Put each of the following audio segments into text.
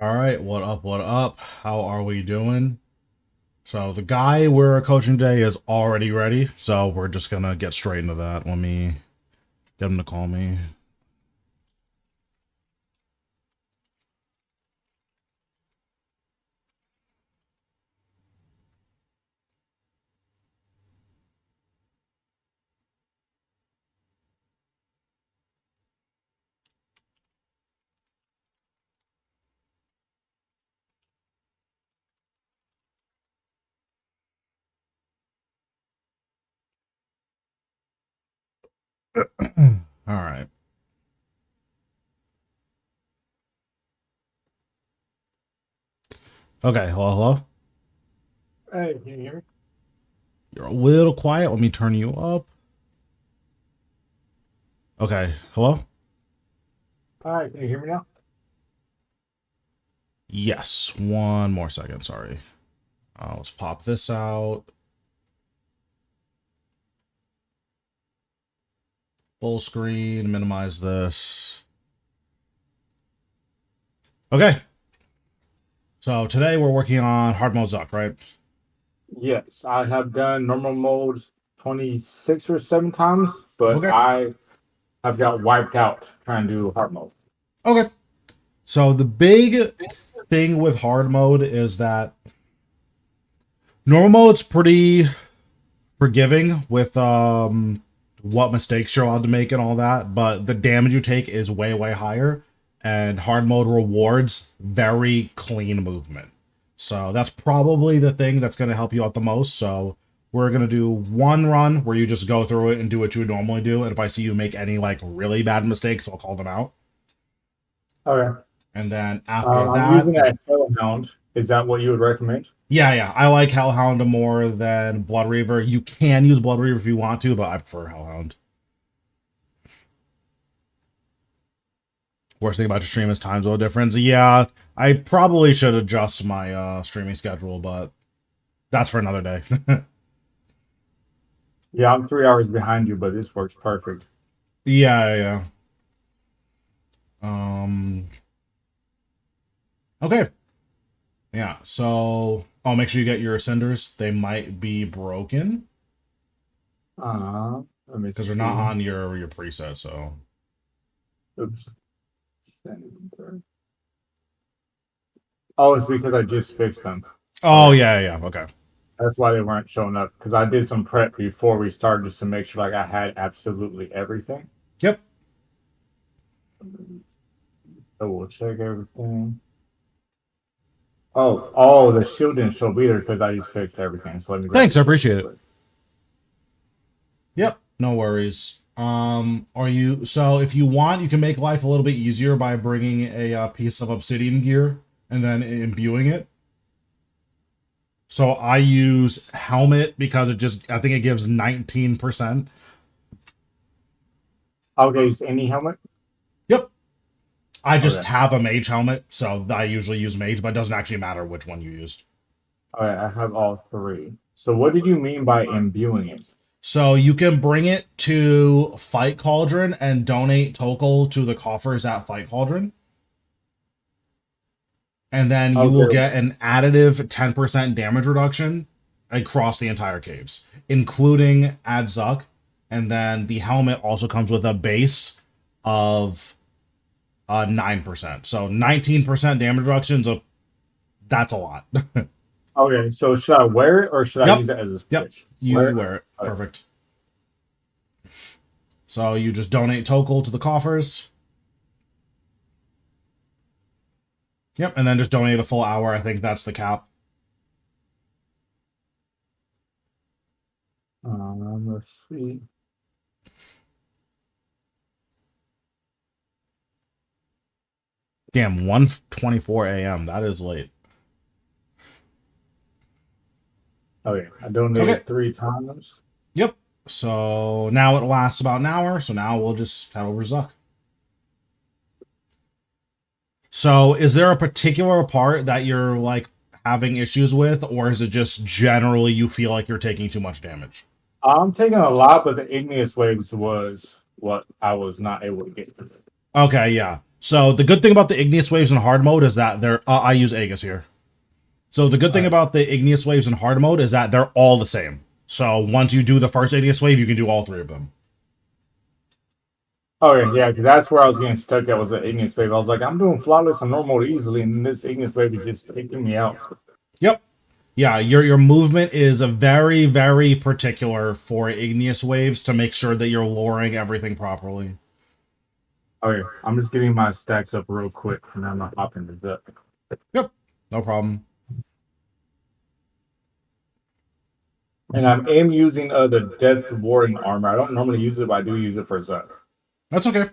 All right, what up, what up? How are we doing? So the guy we're coaching today is already ready, so we're just gonna get straight into that. Let me get him to call me. All right. Okay, hello, hello. Hey, can you hear me? You're a little quiet. Let me turn you up. Okay, hello? All right, can you hear me now? Yes, one more second, sorry. Let's pop this out. Full screen, minimize this. Okay, so today we're working on hard mode Zuck, right? Yes, I have done normal mode 26 or 7 times, but Okay, I have got wiped out trying to do hard mode. okay. So the big thing with hard mode is that normal mode's pretty forgiving with what mistakes you're allowed to make and all that, but the damage you take is way way higher, and hard mode rewards very clean movement. So that's probably the thing that's going to help you out the most. So we're going to do one run where you just go through it and do what you would normally do, and if I see you make any like really bad mistakes, I'll call them out. Okay. And then after I'm that, using a Hellhound. Is that what you would recommend? yeah, I like Hellhound more than Blood Reaver. You can use Blood Reaver if you want to, but I prefer Hellhound. Worst thing about your stream is time zone difference. Yeah, I probably should adjust my streaming schedule, but that's for another day. Yeah, I'm 3 hours behind you, but this works perfect. Yeah. Um. Okay. Yeah. So I'll make sure you get your ascenders. They might be broken Let me because they're not see. on your preset. So. Oops. Oh, it's because I just fixed them. Oh Okay. yeah. Okay. That's why they weren't showing up because I did some prep before we started just to make sure like I had absolutely everything. Yep. So we'll check everything. Oh, the shield didn't show up either because I just fixed everything. So let me grab Thanks. the I shield real appreciate it. quick. Yep, no worries. Are you so if you want, you can make life a little bit easier by bringing a piece of obsidian gear and then imbuing it. So I use helmet because it just I think it gives 19%. Okay, is any helmet? Yep. I just Okay. have a mage helmet, so I usually use mage, but it doesn't actually matter which one you used. Okay, I have all three. So what did you mean by imbuing it? So you can bring it to Fight Cauldron and donate Tokel to the coffers at Fight Cauldron. And then you will Okay. get an additive 10% damage reduction across the entire caves, including Adzuk. And then the helmet also comes with a base of 9%. So 19% damage reduction. So that's a lot. Okay, so should I wear it or should I Yep. use it as a Yep. switch? Wear You it? wear it. Okay. Perfect. So you just donate Tokel to the coffers. Yep. And then just donate a full hour. I think that's the cap. Let's see. Damn, 1:24 a.m. That is late. Okay, I Okay. donated 3 times. Yep. So now it lasts about an hour. So now we'll just head over to Zuck. So is there a particular part that you're like having issues with, or is it just generally you feel like you're taking too much damage? I'm taking a lot, but the igneous waves was what I was not able to get. Okay, yeah. So the good thing about the igneous waves in hard mode is that they're. I use Aegis here. So the good thing about the igneous waves in hard mode is that they're all the same. So once you do the first igneous wave, you can do all 3 of them. Oh yeah, because that's where I was getting stuck at was the igneous wave. I was like, I'm doing flawless and normal easily, and this igneous wave is just taking me out. Yep. Yeah, your movement is a very, very particular for igneous waves to make sure that you're luring everything properly. Okay, I'm just getting my stacks up real quick, and then I'm gonna hop into Zuk. Yep, no problem. And I am using the Death Warden armor. I don't normally use it, but I do use it for Zuk. That's okay.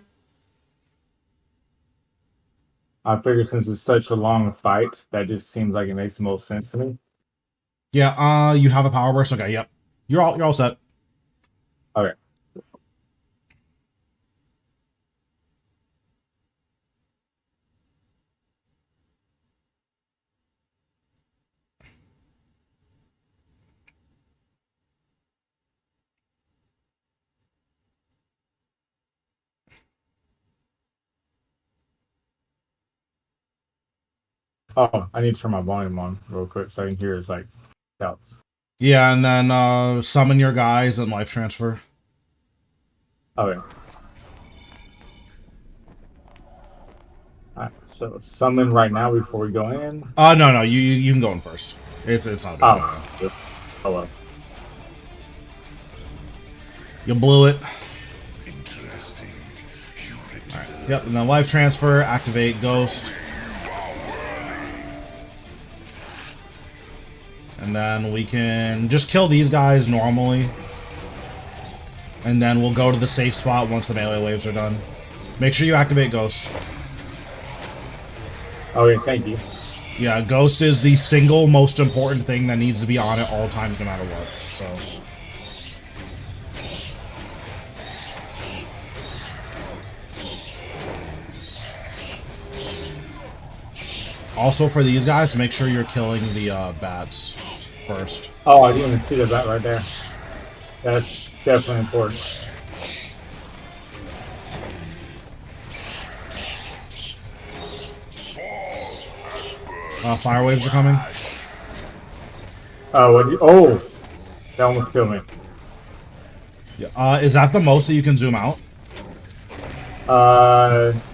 I figure since it's such a long fight, that just seems like it makes the most sense to me. Yeah, you have a power burst. Okay, yep. You're all set. Okay. Oh, I need to turn my volume on real quick so I can hear his like shouts. Yeah, and then summon your guys and life transfer. Okay. Alright, so summon right now before we go in. No, you can go in first. It's not a big deal. Oh well. You blew it. Interesting. Alright. Yep, and then life transfer, activate ghost. And then we can just kill these guys normally. And then we'll go to the safe spot once the melee waves are done. Make sure you activate ghost. Okay, thank you. Yeah, ghost is the single most important thing that needs to be on at all times no matter what. So also for these guys, make sure you're killing the bats first. Oh, I didn't even see the bat right there. That's definitely important. Fire waves are coming. Oh, that almost killed me. Yeah. Is that the most that you can zoom out?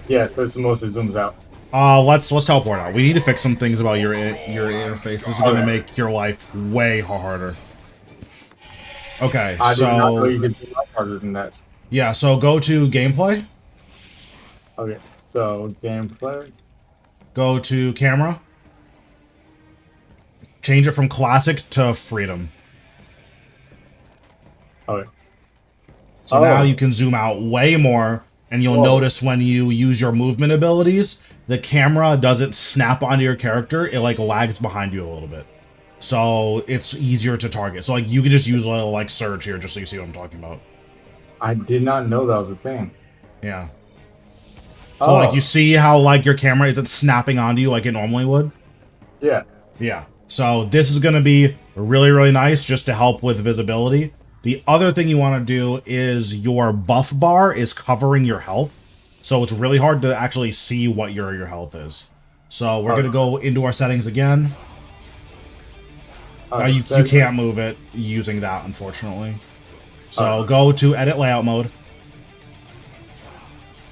Yes, that's the most it zooms out. Let's teleport out. We need to fix some things about your interface. This is gonna make your life way harder. Okay, I did not know you could do much harder than that. Yeah, so go to gameplay. Okay, so gameplay. Go to camera. Change it from classic to freedom. Okay. So now you can zoom out way more, and you'll notice when you use your movement abilities, the camera doesn't snap onto your character. It like lags behind you a little bit. So it's easier to target. So like you can just use a little like surge here just so you see what I'm talking about. I did not know that was a thing. Yeah. So like you see how like your camera isn't snapping onto you like it normally would? Yeah. Yeah. So this is going to be really, really nice just to help with visibility. The other thing you want to do is your buff bar is covering your health. So it's really hard to actually see what your health is. So we're going to go into our settings again. You can't move it using that, unfortunately. So go to edit layout mode.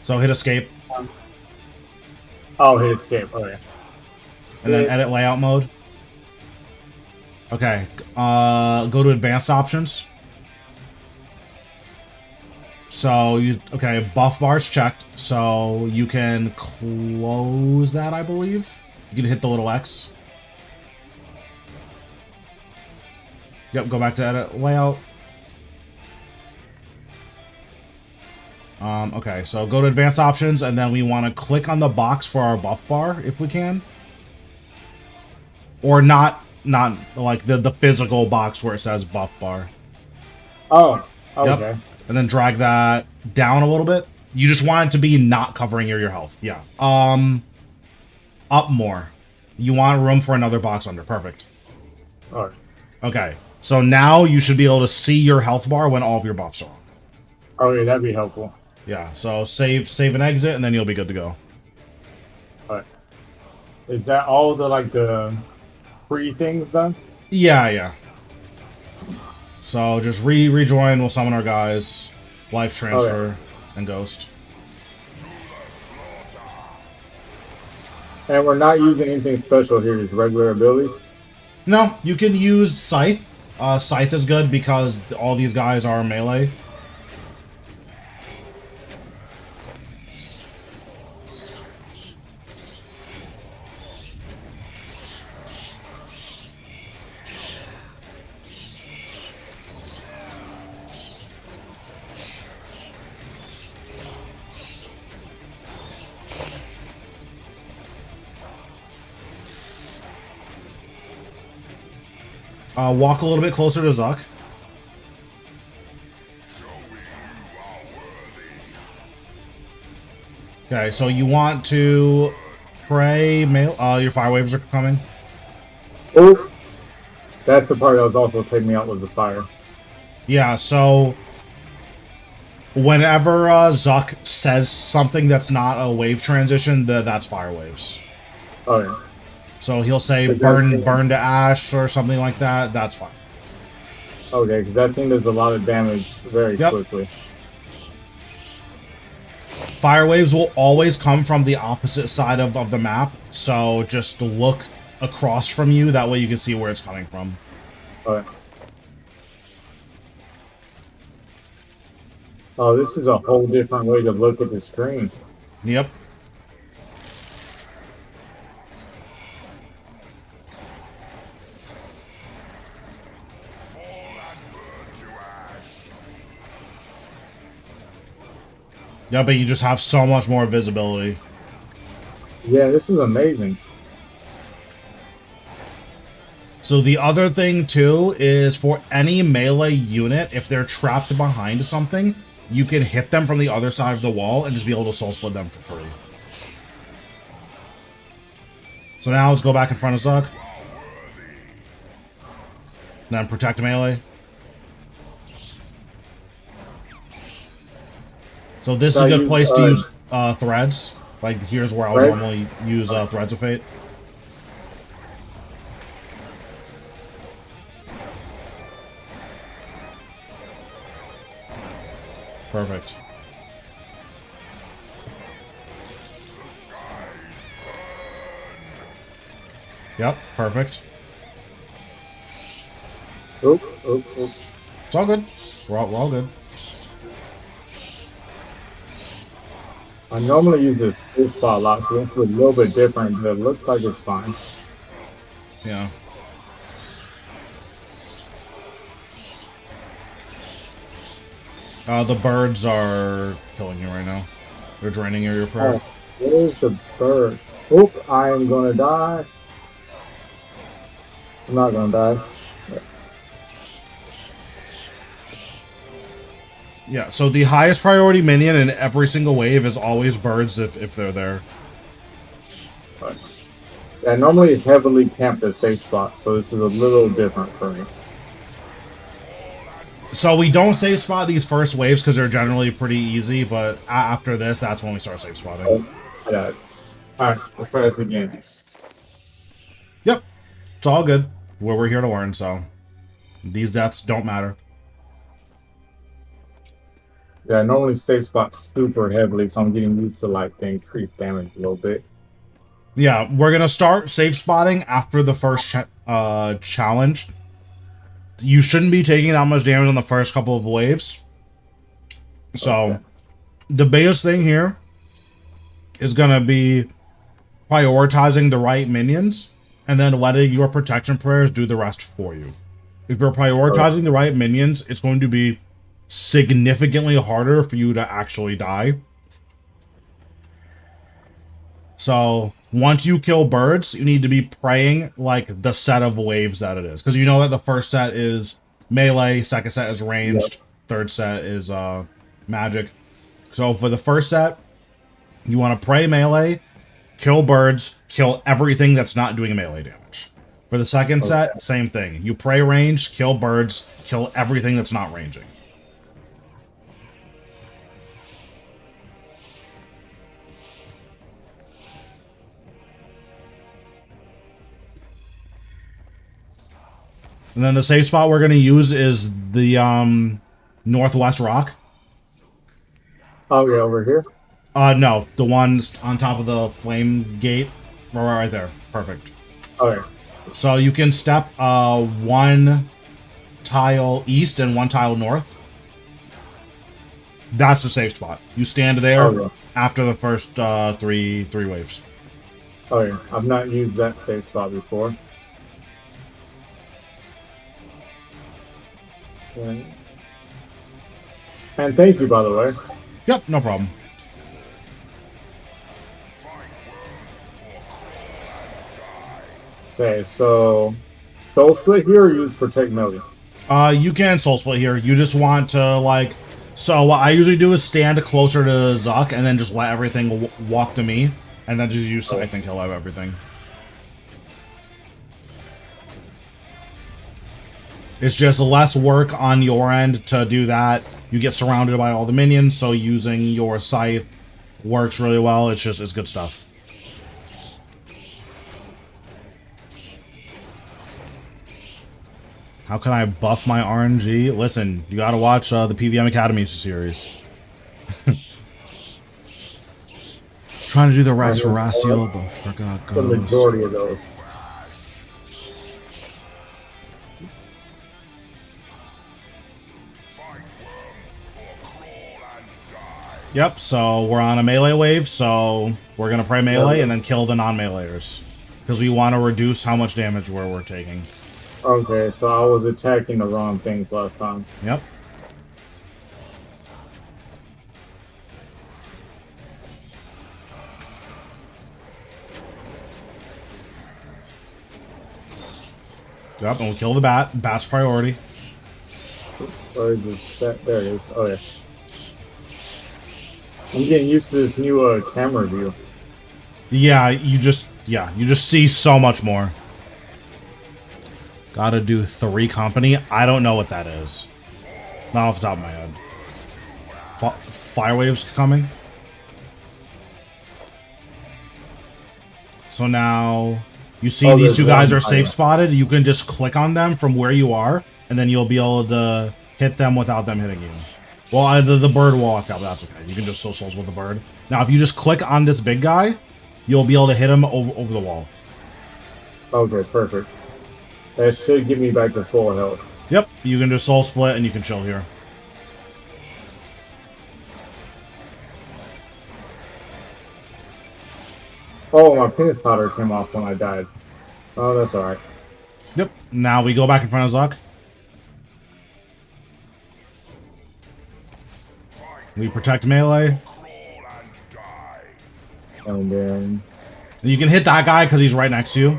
So hit escape. Hit escape. Okay. And then edit layout mode. Okay. Go to advanced options. So buff bar's checked. So you can close that, I believe. You can hit the little X. Yep, go back to edit layout. Okay, so go to advanced options, and then we want to click on the box for our buff bar, if we can. Or not like the physical box where it says buff bar. Oh, okay. Yep. And then drag that down a little bit. You just want it to be not covering your health. Yeah. Up more. You want room for another box under. Perfect. Alright. Okay. So now you should be able to see your health bar when all of your buffs are on. Okay, that'd be helpful. Yeah, so save and exit, and then you'll be good to go. Is that all the like the free things done? Yeah. So just rejoin, we'll summon our guys, life transfer, and ghost. And we're not using anything special here, just regular abilities. No, you can use Scythe. Scythe is good because all these guys are melee. Walk a little bit closer to Zuk. Okay, so you want to pray. Your fire waves are coming. Oh, that's the part that was also taking me out was the fire. Yeah, so whenever Zuk says something that's not a wave transition, that's fire waves. Oh yeah. So he'll say burn to ash or something like that. That's fine. Okay, because that thing does a lot of damage very quickly. Fire waves will always come from the opposite side of the map, so just look across from you. That way you can see where it's coming from. Okay. Oh, this is a whole different way to look at the screen. Yep. Yeah, but you just have so much more visibility. Yeah, this is amazing. So the other thing, too, is for any melee unit, if they're trapped behind something, you can hit them from the other side of the wall and just be able to soul split them for free. So now let's go back in front of Zuk. Then protect melee. So this is a good place to use threads. Like, here's where I would normally use Threads of Fate. Perfect. Yep, perfect. Oh. It's all good. We're all good. I normally use this space spot a lot, so this is a little bit different, but it looks like it's fine. Yeah. The birds are killing you right now. They're draining your prayer. Oh, where's the bird? Oop, I am gonna die. I'm not gonna die. Yeah, so the highest priority minion in every single wave is always birds if they're there. But, yeah, I normally heavily camp the safe spot, so this is a little different for me. So we don't safe spot these first waves because they're generally pretty easy, but after this, that's when we start safe spotting. Oh, I died. Alright, let's try this again. Yep, it's all good. We're here to learn, so these deaths don't matter. Yeah, I normally safe spot super heavily, so I'm getting used to like the increased damage a little bit. Yeah, we're gonna start safe spotting after the first challenge. You shouldn't be taking that much damage on the first couple of waves. So, the biggest thing here is gonna be prioritizing the right minions and then letting your protection prayers do the rest for you. If you're prioritizing the right minions, it's going to be significantly harder for you to actually die. So once you kill birds, you need to be praying like the set of waves that it is. Because you know that the first set is melee, second set is ranged, third set is magic. So for the first set, you want to pray melee, kill birds, kill everything that's not doing melee damage. For the second set, same thing. You pray range, kill birds, kill everything that's not ranging. And then the safe spot we're going to use is the northwest rock. Oh yeah, over here. No, the ones on top of the flame gate. Right there. Perfect. Okay. So you can step one tile east and one tile north. That's the safe spot. You stand there Okay. after the first three waves. Okay. I've not used that safe spot before. Okay. And thank you, by the way. Yep, no problem. Okay, so soul split here or use protect melee? You can soul split here. You just want to like. So what I usually do is stand closer to Zuk and then just let everything walk to me, and then just use scythe and kill everything. It's just less work on your end to do that. You get surrounded by all the minions, so using your scythe works really well. It's good stuff. How can I buff my RNG? Listen, you gotta watch the PVM Academy series. Trying to do the Rex Horacio, but forgot The Ghost. majority of those. Yep, so we're on a melee wave, so we're gonna pray melee and then kill the non-meleeers. Because we want to reduce how much damage we're taking. Okay, so I was attacking the wrong things last time. Yep. Yep, and we'll kill the bat. Bat's priority. Or is this that? There it is. Oh yeah. I'm getting used to this new camera view. Yeah, you just see so much more. Gotta do 3 company. I don't know what that is. Not off the top of my head. Fire waves coming. So now you see these two guys are safe spotted. You can just click on them from where you are, and then you'll be able to hit them without them hitting you. Well, the bird will walk out, but that's okay. You can just soul souls with the bird. Now, if you just click on this big guy, you'll be able to hit him over the wall. Okay, perfect. That should get me back to full health. Yep, you can just soul split and you can chill here. Oh, my penis powder came off when I died. Oh, that's alright. Yep, now we go back in front of Zuk. We protect melee. And then... You can hit that guy because he's right next to you.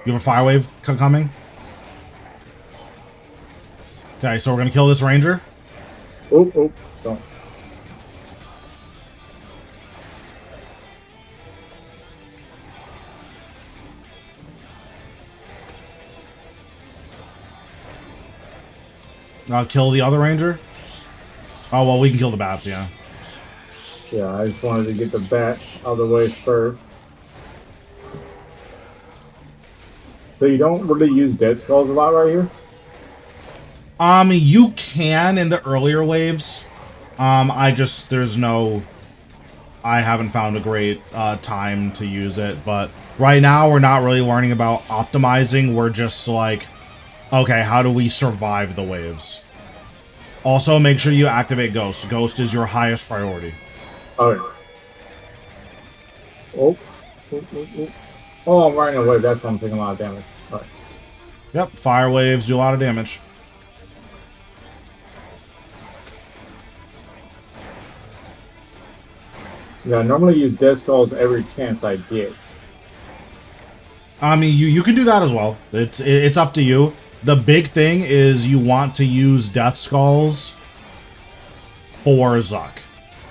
You have a fire wave coming. Okay, so we're going to kill this ranger. Oh, don't. I'll kill the other ranger. Oh, well, we can kill the bats, yeah. Yeah, I just wanted to get the bat out of the way first. So you don't really use dead skulls a lot right here? You can in the earlier waves. I haven't found a great time to use it, but right now we're not really learning about optimizing. We're just like, okay, how do we survive the waves? Also, make sure you activate Ghost. Ghost is your highest priority. Okay. Oh, I'm running away. That's why I'm taking a lot of damage. Alright. Yep, fire waves do a lot of damage. Yeah, I normally use dead skulls every chance I get. I mean, you can do that as well. It's up to you. The big thing is you want to use Death Skulls for Zuk.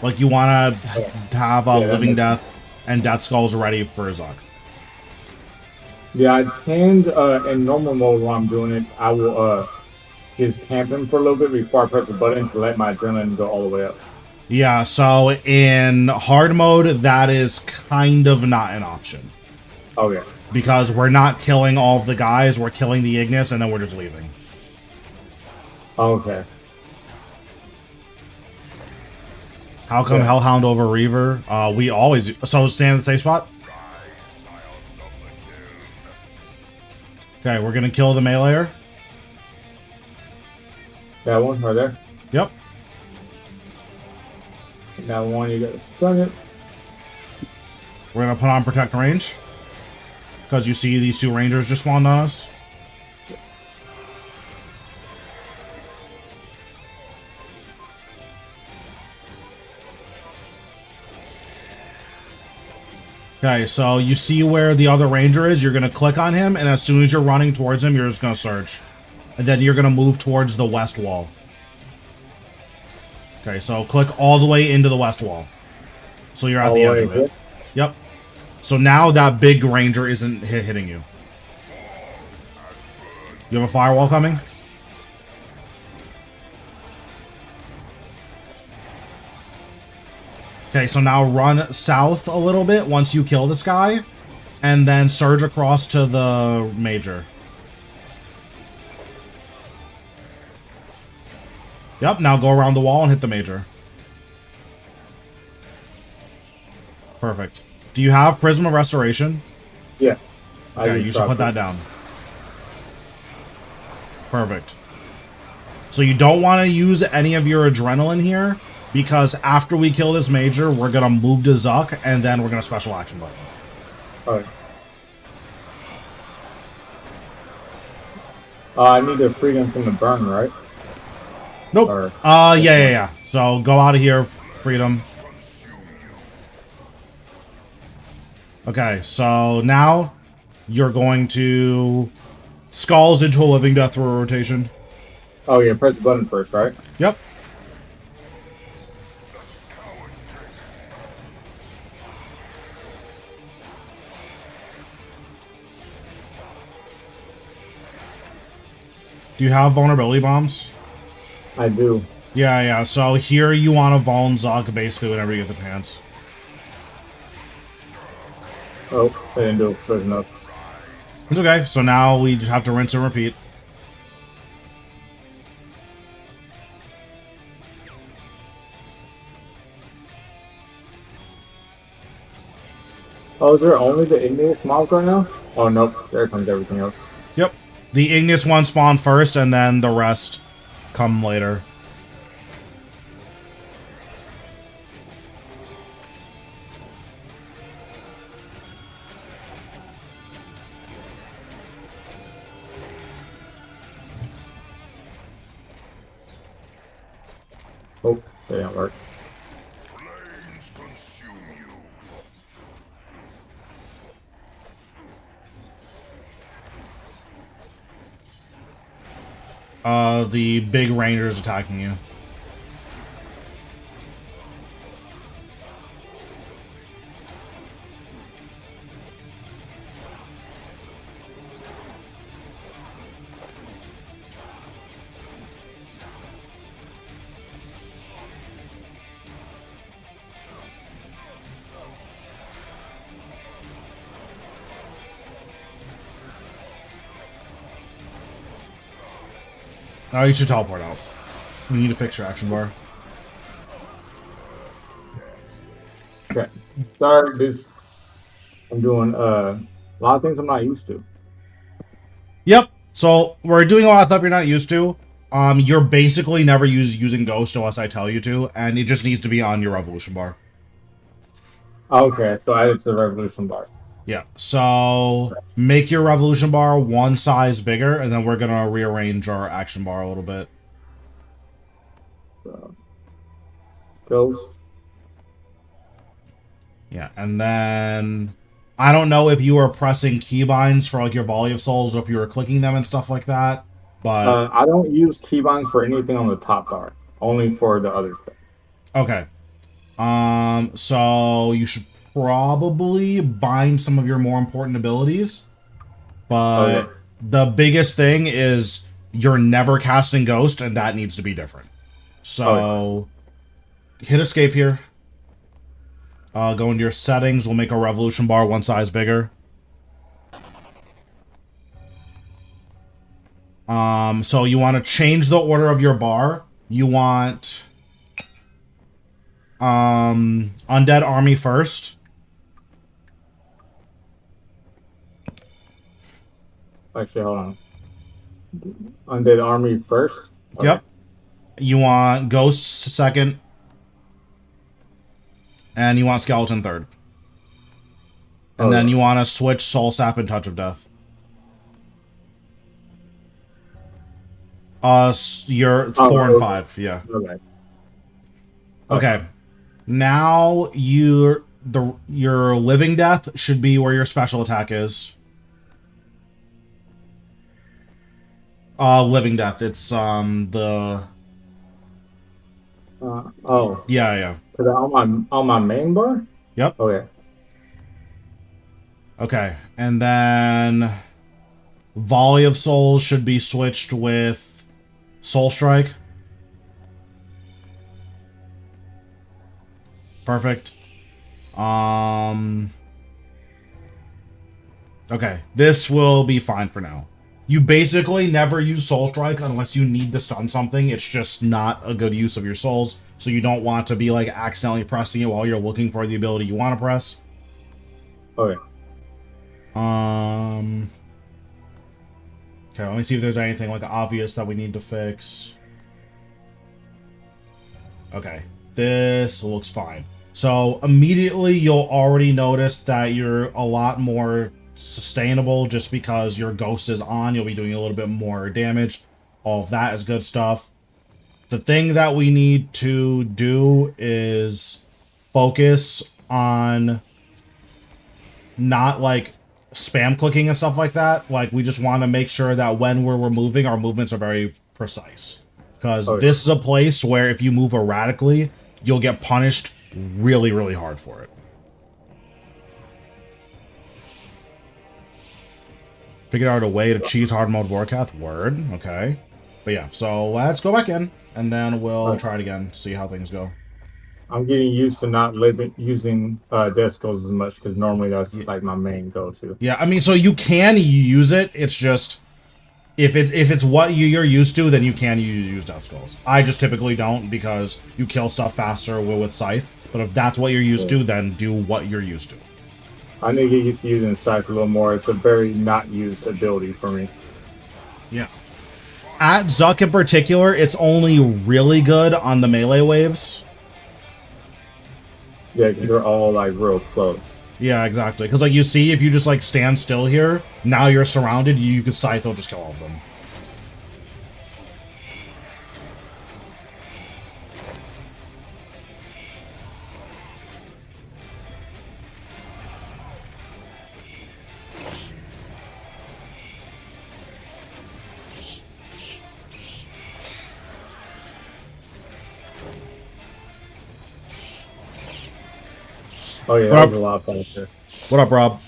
Like, you want to have a Living Death and Death Skulls ready for Zuk. Yeah, I tend, in normal mode while I'm doing it, I will just camp him for a little bit before I press the button to let my adrenaline go all the way up. Yeah, so in hard mode, that is kind of not an option. Oh, yeah. Because we're not killing all of the guys, we're killing the Ignis, and then we're just leaving. Okay. How come Yeah. Hellhound over Reaver? We always... So stand in the safe spot? Okay, we're gonna kill the meleeer. That one right there. Yep. That one you got to stun it. We're gonna put on Protect Range. Because you see these two rangers just spawned on us. Okay, so you see where the other ranger is, you're going to click on him, and as soon as you're running towards him, you're just going to surge. And then you're going to move towards the west wall. Okay, so click all the way into the west wall. So you're at the edge of it. Yep. So now that big ranger isn't hitting you. You have a firewall coming? Okay, so now run south a little bit once you kill this guy, and then surge across to the major. Yep, now go around the wall and hit the major. Perfect. Do you have Prism of Restoration? Yes. Okay, you should put that down. Perfect. So you don't want to use any of your adrenaline here, because after we kill this major, we're going to move to Zuk, and then we're going to special action button. Alright. I need to free them from the burn, right? Nope. Or, yeah. So go out of here, freedom. Okay, so now you're going to skulls into a living death through a rotation. Oh yeah, press the button first, right? Yep. Do you have vulnerability bombs? I do. Yeah. So here you want to Vuln Zuk basically whenever you get the chance. Oh, I didn't do it quick enough. It's okay. So now we just have to rinse and repeat. Oh, is there only the igneous mobs right now? Oh nope, there comes everything else. Yep. The igneous one spawn first, and then the rest come later. Oh, that didn't work. The big ranger is attacking you. Oh, you should teleport out. We need to fix your action bar. Okay. Sorry, I'm doing a lot of things I'm not used to. Yep. So we're doing a lot of stuff you're not used to. You're basically never using Ghost unless I tell you to, and it just needs to be on your Revolution bar. Okay, so add it to the Revolution bar. Yeah. So make your Revolution bar one size bigger, and then we're gonna rearrange our action bar a little bit. Ghost. Yeah, and then I don't know if you were pressing keybinds for like your volley of souls, or if you were clicking them and stuff like that. But I don't use keybinds for anything on the top bar, only for the other stuff. okay. So you should probably bind some of your more important abilities. But the biggest thing is you're never casting Ghost, and that needs to be different. So hit escape here. Go into your settings. We'll make a Revolution bar one size bigger. So you want to change the order of your bar. You want Undead Army first. Actually, hold on. Undead Army first? Okay. Yep. You want Ghosts second. And you want Skeleton third. And then you want to switch Soul Sap and Touch of Death. You're 4 and 5, yeah. Okay. Now your Living Death should be where your special attack is. Living Death. It's the. Yeah. On my main bar. Yep. Okay. Okay, and then Volley of Souls should be switched with Soul Strike. Perfect. Okay, this will be fine for now. You basically never use Soul Strike unless you need to stun something. It's just not a good use of your souls, so you don't want to be like accidentally pressing it while you're looking for the ability you want to press. Okay. Okay, let me see if there's anything like obvious that we need to fix. Okay, this looks fine. So immediately you'll already notice that you're a lot more sustainable just because your ghost is on. You'll be doing a little bit more damage. All of that is good stuff. The thing that we need to do is focus on not like spam clicking and stuff like that. Like, we just want to make sure that when we're moving, our movements are very precise. Because this is a place where if you move erratically, you'll get punished really, really hard for it. Figured out a way to cheese hard mode Warcath. Word. Okay. But yeah, so let's go back in, and then we'll try it again, see how things go. I'm getting used to not using death skulls as much, because normally that's like my main go-to. Yeah, I mean, so you can use it. It's just if it's what you're used to, then you can use death skulls. I just typically don't because you kill stuff faster with Scythe. But if that's what you're used to, then do what you're used to. I need to get used to using Scythe a little more. It's a very not used ability for me. Yeah. At Zuk in particular, it's only really good on the melee waves. Yeah, because they're all like real close. Yeah, exactly. Because like you see, if you just like stand still here, now you're surrounded. You can Scythe, they'll just kill all of them. Oh yeah, that was a lot of fun there. What up, Rob?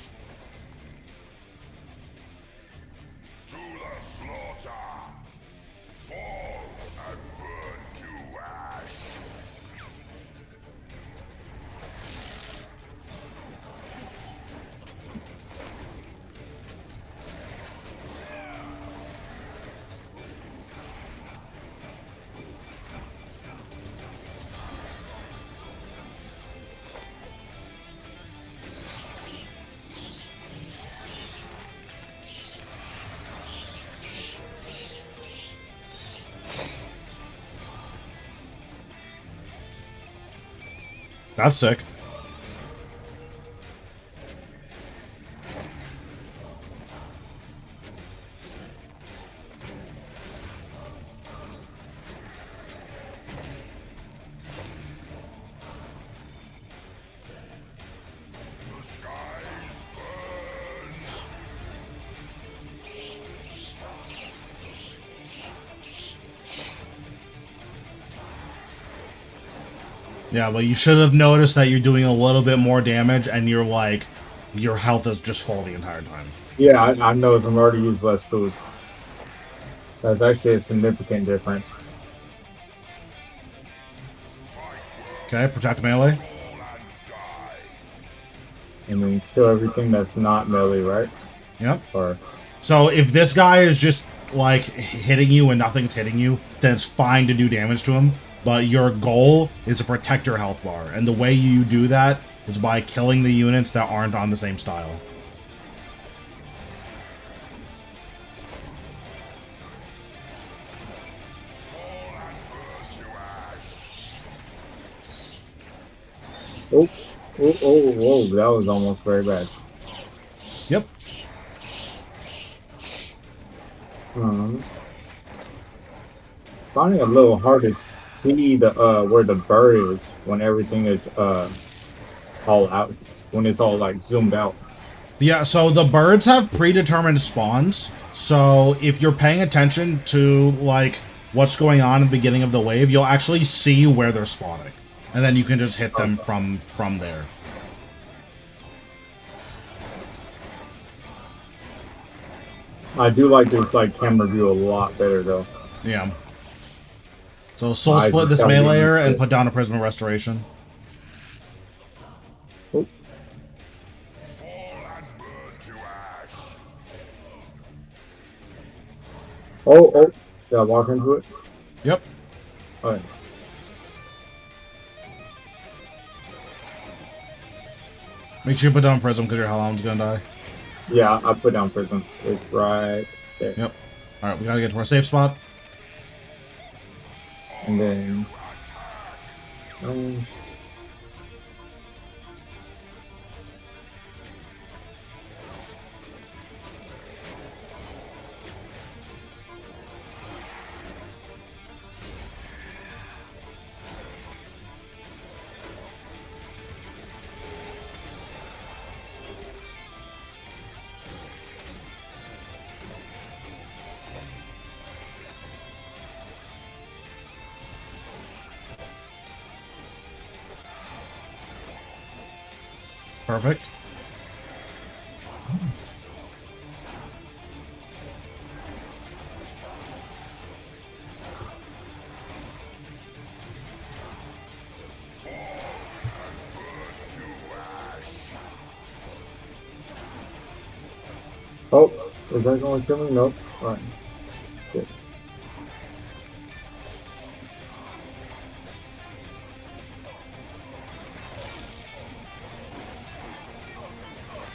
That's sick. Yeah, well, you should have noticed that you're doing a little bit more damage, and you're like, your health is just full the entire time. Yeah, I know I'm already using less food. That's actually a significant difference. Okay, protect melee. And then kill everything that's not melee, right? Yep. Or so if this guy is just like hitting you and nothing's hitting you, then it's fine to do damage to him. But your goal is to protect your health bar, and the way you do that is by killing the units that aren't on the same style. Oh, whoa, that was almost very bad. Yep. Finding a little hard to see the where the bird is when everything is all out, when it's all like zoomed out. Yeah, so the birds have predetermined spawns. So if you're paying attention to like what's going on at the beginning of the wave, you'll actually see where they're spawning, and then you can just hit them from there. I do like this like camera view a lot better though. Yeah. So soul split this meleeer and put down a prism of restoration. Oh. Oh, did I walk into it? Yep. Alright. Make sure you put down prism because your Helm's gonna die. Yeah, I put down prism. It's right there. Yep. Alright, we gotta get to our safe spot. And then Perfect. oh, is that going to kill me? Nope. Alright. Good.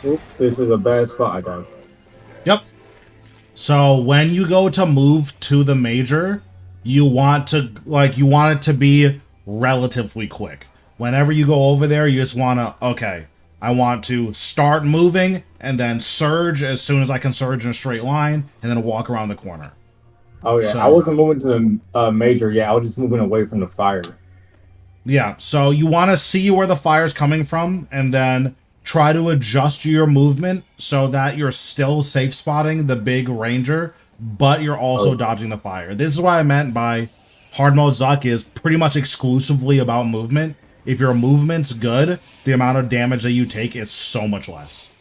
Oop, this is a bad spot I got. Yep. So when you go to move to the major, you want it to be relatively quick. Whenever you go over there, you just want to, okay, I want to start moving and then surge as soon as I can surge in a straight line and then walk around the corner. Oh yeah, So, I wasn't moving to the major. Yeah, I was just moving away from the fire. Yeah, so you want to see where the fire's coming from and then try to adjust your movement so that you're still safe spotting the big ranger, but you're also dodging the fire. This is what I meant by hard mode Zuk is pretty much exclusively about movement. If your movement's good, the amount of damage that you take is so much less.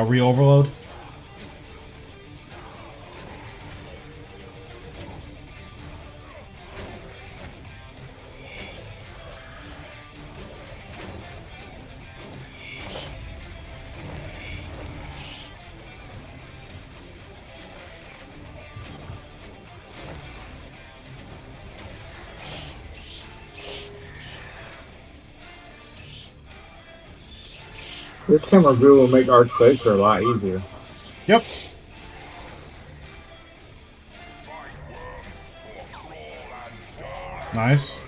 Re-overload. This camera view will make Arch Glacier a lot easier. Yep. Nice.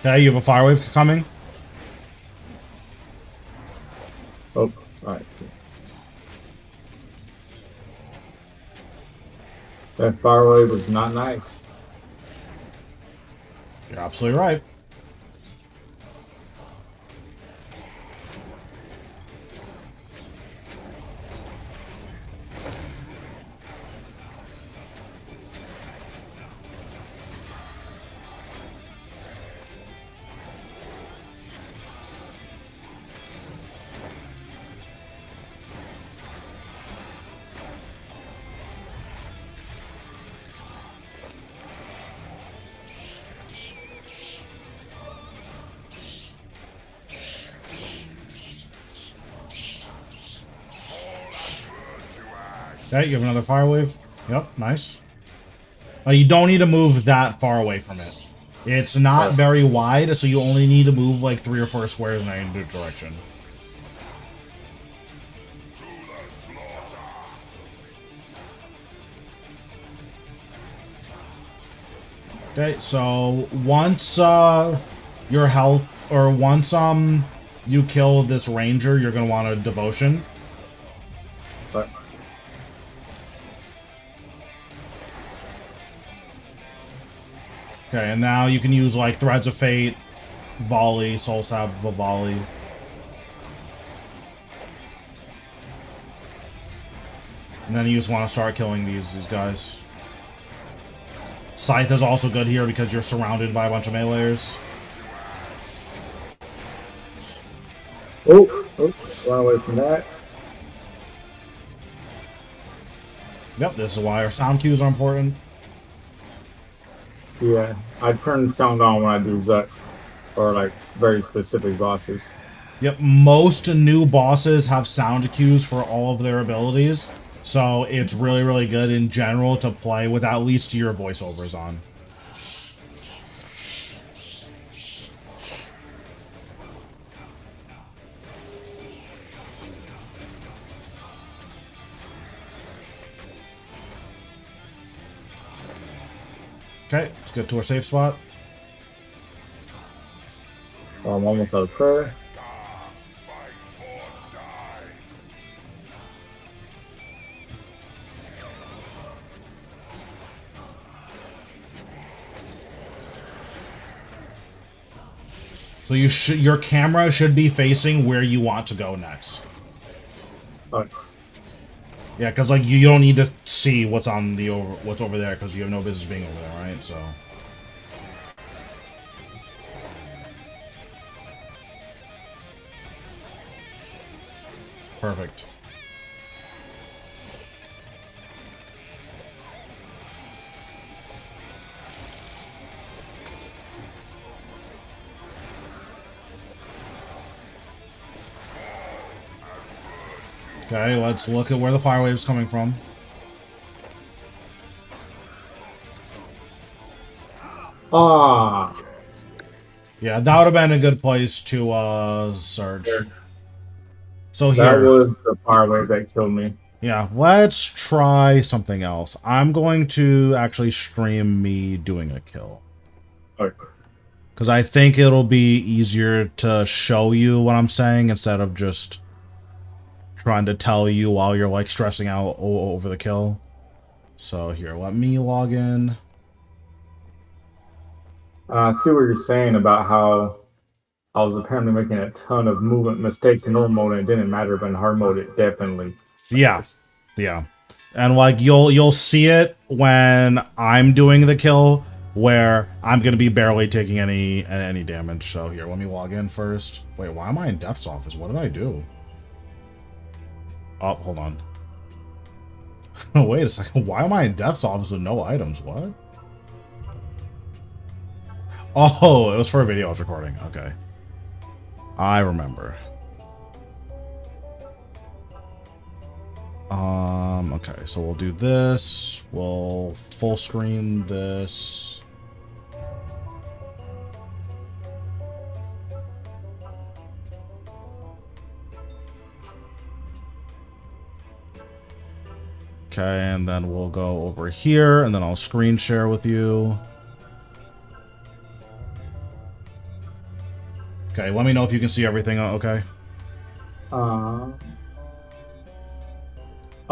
Okay, you have a fire wave coming. Oh, alright. That fire wave was not nice. You're absolutely right. Okay, you have another fire wave. Yep, nice. You don't need to move that far away from it. It's not very wide, so you only need to move like 3 or 4 squares in any direction. Okay, so once your health, or once you kill this ranger, you're gonna want a devotion. But Okay, and now you can use like Threads of Fate, Volley, Soul Sap, Volley. And then you just want to start killing these guys. Scythe is also good here because you're surrounded by a bunch of meleeers. oh, run away from that. Yep, this is why our sound cues are important. Yeah, I turn sound on when I do Zuk, or like very specific bosses. Yep, most new bosses have sound cues for all of their abilities. So it's really, really good in general to play with at least your voiceovers on. Okay, let's get to our safe spot. I'm almost out of prayer. So your camera should be facing where you want to go next. Okay. Yeah, because like you don't need to see what's on the what's over there because you have no business being over there, right? So. Perfect. Okay, let's look at where the fire wave's coming from. Ah. Yeah, that would have been a good place to search. So That here. was the fire wave that killed me. Yeah, let's try something else. I'm going to actually stream me doing a kill. Okay. Because I think it'll be easier to show you what I'm saying instead of just trying to tell you while you're like stressing out over the kill. So here, let me log in. I see what you're saying about how I was apparently making a ton of movement mistakes in normal mode and it didn't matter, but in hard mode it definitely. Yeah. Yeah. And like you'll see it when I'm doing the kill where I'm gonna be barely taking any damage. So here, let me log in first. Wait, why am I in Death's office? What did I do? Oh, hold on. Wait a second. Why am I in Death's office with no items? What? Oh, it was for a video I was recording. Okay. I remember. Okay, so we'll do this. We'll full screen this. Okay, and then we'll go over here, and then I'll screen share with you. Okay, let me know if you can see everything, okay? Oh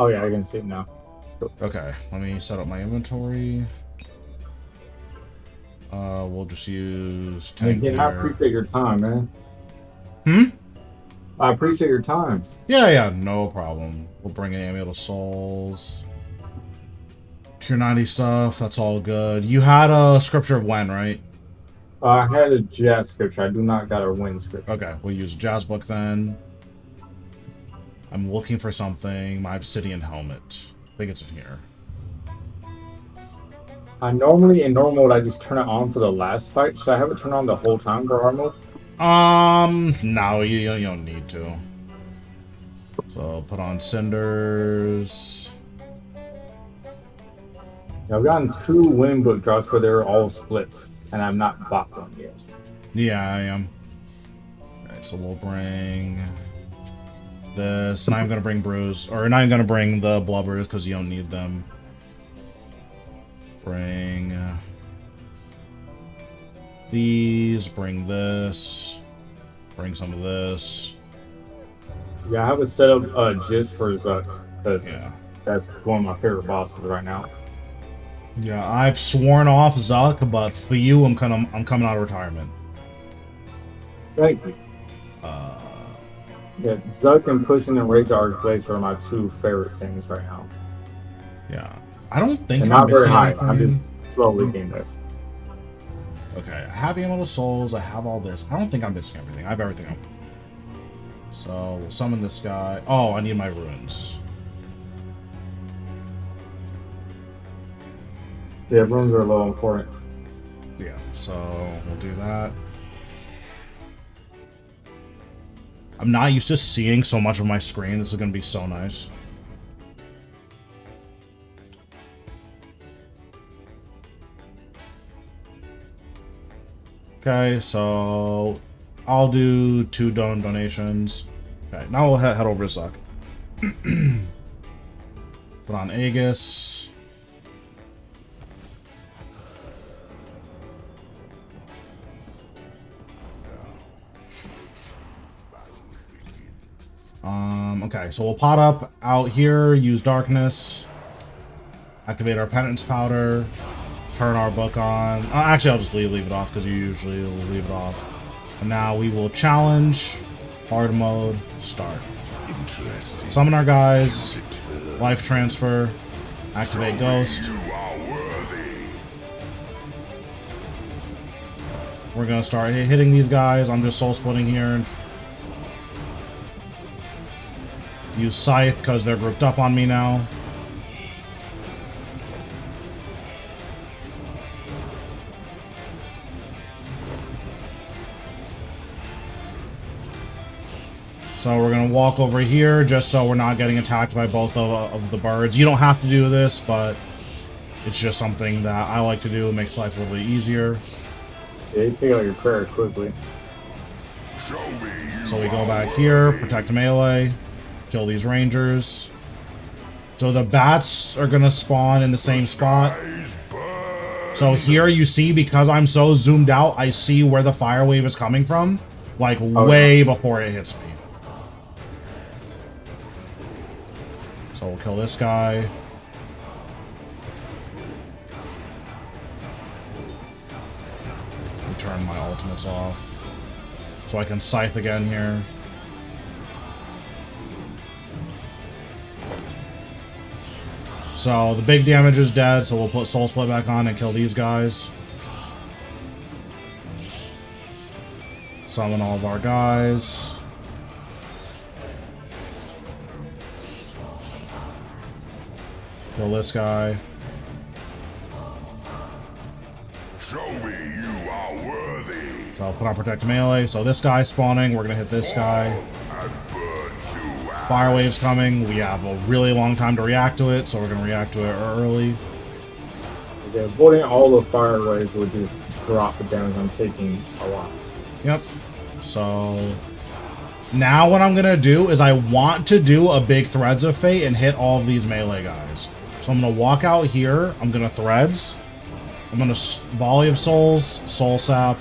yeah, I can see it now. Okay, let me set up my inventory. We'll just use tank Again, I appreciate your time, man. Hmm? I appreciate your time. Yeah, no problem. We'll bring in Amulet of Souls. Tier 90 stuff, that's all good. You had a Scripture of When, right? I had a jazz scripture. I do not got a win scripture. Okay, we'll use a Jazz Book then. I'm looking for something. My Obsidian Helmet. I think it's in here. I normally, in normal mode, I just turn it on for the last fight. Should I have it turned on the whole time for hard mode? No, you don't need to. So put on Cinders. I've gotten 2 win book drops, but they're all splits, and I've not bought one yet. Yeah, I am. Alright, so we'll bring this. Now I'm gonna bring Bruise. Or now I'm gonna bring the Blubbers because you don't need them. Bring these. Bring this. Bring some of this. Yeah, I have it set up just for Zuk, because Yeah. that's one of my favorite bosses right now. Yeah, I've sworn off Zuk, but for you, I'm coming out of retirement. Thank you. Yeah, Zuk and pushing and Rage Art Place are my 2 favorite things right now. Yeah. I don't think And I'm not very missing high. anything. I'm just slowly getting there. Okay, I have the Amulet of Souls, I have all this. I don't think I'm missing everything. I have everything I want. So, we'll summon this guy. Oh, I need my runes. Yeah, runes are a little important. Yeah, so we'll do that. I'm not used to seeing so much of my screen. This is going to be so nice. Okay, so I'll do 2 donations. Okay, now we'll head over to Zuk. Put on Aegis. Okay, so we'll pot up out here, use Darkness, activate our Penance Powder, turn our book on. Actually, I'll just leave it off because you usually will leave it off. And now we will challenge, hard mode, start. Summon our guys, life transfer, activate Ghost. We're gonna start hitting these guys. I'm just soul splitting here. Use Scythe because they're grouped up on me now. So we're going to walk over here just so we're not getting attacked by both of the birds. You don't have to do this, but it's just something that I like to do. It makes life a little bit easier. Yeah, you take out your prayer quickly. So we go back here, protect melee, kill these rangers. So the bats are going to spawn in the same spot. So here you see, because I'm so zoomed out, I see where the fire wave is coming from, like way before it hits me. So we'll kill this guy. Turn my ultimates off so I can scythe again here. So the big damage is dead, so we'll put Soul Split back on and kill these guys. Summon all of our guys. Kill this guy. Show me you are worthy. So I'll put on Protect Melee. So this guy's spawning. We're going to hit this guy. Fire wave's coming. We have a really long time to react to it, so we're going to react to it early. Okay, avoiding all the fire waves would just drop the damage I'm taking a lot. Yep. So now what I'm going to do is I want to do a big Threads of Fate and hit all of these melee guys. So I'm going to walk out here. I'm going to Threads. I'm going to Volley of Souls, Soul Sap,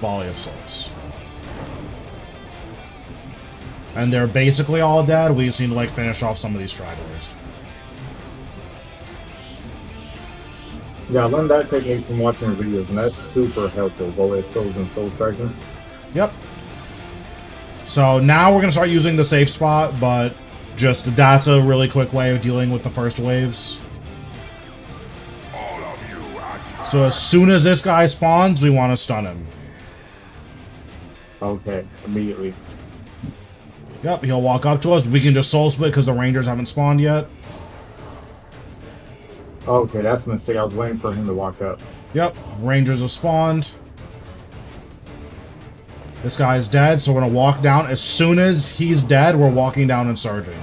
Volley of Souls. And they're basically all dead. We just need to like finish off some of these stragglers. Yeah, I learned that technique from watching videos, and that's super helpful, Volley of Souls and Soul Striking. Yep. So now we're going to start using the safe spot, but just that's a really quick way of dealing with the first waves. So as soon as this guy spawns, we want to stun him. Okay, immediately. Yep, he'll walk up to us. We can just soul split because the rangers haven't spawned yet. Okay, that's a mistake. I was waiting for him to walk up. Yep, rangers have spawned. This guy's dead, so we're going to walk down. As soon as he's dead, we're walking down and surging.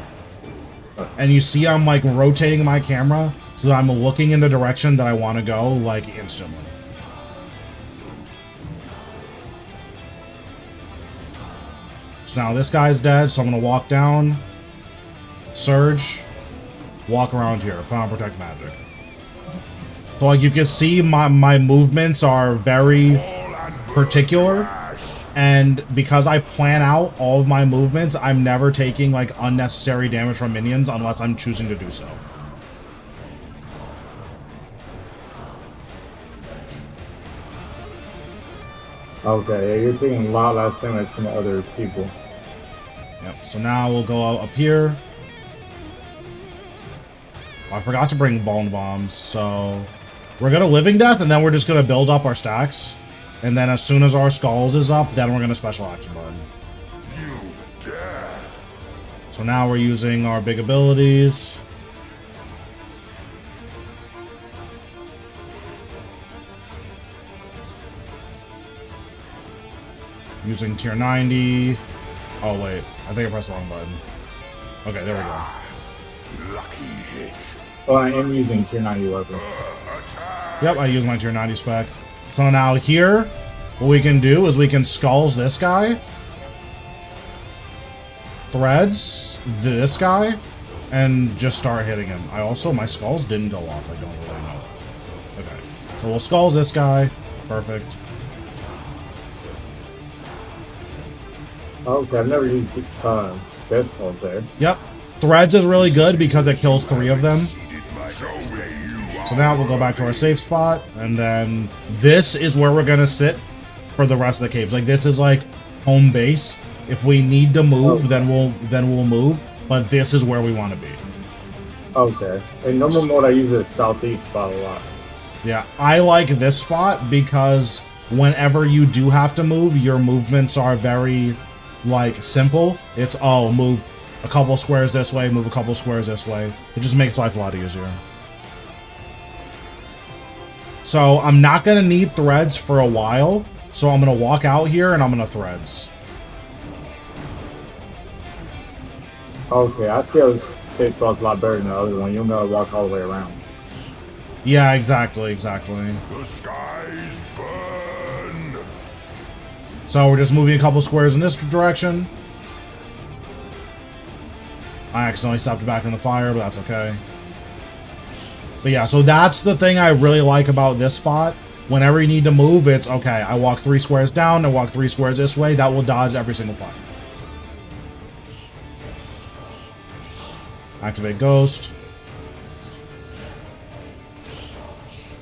And you see I'm like rotating my camera so that I'm looking in the direction that I want to go, like, instantly. So now this guy's dead, so I'm going to walk down, surge, walk around here, put on protect magic. So like you can see, my movements are very particular, and because I plan out all of my movements, I'm never taking like unnecessary damage from minions unless I'm choosing to do so. Okay, yeah, you're taking a lot less damage from other people. Yep, so now we'll go up here. Oh, I forgot to bring bone bombs, so we're gonna living death, and then we're just gonna build up our stacks. And then as soon as our skulls is up, then we're gonna special action button. You dare. So now we're using our big abilities. Using tier 90. Oh wait, I think I pressed the wrong button. Okay, there we go. Lucky hit. Oh, I am using tier 90 weapon. Yep, I use my tier 90 spec. So now here, what we can do is we can skulls this guy, threads this guy, and just start hitting him. My skulls didn't go off, I don't really know. Okay, so we'll skulls this guy. Perfect. Okay, I've never used this calls there. Yep. Threads is really good because it kills 3 of them. Show me you are So now we'll go back to our safe spot, and then this is where we're gonna sit for the rest of the caves. Like this is like home base. If we need to move, then we'll move. But this is where we want to be. Okay. In normal mode, I use the southeast spot a lot. Yeah, I like this spot because whenever you do have to move, your movements are very like simple. It's move a couple squares this way, move a couple squares this way. It just makes life a lot easier. So I'm not gonna need threads for a while. So I'm gonna walk out here and I'm gonna threads. Okay, I see how this safe spot's a lot better than the other one. You don't gotta walk all the way around. Yeah, exactly. The skies burn. So we're just moving a couple squares in this direction. I accidentally stepped back in the fire, but that's okay. But yeah, so that's the thing I really like about this spot. Whenever you need to move, it's okay. I walk 3 squares down, I walk 3 squares this way. That will dodge every single fire. Activate Ghost.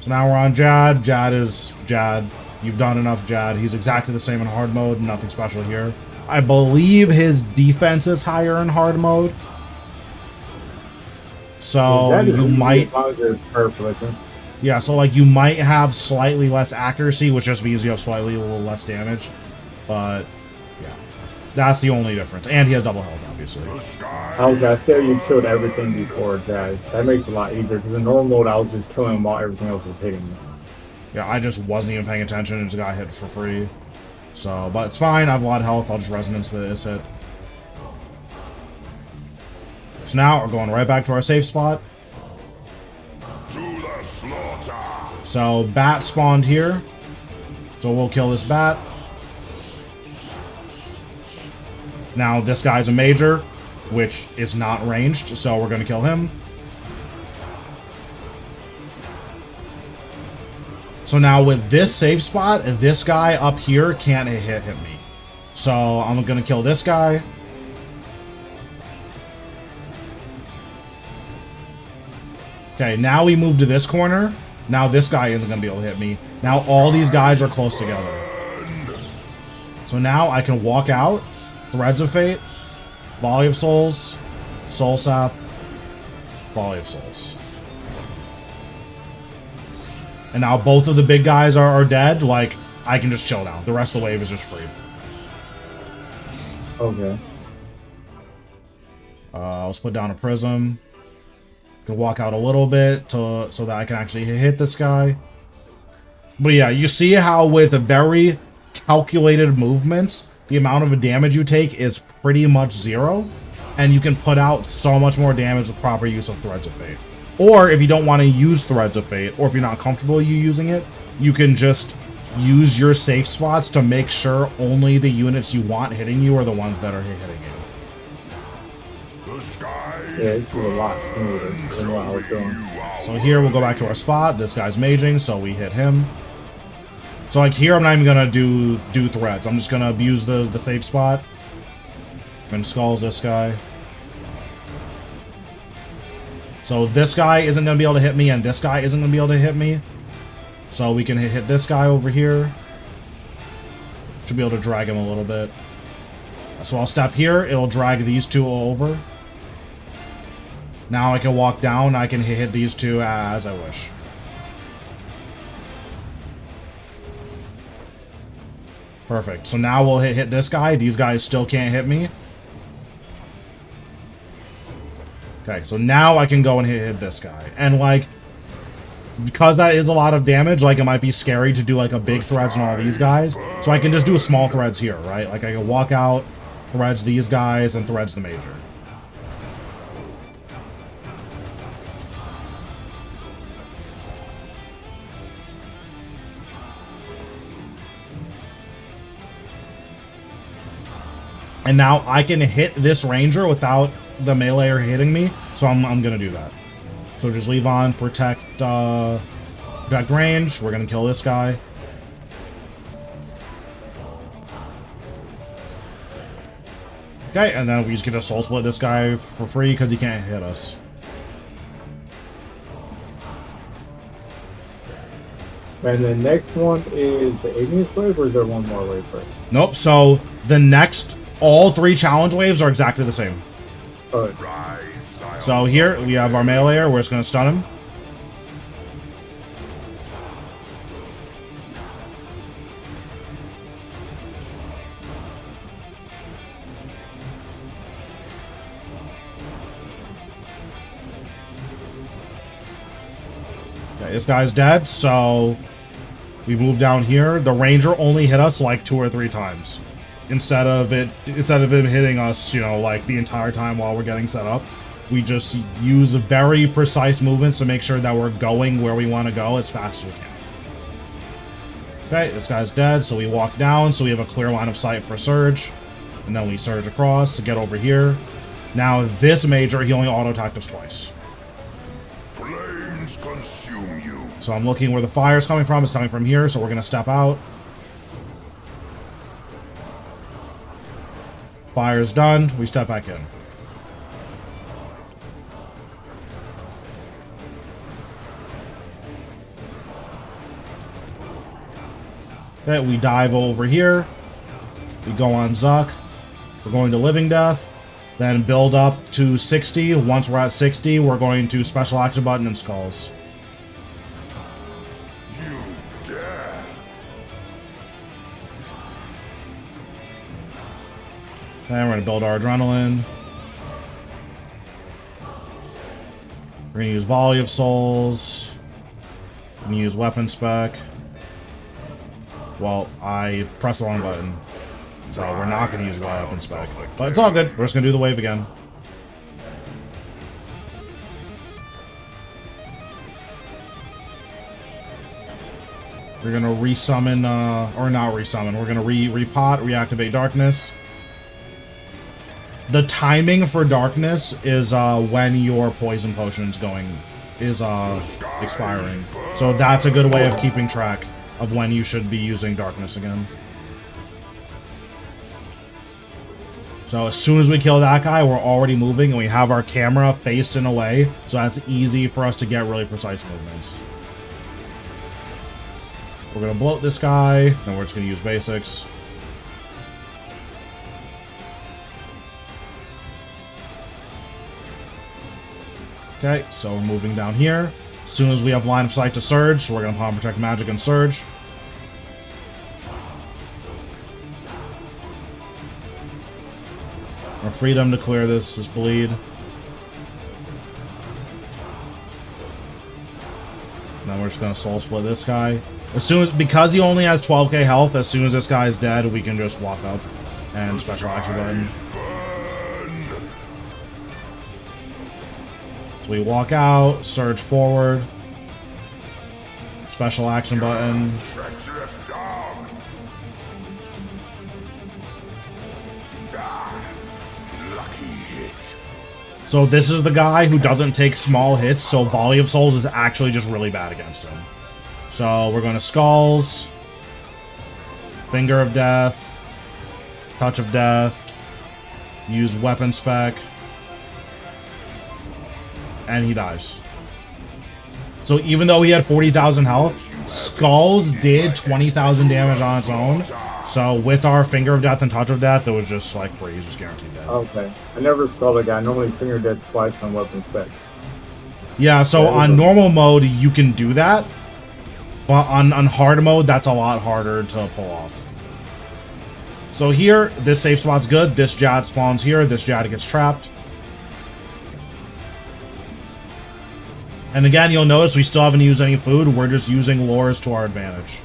So now we're on Jad. Jad is Jad. You've done enough, Jad. He's exactly the same in hard mode. Nothing special here. I believe his defense is higher in hard mode. So you might... Yeah, so like you might have slightly less accuracy, which just means you have slightly a little less damage. But yeah, that's the only difference. And he has double health, obviously. Okay, I say you killed everything before Jad. That makes it a lot easier because in normal mode I was just killing him while everything else was hitting me. Yeah, I just wasn't even paying attention and just got hit for free. So, but it's fine. I have a lot of health. I'll just resonance this hit. So now we're going right back to our safe spot. To the slaughter. So bat spawned here. So we'll kill this bat. Now this guy's a major, which is not ranged, so we're going to kill him. So now with this safe spot, this guy up here can't hit me. So I'm going to kill this guy. Okay, now we move to this corner. Now this guy isn't going to be able to hit me. Now all these guys are close together. So now I can walk out. Threads of Fate. Volley of Souls. Soul Sap. Volley of Souls. And now both of the big guys are dead. Like, I can just chill now. The rest of the wave is just free. Okay. Let's put down a prism. Can walk out a little bit so that I can actually hit this guy. But yeah, you see how with very calculated movements, the amount of damage you take is pretty much 0. And you can put out so much more damage with proper use of Threads of Fate. Or if you don't want to use Threads of Fate, or if you're not comfortable you using it, you can just use your safe spots to make sure only the units you want hitting you are the ones that are hitting you. Yeah, it's a lot smoother than what I was doing. So here we'll go back to our spot. This guy's maging, so we hit him. So like here, I'm not even gonna do threads. I'm just gonna abuse the safe spot. And skulls this guy. So this guy isn't gonna be able to hit me, and this guy isn't gonna be able to hit me. So we can hit this guy over here. Should be able to drag him a little bit. So I'll step here. It'll drag these two over. Now I can walk down. I can hit these two as I wish. Perfect. So now we'll hit this guy. These guys still can't hit me. Okay, so now I can go and hit this guy. And, like, because that is a lot of damage, like, it might be scary to do, like, a big threads on all these guys. So I can just do a small threads here, right? Like, I can walk out, threads these guys, and threads the major. And now I can hit this ranger without the meleeer hitting me, so I'm gonna do that. So just leave on protect range. We're gonna kill this guy. Okay, and then we just get to soul split this guy for free because he can't hit us. And the next one is the igneous wave, or is there one more wave first? Nope. So the next, all three challenge waves are exactly the same. So here we have our meleeer. We're just gonna stun him. Okay, this guy's dead, so we move down here. The ranger only hit us like 2 or 3 times. Instead of him hitting us, you know, like the entire time while we're getting set up. We just use very precise movements to make sure that we're going where we want to go as fast as we can. Okay, this guy's dead, so we walk down, so we have a clear line of sight for Surge. And then we surge across to get over here. Now, this major, he only auto-attacked us twice. Flames consume you. So I'm looking where the fire's coming from. It's coming from here, so we're going to step out. Fire's done. We step back in. Okay, we dive over here. We go on Zuk. We're going to Living Death. Then build up to 60. Once we're at 60, we're going to special action button and skulls. You dare. Okay, we're going to build our adrenaline. We're going to use Volley of Souls. We're going to use Weapon Spec. Well, I pressed the wrong button. So we're not going to use Weapon Spec. But it's all good. We're just going to do the wave again. We're going to resummon, or not resummon. We're going to repot, reactivate Darkness. The timing for Darkness is when your poison potion's expiring. So that's a good way of keeping track of when you should be using Darkness again. So as soon as we kill that guy, we're already moving, and we have our camera faced in a way, so that's easy for us to get really precise movements. We're going to bloat this guy, then we're just going to use basics. Okay, so we're moving down here. As soon as we have line of sight to Surge, so we're going to Palm Protect Magic and Surge. Our freedom to clear this bleed. Now we're just going to soul split this guy. Because he only has 12k health, as soon as this guy is dead, we can just walk up and special action button. We walk out, surge forward. Special action button. Treacherous dog. Ah, lucky hit. So this is the guy who doesn't take small hits, so Volley of Souls is actually just really bad against him. So we're going to Skulls, Finger of Death, Touch of Death, use Weapon Spec, and he dies. So even though he had 40,000 health, Skulls did 20,000 damage on its own. So with our Finger of Death and Touch of Death, it was just like free, he's just guaranteed dead. Okay. I never skulled a guy. I normally finger dead twice on weapon spec. Yeah, so on normal mode, you can do that. But on hard mode, that's a lot harder to pull off. So here, this safe spot's good. This Jad spawns here. This Jad gets trapped. And again, you'll notice we still haven't used any food. We're just using lures to our advantage.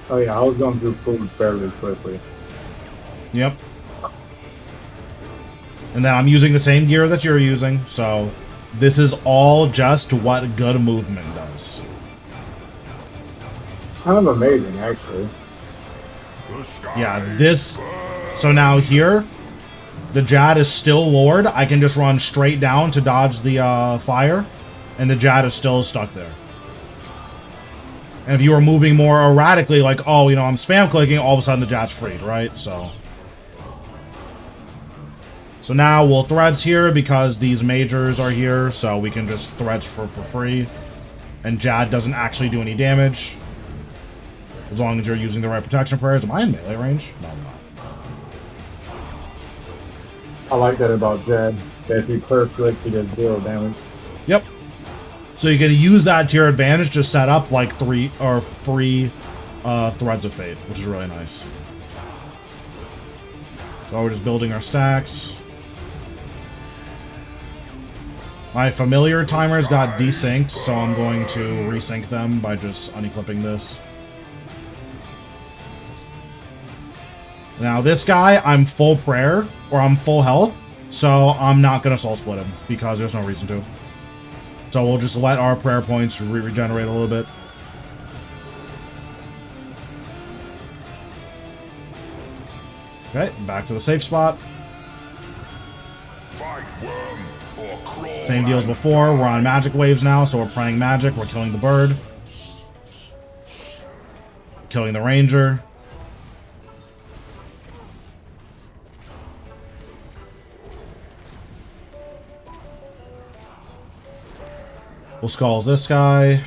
Oh yeah, I was going through food fairly quickly. Yep. And then I'm using the same gear that you're using, so this is all just what good movement does. Kind of amazing, actually. Yeah, this... So now here, the Jad is still lured. I can just run straight down to dodge the fire, and the Jad is still stuck there. And if you were moving more erratically, like, oh, you know, I'm spam clicking, all of a sudden the Jad's freed, right? So now we'll threads here because these majors are here, so we can just threads for free. And Jad doesn't actually do any damage. As long as you're using the right protection prayers. Am I in melee range? No, I'm not. I like that about Jed. That if you clear flick, he does zero damage. Yep. So you can use that to your advantage to set up like 3 or 3 Threads of Fate, which is really nice. So we're just building our stacks. My familiar timers got desynced, so I'm going to resync them by just unequipping this. Now this guy, I'm full prayer, or I'm full health, so I'm not going to soul split him, because there's no reason to. So we'll just let our prayer points regenerate a little bit. Okay, back to the safe spot. Fight worm or crawl. Same deal as before, we're on magic waves now, so we're praying magic, we're killing the bird. Killing the ranger. We'll skulls this guy.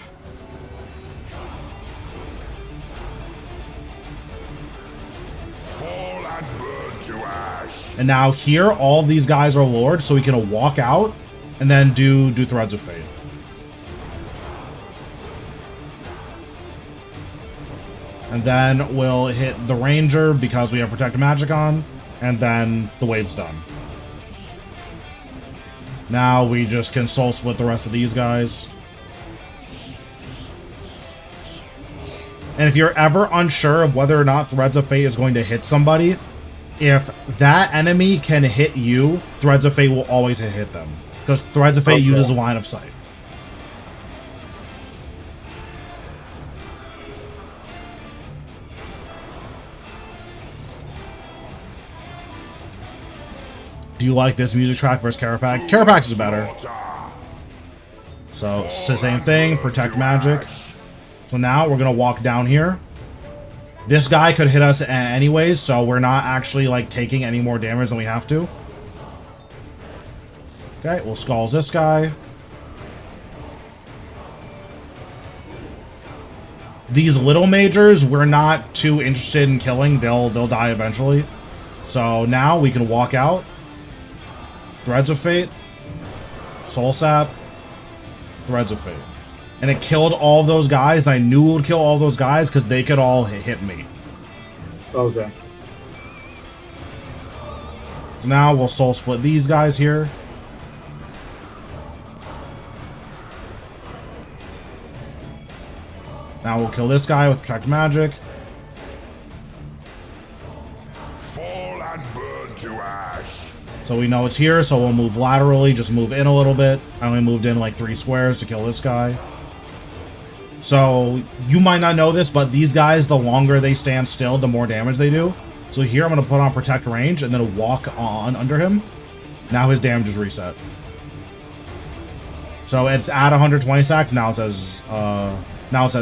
Fall and burn to ash. And now here, all of these guys are lured, so we can walk out and then do Threads of Fate. And then we'll hit the ranger because we have protected magic on, and then the wave's done. Now we just can soul split the rest of these guys. And if you're ever unsure of whether or not Threads of Fate is going to hit somebody, if that enemy can hit you, Threads of Fate will always hit them. Because Threads of Fate uses a line of sight. Do you like this music track versus Carapax? Carapax is better. So, it's the same thing. Protect magic. So now we're going to walk down here. This guy could hit us anyways, so we're not actually like taking any more damage than we have to. Okay, we'll skulls this guy. These little majors, we're not too interested in killing. They'll die eventually. So now we can walk out. Threads of Fate, Soul Sap, Threads of Fate. And it killed all those guys. I knew it would kill all those guys because they could all hit me. Okay. So now we'll soul split these guys here. Now we'll kill this guy with Protect Magic. Fall and burn to ash. So we know it's here, so we'll move laterally, just move in a little bit. I only moved in like 3 squares to kill this guy. So you might not know this, but these guys, the longer they stand still, the more damage they do. So here I'm going to put on protect range and then walk on under him. Now his damage is reset. So it's at 120 stacks. Now it says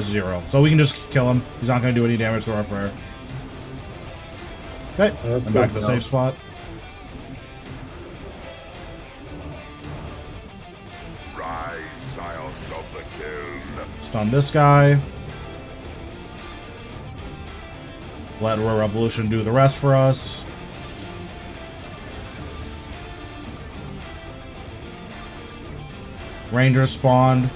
0. So we can just kill him. He's not going to do any damage to our prayer. Okay, and back to the safe spot. Rise, scions of the Kid. Stun this guy. Let Revolution do the rest for us. Rangers spawned.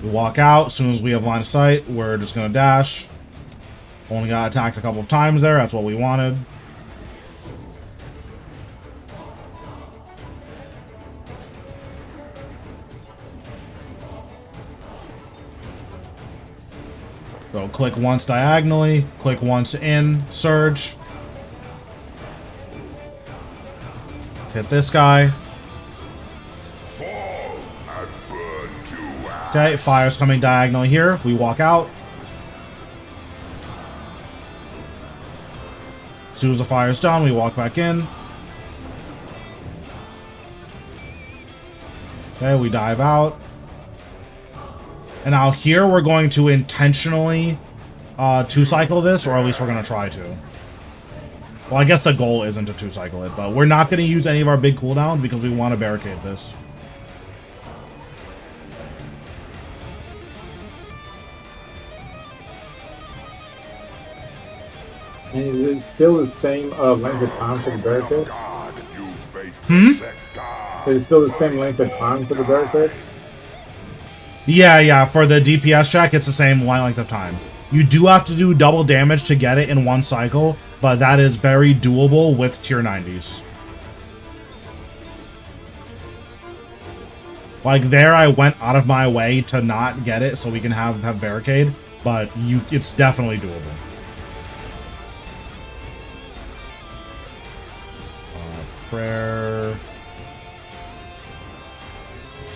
We walk out. As soon as we have line of sight, we're just going to dash. Only got attacked a couple of times there. That's what we wanted. So click once diagonally, click once in, surge. Hit this guy. Fall and burn to ash. Okay, fire's coming diagonally here. We walk out. As soon as the fire's done, we walk back in. Okay, we dive out. And now here we're going to intentionally 2-cycle this, or at least we're going to try to. Well, I guess the goal isn't to 2-cycle it, but we're not going to use any of our big cooldowns because we want to barricade this. And is it still the same length of time for the barricade? God, you face the tzkal. Is it still the same length of time for the barricade? Yeah, for the DPS check, it's the same length of time. You do have to do double damage to get it in 1 cycle, but that is very doable with tier 90s. Like there, I went out of my way to not get it so we can have barricade, but it's definitely doable. Prayer.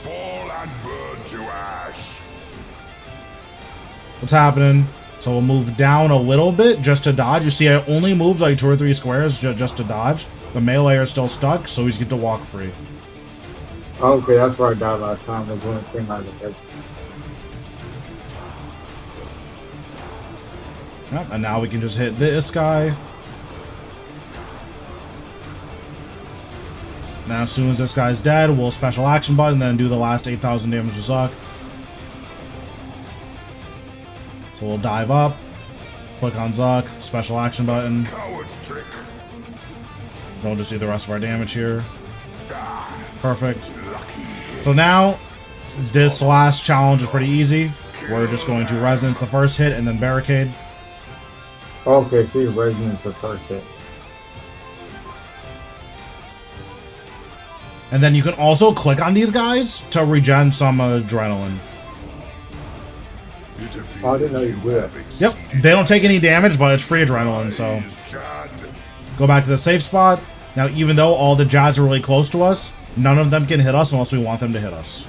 Fall and burn to ash. What's happening? So we'll move down a little bit just to dodge. You see, I only moved like 2 or 3 squares just to dodge. The melee are still stuck, so he's get to walk free. Okay, that's where I died last time. Was doing thing like that. Yep, and now we can just hit this guy. Now, as soon as this guy's dead, we'll special action button, then do the last 8,000 damage to Zuk. So we'll dive up, click on Zuk, special action button. Coward's trick. We'll just do the rest of our damage here. Perfect. Lucky. So now, this last challenge is pretty easy. We're just going to resonance the first hit and then barricade. Okay, so you resonance the first hit. And then you can also click on these guys to regen some adrenaline. Oh, I didn't know you would. Yep, they don't take any damage, but it's free adrenaline, so... Go back to the safe spot. Now, even though all the Jads are really close to us, none of them can hit us unless we want them to hit us.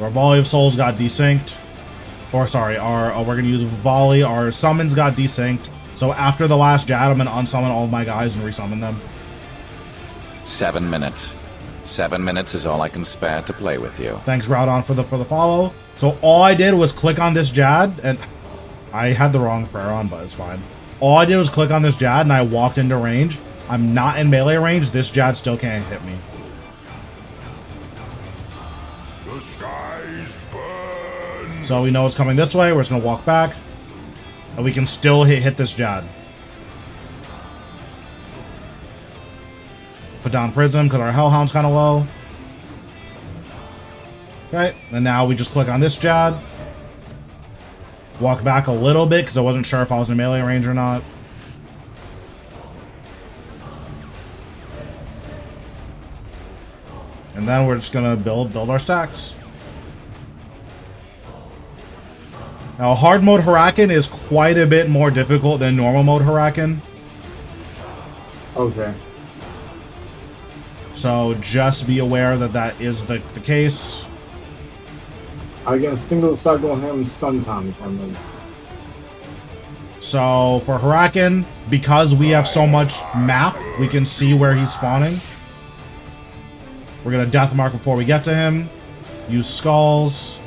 Our Volley of Souls got desynced. Or sorry, we're going to use Volley. Our summons got desynced. So after the last Jad, I'm going to unsummon all of my guys and resummon them. 7 minutes. 7 minutes is all I can spare to play with you. Thanks, Groudon, for the follow. So all I did was click on this Jad, and I had the wrong prayer on, but it's fine. All I did was click on this Jad, and I walked into range. I'm not in melee range. This Jad still can't hit me. The skies burn. So we know it's coming this way. We're just going to walk back. And we can still hit this Jad. Put down Prism because our Hellhound's kind of low. Okay, and now we just click on this Jad. Walk back a little bit because I wasn't sure if I was in melee range or not. And then we're just gonna build our stacks. Now, hard mode Huracan is quite a bit more difficult than normal mode Huracan. Okay. So just be aware that that is the case. I can single cycle him sometimes on them. So for Huracan, because we have so much map, we can see where he's spawning. We're gonna death mark before we get to him. Use skulls.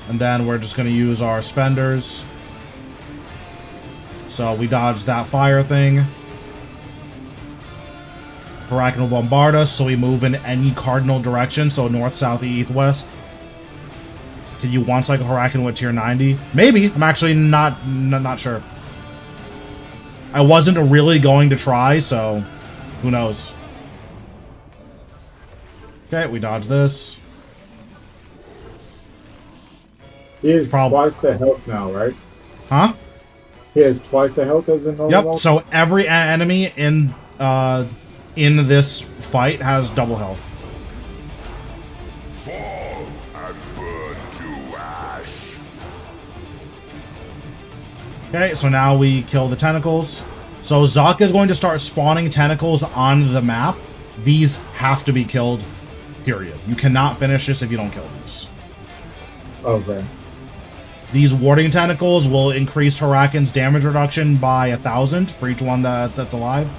And then we're just gonna use our spenders. So we dodge that fire thing. Huracan will bombard us, so we move in any cardinal direction, so north, south, east, west. Can you one cycle Huracan with tier 90? Maybe. I'm actually not sure. I wasn't really going to try, so who knows. Okay, we dodge this. He has twice the health now, right? Huh? He has twice the health as in normal Yep, mode? so every enemy in this fight has double health. Fall and burn to ash. Okay, so now we kill the tentacles. So Zuk is going to start spawning tentacles on the map. These have to be killed, period. You cannot finish this if you don't kill these. Okay. These warding tentacles will increase Huracan's damage reduction by 1,000 for each one that's alive.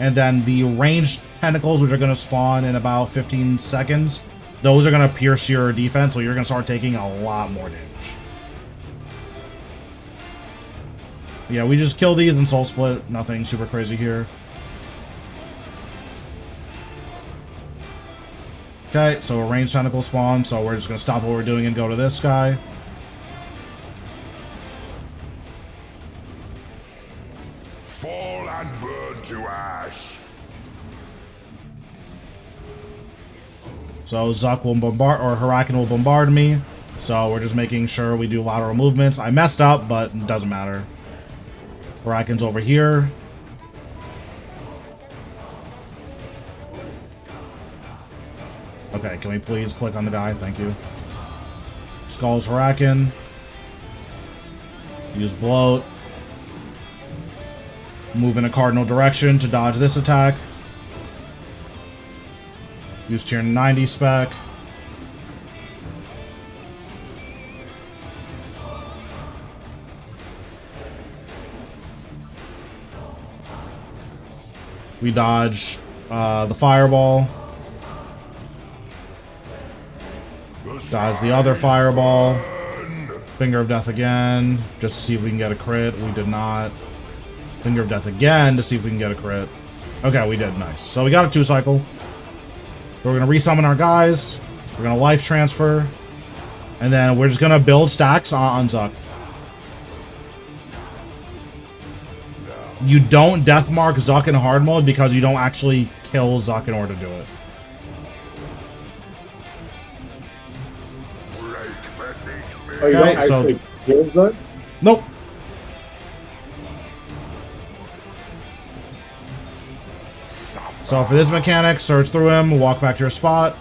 And then the ranged tentacles, which are going to spawn in about 15 seconds, those are going to pierce your defense, so you're going to start taking a lot more damage. Yeah, we just kill these and soul split. Nothing super crazy here. Okay, so a ranged tentacle spawn, so we're just going to stop what we're doing and go to this guy. Fall and burn to ash. So Zuk will bombard, or Huracan will bombard me. So we're just making sure we do lateral movements. I messed up, but it doesn't matter. Huracan's over here. Okay, can we please click on the guy? Thank you. Skulls Huracan. Use bloat. Move in a cardinal direction to dodge this attack. Use tier 90 spec. We dodge the fireball. Dodge the other fireball. Finger of Death again, just to see if we can get a crit. We did not. Finger of Death again to see if we can get a crit. Okay, we did. Nice. So we got a 2-cycle. We're going to resummon our guys. We're going to life transfer. And then we're just going to build stacks on Zuk. You don't death mark Zuk in hard mode because you don't actually kill Zuk in order to do it. Oh, you don't Okay, so- actually kill Zuk? Nope. So for this mechanic, search through him, walk back to your spot.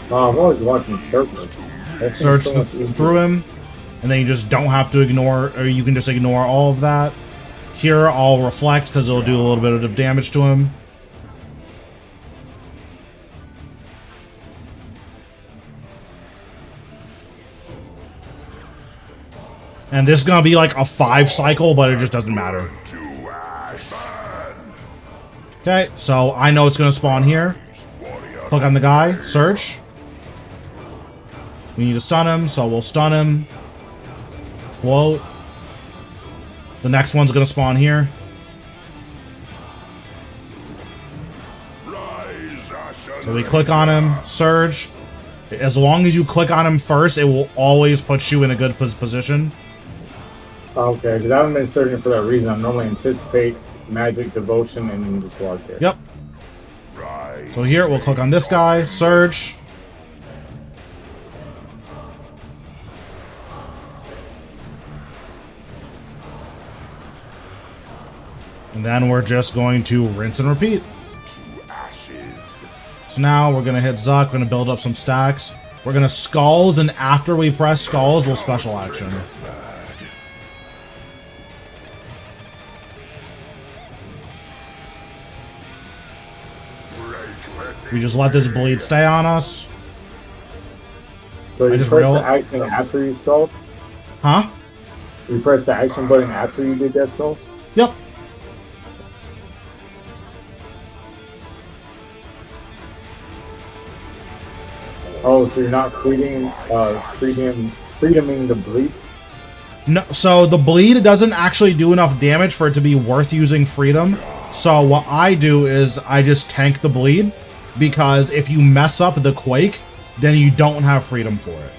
I'm always watching circles. That seems Search so much easier. through him, and then you just don't have to ignore, or you can just ignore all of that. Here, I'll reflect because it'll do a little bit of damage to him. And this is gonna be like a 5-cycle, but it just doesn't matter. To ash. Okay, so I know it's gonna spawn here. Click on the guy, search. We need to stun him, so we'll stun him. Float. The next one's gonna spawn here. Rise, ash and So we click on him, surge. As long as you click on him first, it will always put you in a good position. Okay, because I haven't been searching for that reason. I normally anticipate magic, devotion, and then just walk there. Yep. rise. So here, we'll click on this guy, surge. And then we're just going to rinse and repeat. To ashes. So now we're going to hit Zuk, we're going to build up some stacks. We're going to Skulls, and after we press Skulls, we'll special action. We just let this bleed stay on us. So you just press real- the action after you stalled? Huh? You press the action button after you did that skulls? Yep. Oh, so you're not freedoming the bleed? No, so the bleed doesn't actually do enough damage for it to be worth using freedom. So what I do is I just tank the bleed, because if you mess up the quake, then you don't have freedom for it.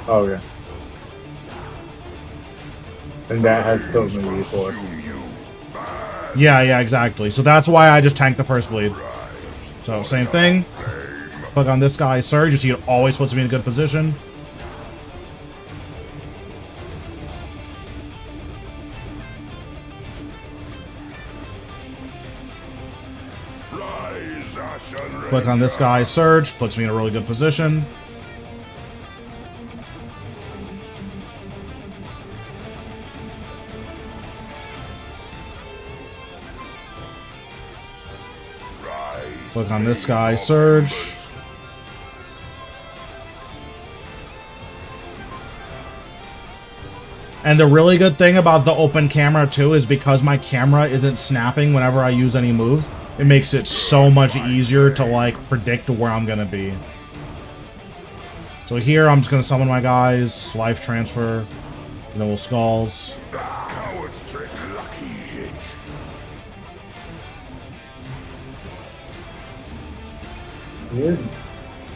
Oh, yeah. And that has killed me before. Yeah, exactly. So that's why I just tank the first bleed. So same thing. Click on this guy, Surge. You see it always puts me in a good position. Rise, Ashen Click on this guy, Surge. Puts me in a really good position. Click on this guy, Surge. And the really good thing about the open camera too is because my camera isn't snapping whenever I use any moves, it makes it so much easier to like predict where I'm gonna be. So here I'm just gonna summon my guys, life transfer, and then we'll Skulls. Coward's trick, lucky hit.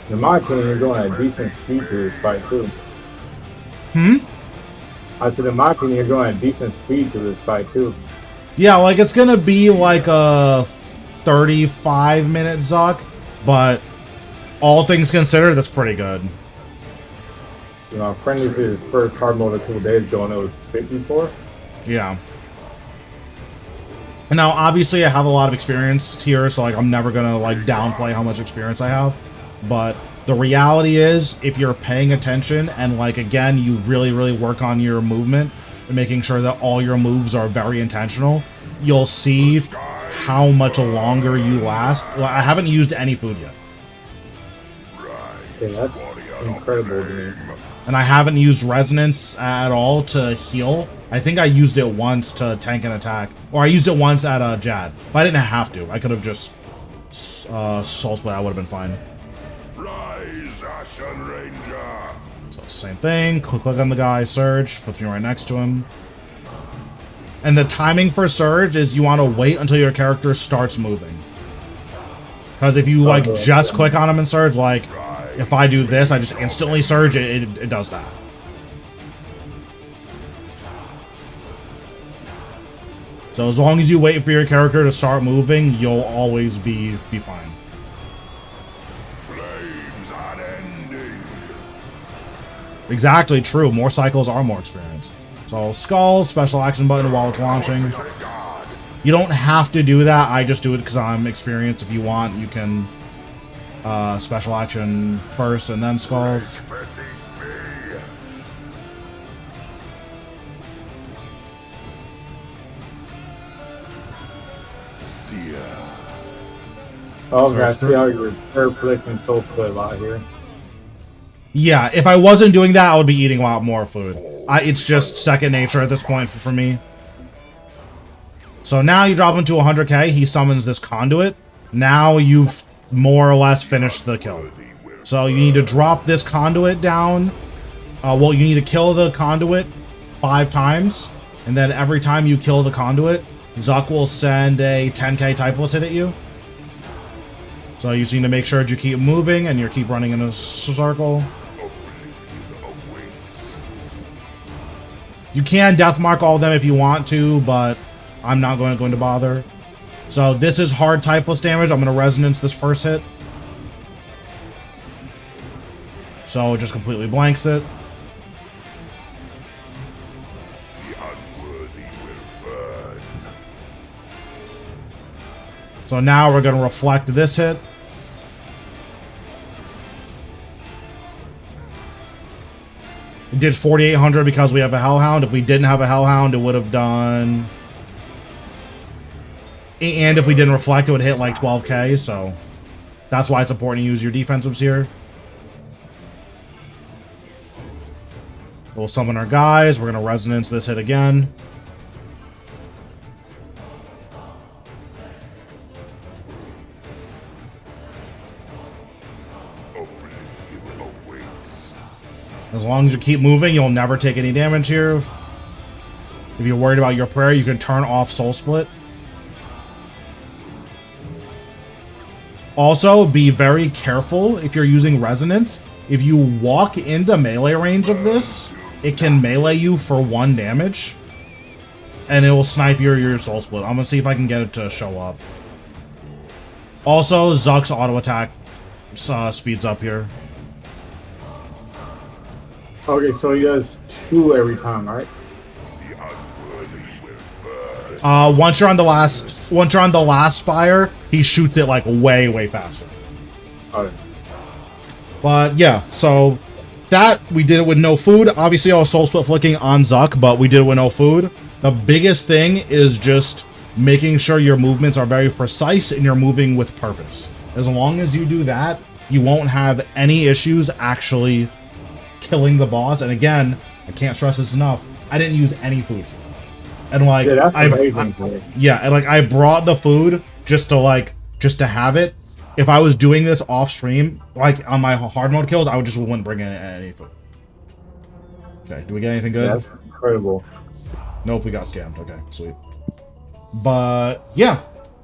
In my opinion, you're going at decent speed to this fight, too. I said, in my opinion, you're going at decent speed to this fight, too. Yeah, like it's gonna be like a 35-minute Zuk, but all things considered, that's pretty good. You know, friendly to his first hard mode a couple days ago, and it was 54. Yeah. And now, obviously, I have a lot of experience here, so like I'm never gonna like downplay how much experience I have. But the reality is, if you're paying attention and like again, you really work on your movement and making sure that all your moves are very intentional, you'll see how much longer you last. Well, I haven't used any food yet, Okay, that's incredible to me. and I haven't used resonance at all to heal. I think I used it once to tank an attack, or I used it once at a Jad, but I didn't have to. I could have just soul split. I would have been fine. Rise, Ashen Ranger. So same thing. Click on the guy, Surge, puts me right next to him. And the timing for Surge is you want to wait until your character starts moving. Because if you like just click on him and Surge, like if I do this, I just instantly Surge, it does that. So as long as you wait for your character to start moving, you'll always be fine. Flames unending. Exactly true. More cycles are more experience. So Skulls, special action button while it's launching. You don't have to do that. I just do it because I'm experienced. If you want, you can special action first and then Skulls. Oh, okay, I see how you're air flick and soul split a lot here. Yeah, if I wasn't doing that, I would be eating a lot more food. It's just second nature at this point for me. So now you drop him to 100k, he summons this conduit. Now you've more or less finished the kill. So you need to drop this conduit down. Well, you need to kill the conduit 5 times. And then every time you kill the conduit, Zuk will send a 10k typeless hit at you. So you just need to make sure that you keep moving and you keep running in a circle. You can deathmark all of them if you want to, but I'm not going to bother. So this is hard typeless damage. I'm going to resonance this first hit. So it just completely blanks it. So now we're going to reflect this hit. It did 4,800 because we have a Hellhound. If we didn't have a Hellhound, it would have done... And if we didn't reflect, it would hit like 12k, so... That's why it's important to use your defensives here. We'll summon our guys. We're going to resonance this hit again. As long as you keep moving, you'll never take any damage here. If you're worried about your prayer, you can turn off Soul Split. Also, be very careful if you're using Resonance. If you walk into melee range of this, it can melee you for 1 damage. And it will snipe your Soul Split. I'm going to see if I can get it to show up. Also, Zuk's auto attack speeds up here. Okay, so he does 2 every time, right? Once you're on the last spire, he shoots it like way faster. Okay. But yeah, so that we did it with no food. Obviously, I was soul split flicking on Zuk, but we did it with no food. The biggest thing is just making sure your movements are very precise and you're moving with purpose. As long as you do that, you won't have any issues actually killing the boss. And again, I can't stress this enough, I didn't use any food here. And like, yeah, that's amazing. Yeah, and like I brought the food just to have it. If I was doing this off stream, like on my hard mode kills, I wouldn't bring in any food. Okay, do we get anything good? That's incredible. Nope, we got scammed. Okay, sweet. But yeah,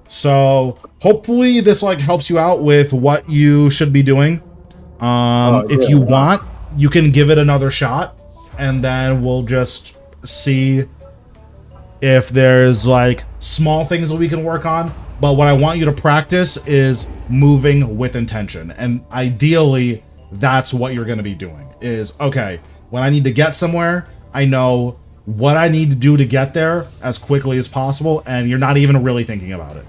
so hopefully this like helps you out with what you should be doing. If you want, you can give it another shot, and then we'll just see if there's like small things that we can work on. But what I want you to practice is moving with intention. And ideally, that's what you're going to be doing. Is, okay, when I need to get somewhere, I know what I need to do to get there as quickly as possible, and you're not even really thinking about it.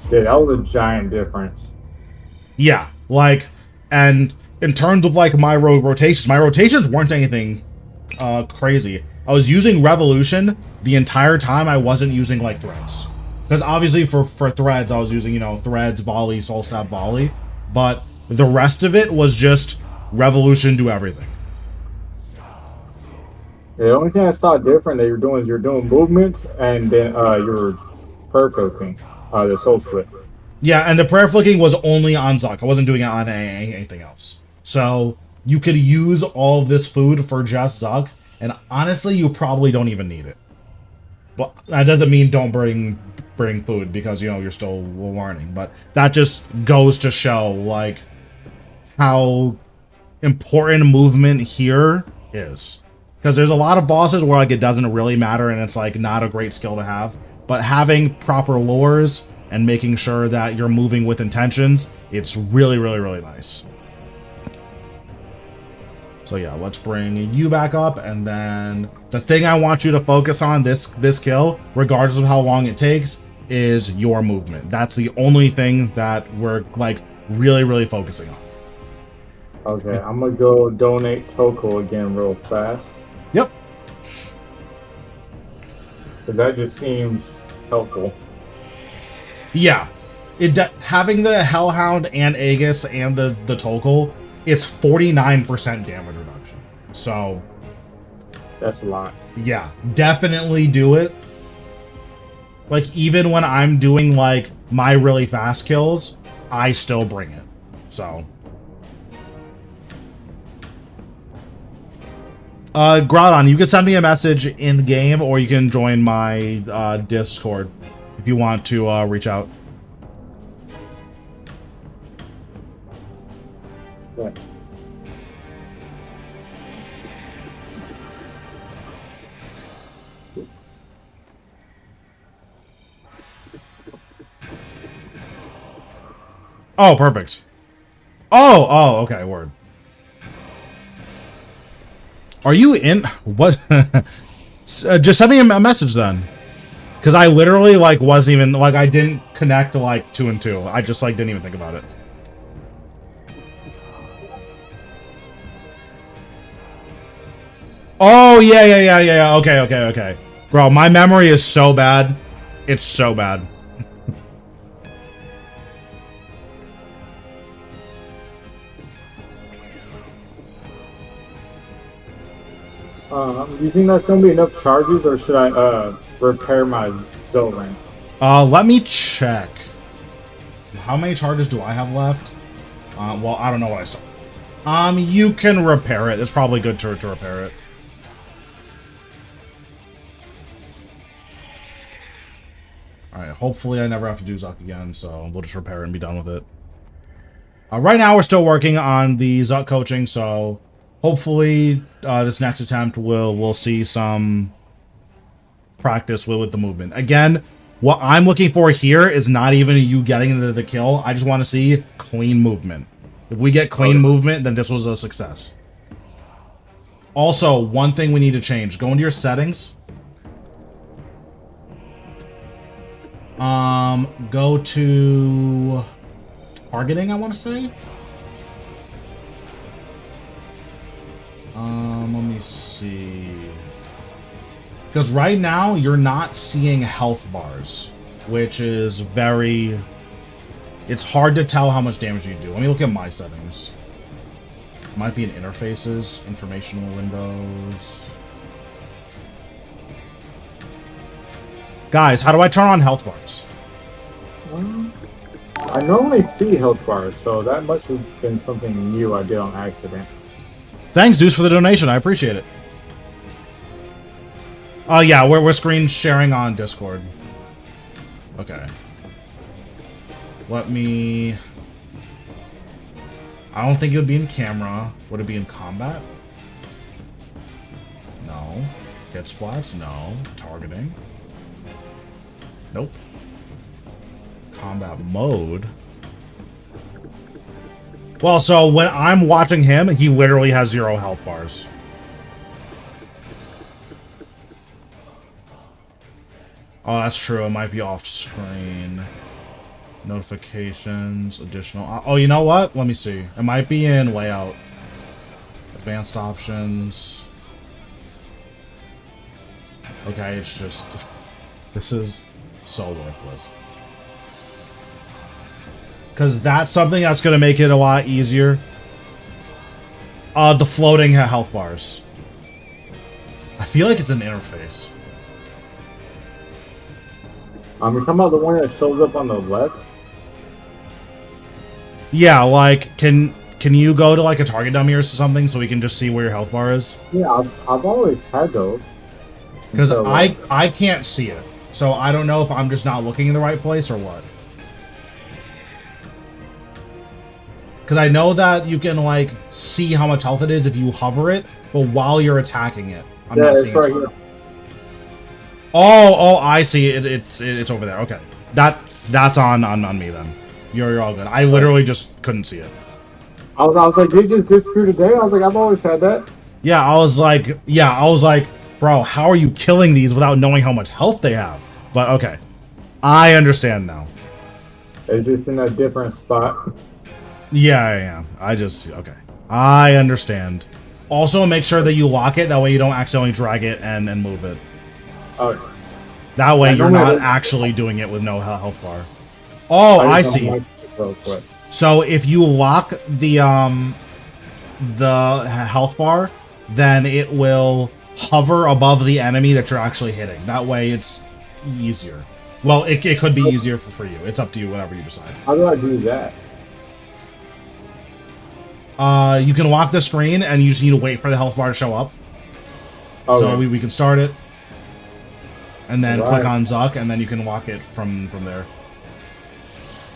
Yeah, that was a giant difference. Yeah, like, and in terms of like my rotations weren't anything crazy. I was using Revolution the entire time. I wasn't using like threads. Because obviously for threads, I was using, you know, threads, volley, soul sap, volley. But the rest of it was just Revolution, do everything. Yeah, the only thing I saw different that you're doing movement, and then you're perfecting the soul split. Yeah, and the prayer flicking was only on Zuk. I wasn't doing it on anything else. So you could use all of this food for just Zuk, and honestly, you probably don't even need it. But that doesn't mean don't bring food, because, you know, you're still learning. But that just goes to show, like, how important movement here is. Because there's a lot of bosses where, like, it doesn't really matter, and it's, like, not a great skill to have. But having proper lures and making sure that you're moving with intentions, it's really, really, really nice. So yeah, let's bring you back up, and then the thing I want you to focus on this kill, regardless of how long it takes, is your movement. That's the only thing that we're like really, really focusing on. Okay, I'm gonna go donate Toko again real fast. Yep. But that just seems helpful. Yeah, having the Hellhound and Aegis and the Tokal, it's 49% damage reduction. So that's a lot. Yeah, definitely do it. Like, even when I'm doing like my really fast kills, I still bring it. So Groudon, you can send me a message in game, or you can join my Discord if you want to reach out. Yeah. Oh, perfect. Oh, okay, word. Are you in? What? Just send me a message then. Because I literally, like, wasn't even, like, I didn't connect, like, 2 and 2. I just, like, didn't even think about it. Oh, yeah. Okay. Bro, my memory is so bad. It's so bad. Do you think that's gonna be enough charges, or should I repair my Zolan? Let me check. How many charges do I have left? Well, I don't know what I saw. You can repair it. It's probably good to repair it. Alright, hopefully I never have to do Zuk again, so we'll just repair it and be done with it. Right now we're still working on the Zuk coaching, so hopefully this next attempt we'll see some practice with the movement. Again, what I'm looking for here is not even you getting the kill. I just want to see clean movement. If we get clean movement, then this was a success. Also, one thing we need to change. Go into your settings. Go to targeting, I want to say. Let me see. Because right now, you're not seeing health bars, which is very... It's hard to tell how much damage you do. Let me look at my settings. Might be in interfaces, informational windows. Guys, how do I turn on health bars? I normally see health bars, so that must have been something new I did on accident. Thanks, Zeus, for the donation. I appreciate it. Oh, yeah, we're screen sharing on Discord. Okay. Let me... I don't think it would be in camera. Would it be in combat? No. Hit splats? No. Targeting? Nope. Combat mode? Well, so when I'm watching him, he literally has 0 health bars. Oh, that's true. It might be off screen. Notifications, additional... Oh, you know what? Let me see. It might be in layout. Advanced options. Okay, it's just... This is so worthless. Because that's something that's going to make it a lot easier. The floating health bars. I feel like it's an interface. You're talking about the one that shows up on the left? Yeah, like, can you go to, like, a target dummy or something so we can just see where your health bar is? Yeah, I've always had those. Because I can't see it. So I don't know if I'm just not looking in the right place or what. Because I know that you can, like, see how much health it is if you hover it, but while you're attacking it, I'm not seeing it. Right. Oh, I see it. It's over there. Okay, that's on me then. You're all good. I literally just couldn't see it. I was like, did it just disappear today? I was like, I've always had that. Yeah, I was like, bro, how are you killing these without knowing how much health they have? But okay, I understand now. It's just in a different spot. Yeah. Okay. I understand. Also, make sure that you lock it. That way you don't accidentally drag it and move it. Oh. That way you're not actually doing it with no health bar. Oh, I see. So if you lock the health bar, then it will hover above the enemy that you're actually hitting. That way it's easier. Well, it could be easier for you. It's up to you, whatever you decide. How do I do that? You can lock the screen, and you just need to wait for the health bar to show up. Okay. So we can start it. And then click on Zuk, and then you can lock it from there.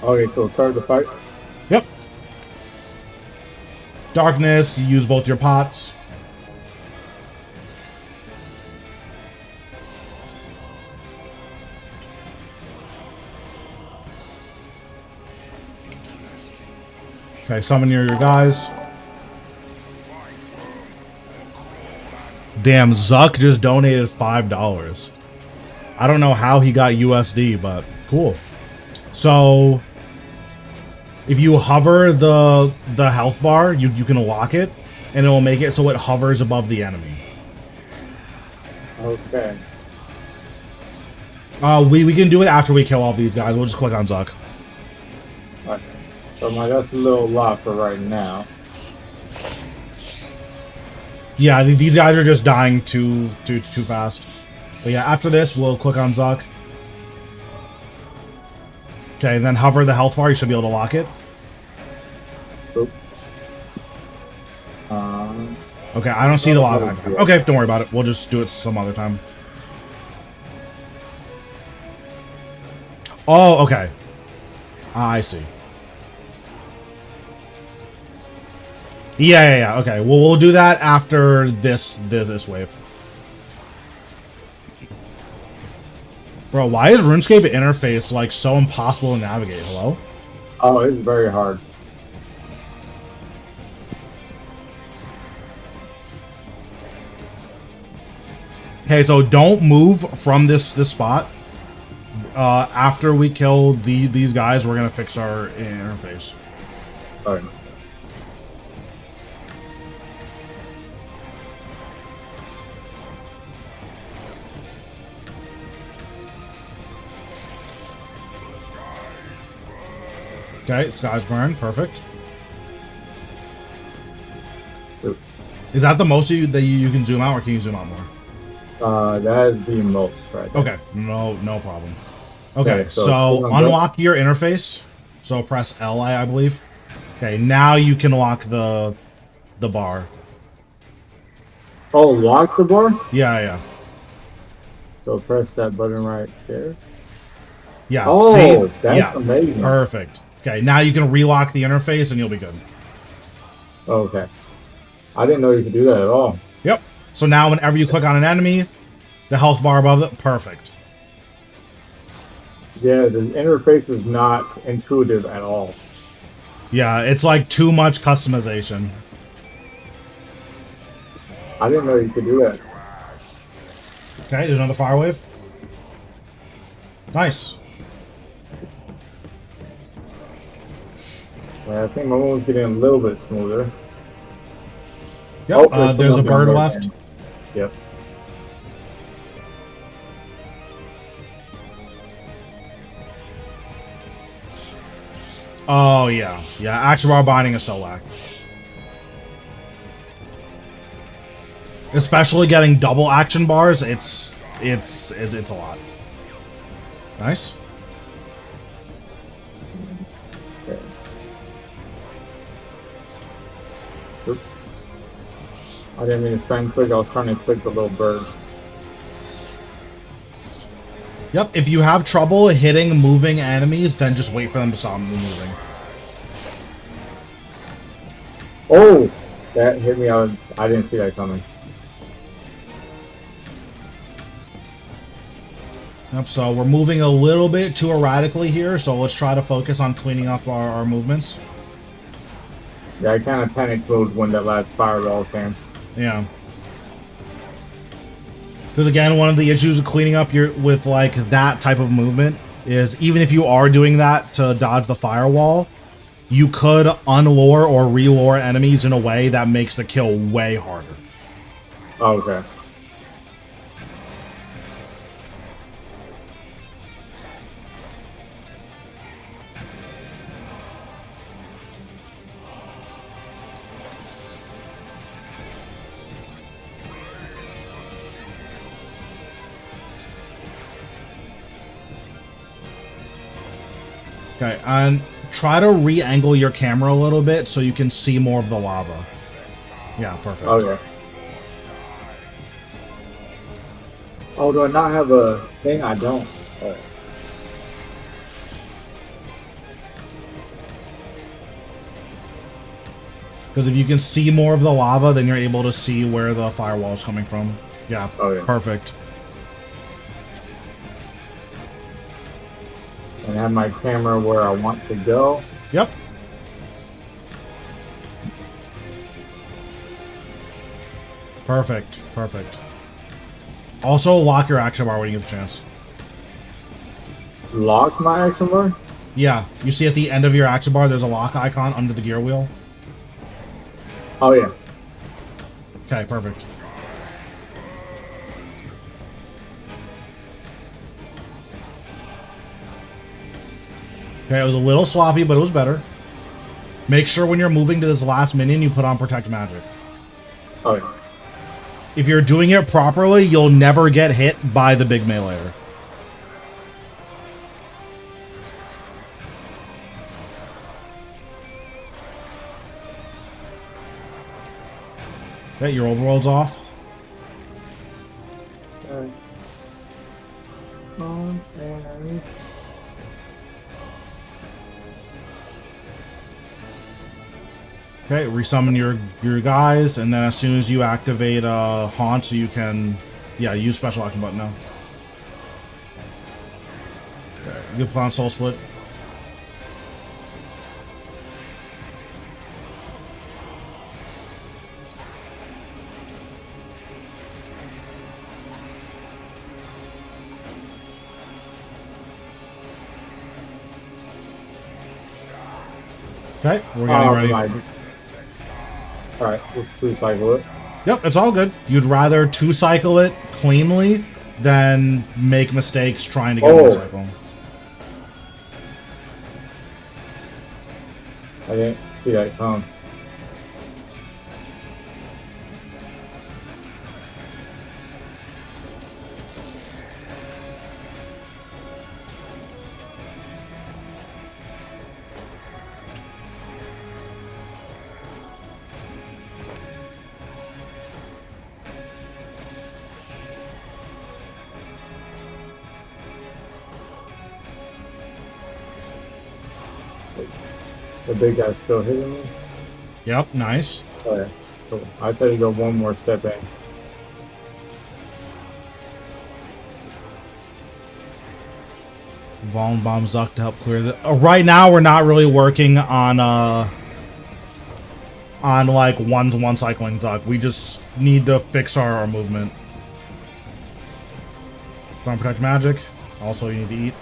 Okay, so start the fight? Yep. Darkness, you use both your pots. Okay, summon your guys. Damn, Zuk just donated $5. I don't know how he got USD, but cool. So if you hover the health bar, you can lock it, and it will make it so it hovers above the enemy. Okay. We can do it after we kill all these guys. We'll just click on Zuk. Alright. So that's a little lot for right now. Yeah, these guys are just dying too fast. But yeah, after this, we'll click on Zuk. Okay, then hover the health bar. You should be able to lock it. Oop. Okay, I don't see the lock icon. Okay, don't worry about it. We'll just do it some other time. Oh, okay. I see. Yeah. Okay, well, we'll do that after this wave. Bro, why is RuneScape interface like so impossible to navigate? Hello? Oh, it's very hard. Okay, so don't move from this spot. After we kill these guys, we're gonna fix our interface. Alright. Okay, skies burn, perfect. Oops. Is that the most that you can zoom out, or can you zoom out more? That is the most right there. Okay, no problem. Okay, Okay, so so unlock your interface. So press L, I believe. Okay, now you can lock the bar. Oh, lock the bar? Yeah. So press that button right there. Yeah. Oh, see? that's Yeah, amazing. perfect. Okay, now you can relock the interface and you'll be good. Okay. I didn't know you could do that at all. Yep. So now whenever you click on an enemy, the health bar above it, perfect. Yeah, the interface is not intuitive at all. Yeah, it's like too much customization. I didn't know you could do that. Okay, there's another fire wave. Nice. Yeah, I think my one's getting a little bit smoother. Yep, Oh, there's a another bird bird left. in. Yep. Oh, yeah. Yeah, action bar binding is so whack. Especially getting double action bars, it's a lot. Nice. Okay. Oops. I didn't mean to spam click, I was trying to click the little bird. Yep, if you have trouble hitting moving enemies, then just wait for them to stop moving. Oh! That hit me out. I didn't see that coming. Yep, so we're moving a little bit too erratically here, so let's try to focus on cleaning up our movements. Yeah, I kind of panic mode when that last fireball came. Yeah. Because again, one of the issues of cleaning up with like that type of movement is even if you are doing that to dodge the firewall, you could unlure or relure enemies in a way that makes the kill way harder. Oh, okay. Okay, and try to re-angle your camera a little bit so you can see more of the lava. Yeah, perfect. Okay. Oh, do I not have a thing? I don't. Oh. Because if you can see more of the lava, then you're able to see where the firewall is coming from. Yeah, Okay. perfect. And have my camera where I want to go. Yep. Perfect, perfect. Also, lock your action bar when you get the chance. lost my action bar? Yeah, you see at the end of your action bar, there's a lock icon under the gear wheel. Oh, yeah. Okay, perfect. Okay, it was a little sloppy, but it was better. Make sure when you're moving to this last minion, you put on Protect Magic. Oh, yeah. If you're doing it properly, you'll never get hit by the big meleeer. Okay, your overload's off. Okay. And... Okay, resummon your guys, and then as soon as you activate Haunt, you can, yeah, use special action button now. Okay, you can put on Soul Split. Okay, we're getting ready. Alright, let's 2-cycle it. Yep, it's all good. You'd rather 2-cycle it cleanly than make mistakes trying to get 1-cycle. I didn't see that come. The big guy's still hitting me? Yep, nice. Oh, yeah. Cool. I said to go one more step in. Von Bomb Zuk to help clear the... right now, we're not really working on like one cycling Zuk. We just need to fix our movement. Don't protect magic. Also, you need to eat.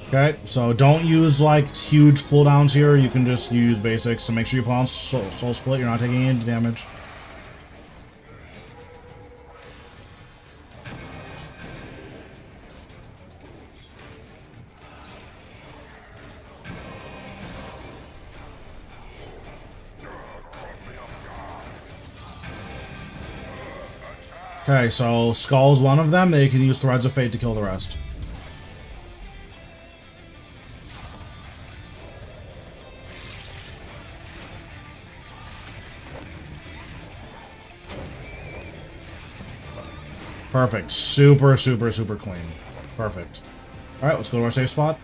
Okay, so don't use like huge cooldowns here. You can just use basics. So make sure you put on soul Split. You're not taking any damage. Okay, so Skull's one of them. They can use Threads of Fate to kill the rest. Perfect. Super, super, super clean. Perfect. Alright, let's go to our safe spot.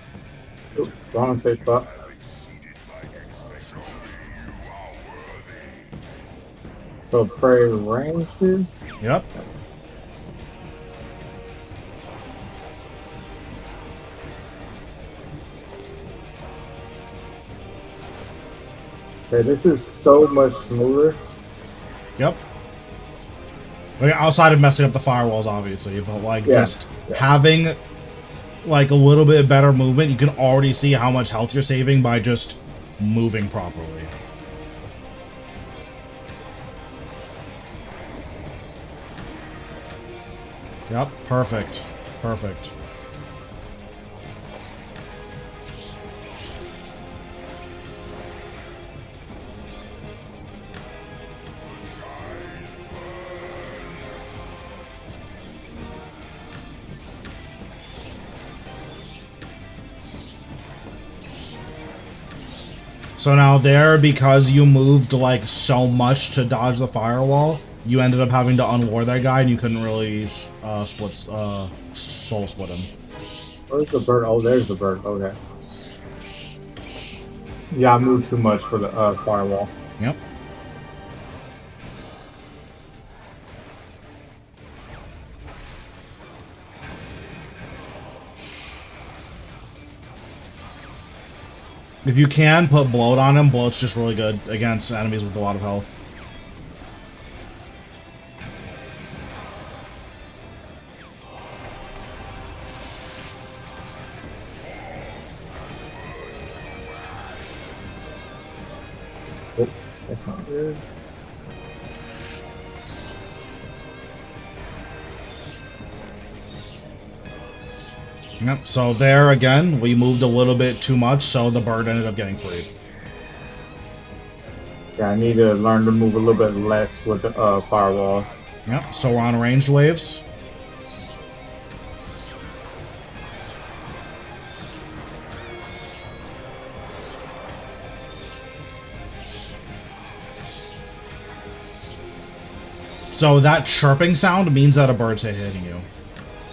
Wrong safe spot. So pray range here? Yep. Okay, this is so much smoother. Yep. Like, outside of messing up the firewalls, obviously, but like just having like a little bit better movement, you can already see how much health you're saving by just moving properly. Yep, perfect. Perfect. So now there, because you moved like so much to dodge the firewall, you ended up having to unwar that guy, and you couldn't really soul split him. Where's the bird? Oh, there's the bird. Okay. Yeah, I moved too much for the firewall. Yep. If you can, put bloat on him. Bloat's just really good against enemies with a lot of health. Oh, that's not good. Yep, so there again, we moved a little bit too much, so the bird ended up getting freed. Yeah, I need to learn to move a little bit less with the firewalls. Yep, so we're on ranged waves. So that chirping sound means that a bird's hitting you.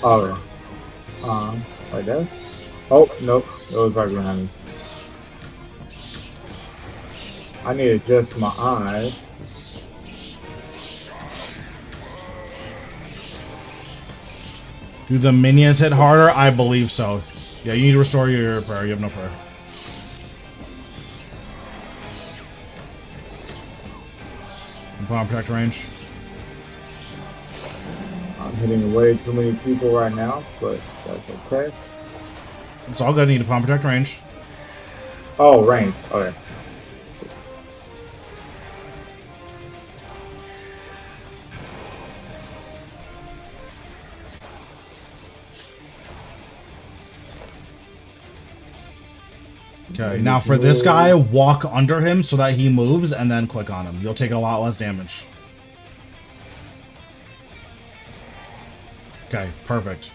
Oh, yeah. Right there? Oh, nope. It was right behind me. I need to adjust my eyes. Do the minions hit harder? I believe so. Yeah, you need to restore your prayer. You have no prayer. Put on protect range. I'm hitting way too many people right now, but that's okay. It's all good. I need to put on protect range. Oh, range. Okay. Okay, now for this guy, walk under him so that he moves and then click on him. You'll take a lot less damage. Okay, perfect.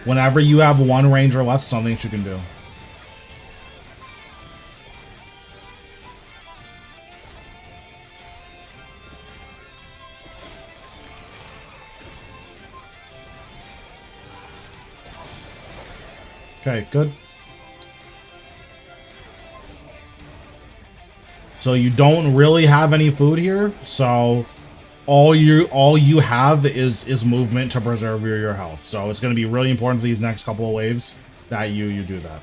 Whenever you have one ranger left, something that you can do. Okay, good. So you don't really have any food here, so all you have is movement to preserve your health. So it's going to be really important for these next couple of waves that you do that.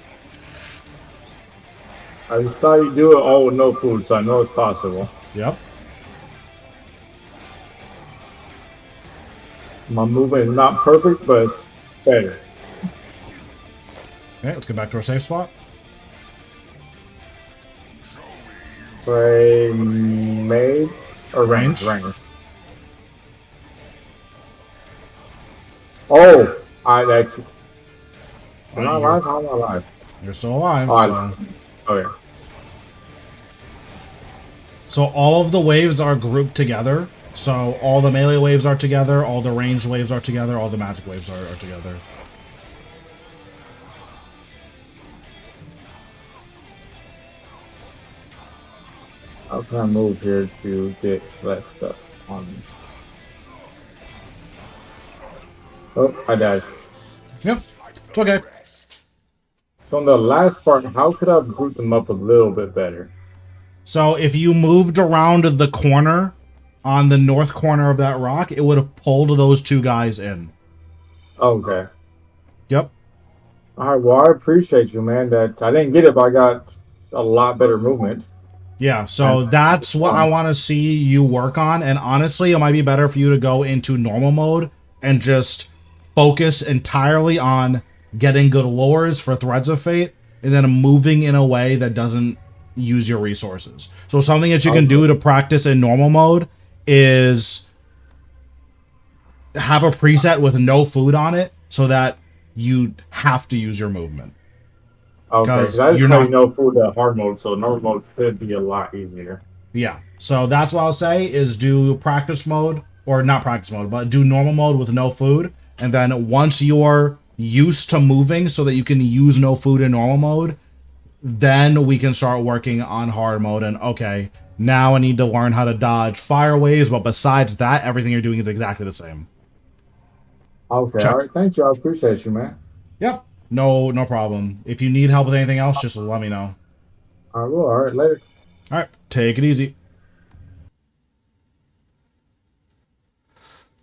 I saw you do it all with no food, so I know it's possible. Yep. My movement is not perfect, but it's better. Okay, let's get back to our safe spot. Play made or range? Range. Oh, actually. Am I alive? How am I alive? You're still alive. Oh, yeah. So all of the waves are grouped together. So all the melee waves are together, all the ranged waves are together, all the magic waves are together. How can I move here to get that stuff on me? Oh, I died. Yep, it's okay. So on the last part, how could I have grouped them up a little bit better? So if you moved around the corner on the north corner of that rock, it would have pulled those two guys in. Okay. Yep. All right. Well, I appreciate you, man. That I didn't get it, but I got a lot better movement. Yeah, so that's what I want to see you work on. And honestly, it might be better for you to go into normal mode and just focus entirely on getting good lures for Threads of Fate and then moving in a way that doesn't use your resources. So something that you can do to practice in normal mode is have a preset with no food on it so that you have to use your movement. Okay, because I just play no food at hard mode, so normal mode should be a lot easier. Yeah, so that's what I'll say is do practice mode, or not practice mode, but do normal mode with no food. And then once you're used to moving so that you can use no food in normal mode, then we can start working on hard mode. And okay, now I need to learn how to dodge fire waves, but besides that, everything you're doing is exactly the same. Okay, all right, thank you. I appreciate you, man. Yep, No problem. If you need help with anything else, just let me know. I will. All right, later. All right, take it easy.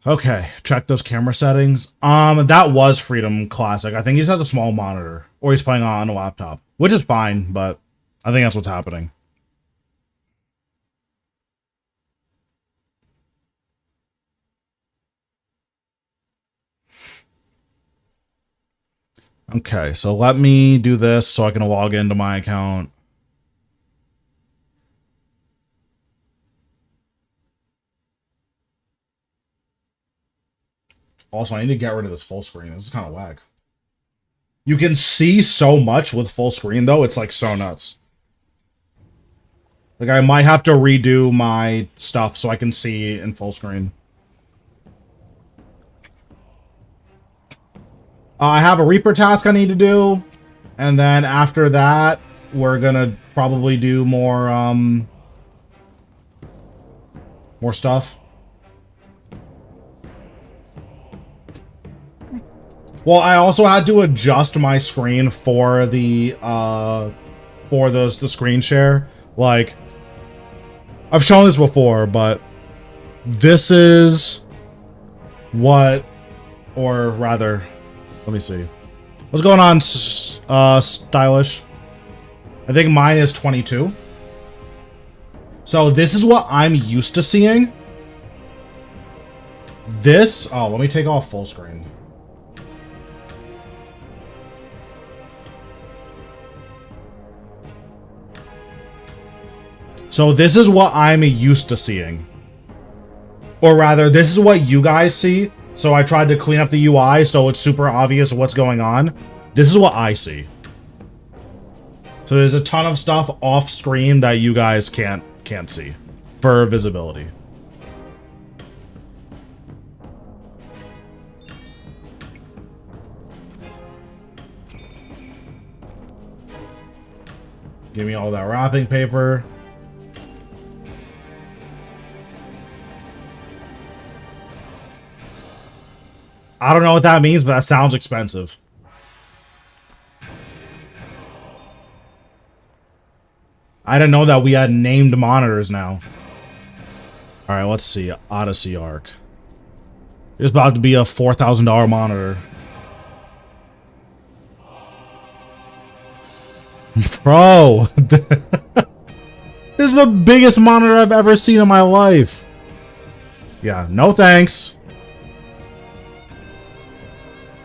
Okay, check those camera settings. That was Freedom Classic. I think he just has a small monitor, or he's playing on a laptop, which is fine, but I think that's what's happening. Okay, so let me do this so I can log into my account. Also, I need to get rid of this full screen. This is kind of whack. You can see so much with full screen, though. It's like so nuts. Like, I might have to redo my stuff so I can see in full screen. I have a Reaper task I need to do. And then after that, we're gonna probably do more stuff. Well, I also had to adjust my screen for the screen share. Like, I've shown this before, but this is what, or rather, let me see. What's going on, Stylish? I think mine is 22. So this is what I'm used to seeing. This, oh, let me take off full screen. So this is what I'm used to seeing. Or rather, this is what you guys see. So I tried to clean up the UI so it's super obvious what's going on. This is what I see. So there's a ton of stuff off screen that you guys can't see for visibility. Give me all that wrapping paper. I don't know what that means, but that sounds expensive. I didn't know that we had named monitors now. Alright, let's see. Odyssey Arc. It's about to be a $4,000 monitor. Bro! This is the biggest monitor I've ever seen in my life. Yeah, no thanks.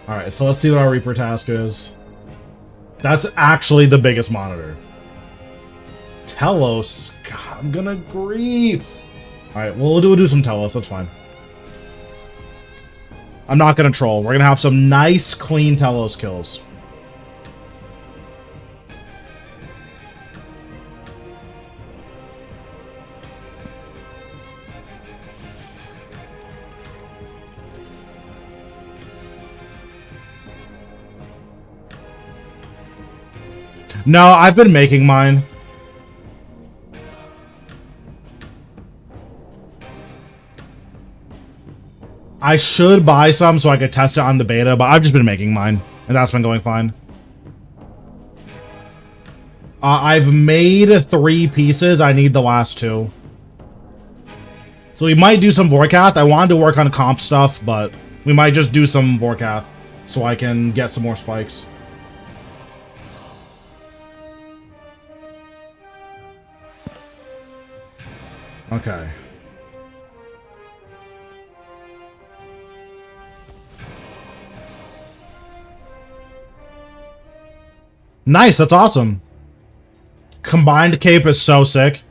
Alright, so let's see what our Reaper task is. That's actually the biggest monitor. Telos. God, I'm gonna grief. Alright, well, we'll do some Telos. That's fine. I'm not gonna troll. We're gonna have some nice, clean Telos kills. No, I've been making mine. I should buy some so I could test it on the beta, but I've just been making mine, and that's been going fine. I've made 3 pieces. I need the last 2. So we might do some Vorkath. I wanted to work on comp stuff, but we might just do some Vorkath so I can get some more spikes. Okay. Nice, that's awesome. Combined cape is so sick.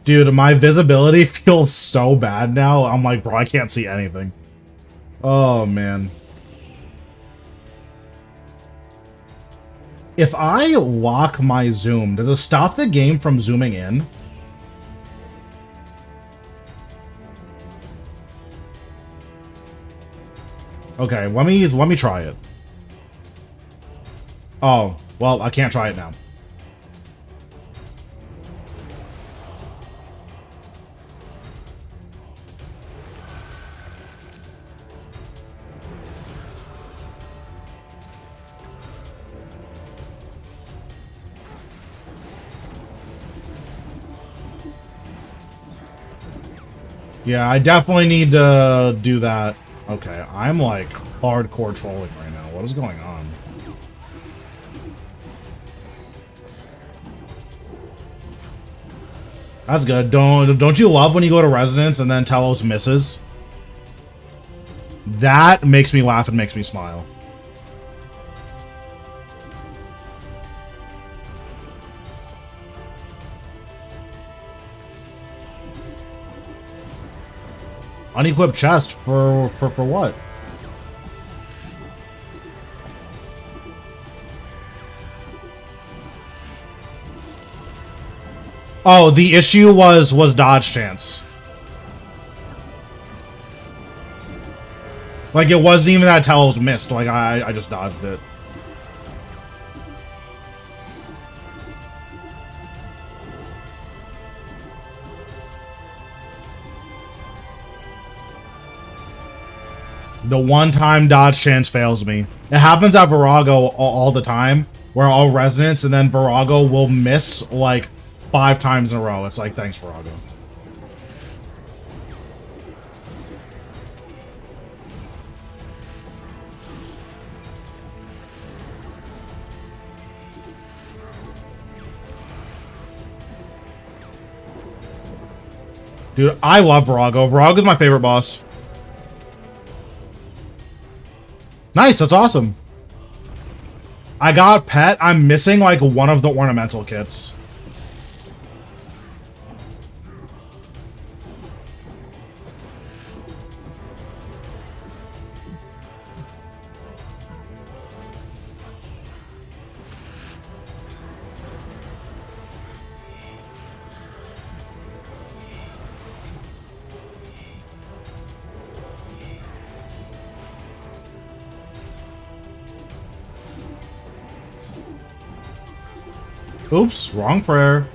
Dude, my visibility feels so bad now. I'm like, bro, I can't see anything. Oh, man. If I lock my zoom, does it stop the game from zooming in? Okay, let me try it. Oh, well, I can't try it now. Yeah, I definitely need to do that. Okay, I'm like hardcore trolling right now. What is going on? That's good. Don't you love when you go to Resonance and then Telos misses? That makes me laugh and makes me smile. Unequipped chest for what? Oh, the issue was dodge chance. Like it wasn't even that Telos missed. Like I just dodged it. The one-time dodge chance fails me. It happens at Verago all the time, where I'll Resonance and then Verago will miss like 5 times in a row. It's like, thanks, Verago. Dude, I love Verago. Verago's my favorite boss. Nice, that's awesome. I got pet. I'm missing like one of the ornamental kits. Oops, wrong prayer.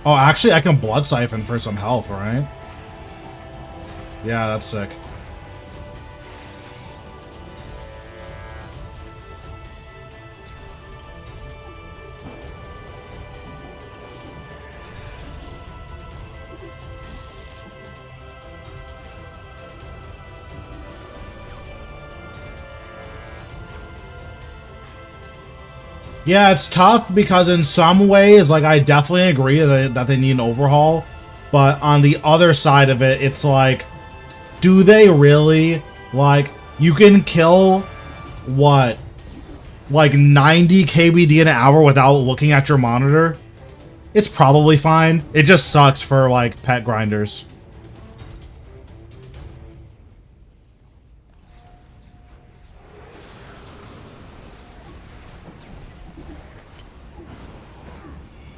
Oh, actually, I can blood siphon for some health, right? Yeah, that's sick. Yeah, it's tough because in some ways, like, I definitely agree that they need an overhaul. But on the other side of it, it's like, do they really? Like, you can kill, what? Like 90 KBD an hour without looking at your monitor? It's probably fine. It just sucks for, like, pet grinders.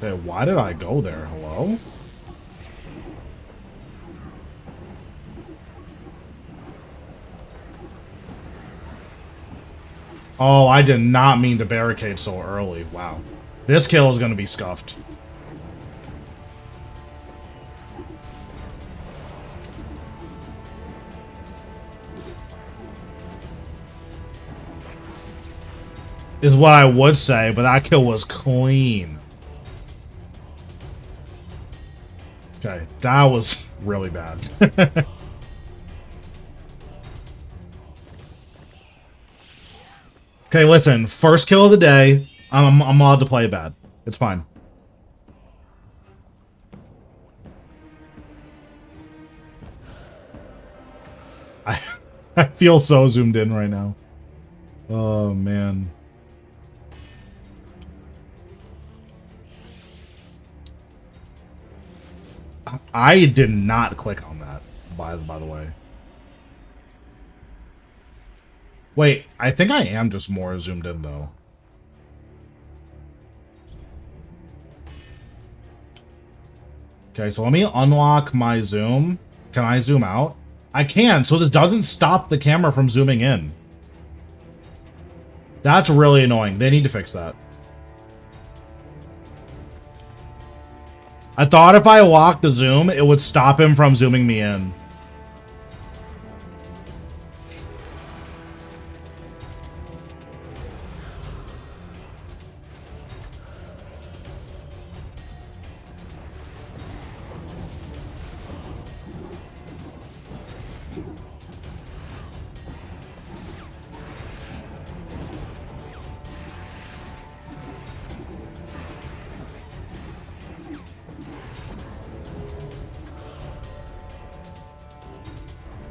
Okay, why did I go there? Hello? Oh, I did not mean to barricade so early. Wow. This kill is going to be scuffed. Is what I would say, but that kill was clean. Okay, that was really bad. Okay, listen, first kill of the day. I'm allowed to play bad. It's fine. I feel so zoomed in right now. Oh, man. I did not click on that, by the way. Wait, I think I am just more zoomed in, though. Okay, so let me unlock my zoom. Can I zoom out? I can, so this doesn't stop the camera from zooming in. That's really annoying. They need to fix that. I thought if I locked the zoom, it would stop him from zooming me in.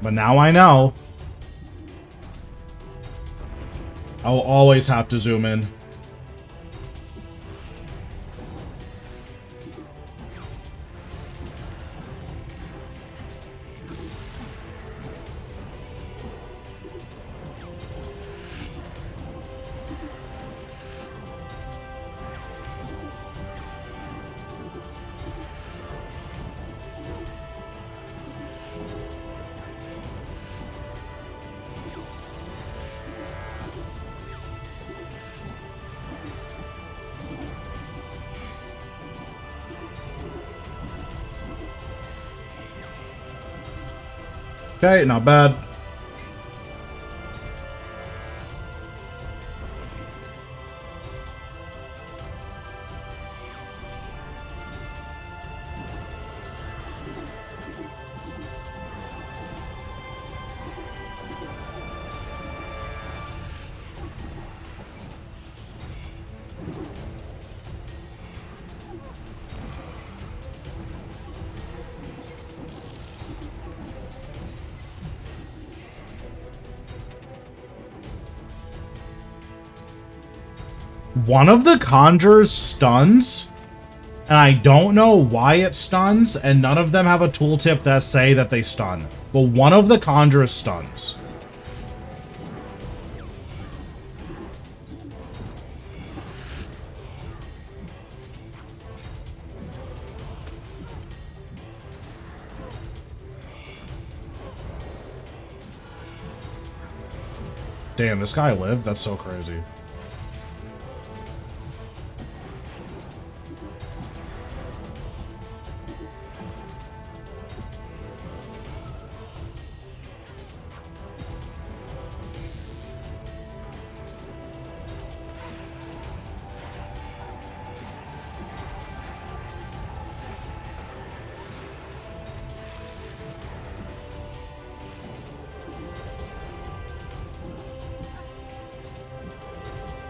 But now I know. I'll always have to zoom in. Okay, not bad. One of the conjures stuns, and I don't know why it stuns, and none of them have a tooltip that say that they stun. But one of the conjures stuns. Damn, this guy lived? That's so crazy.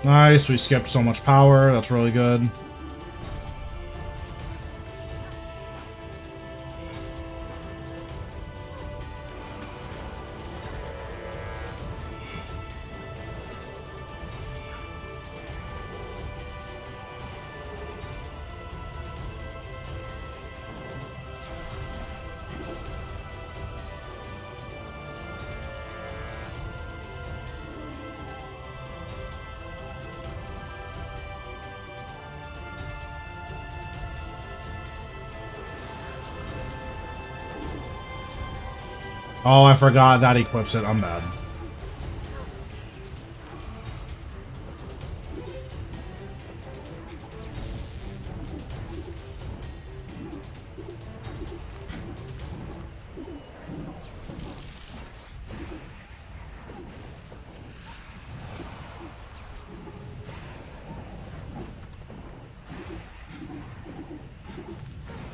Nice, we skipped so much power. That's really good. Oh, I forgot that equips it. I'm bad.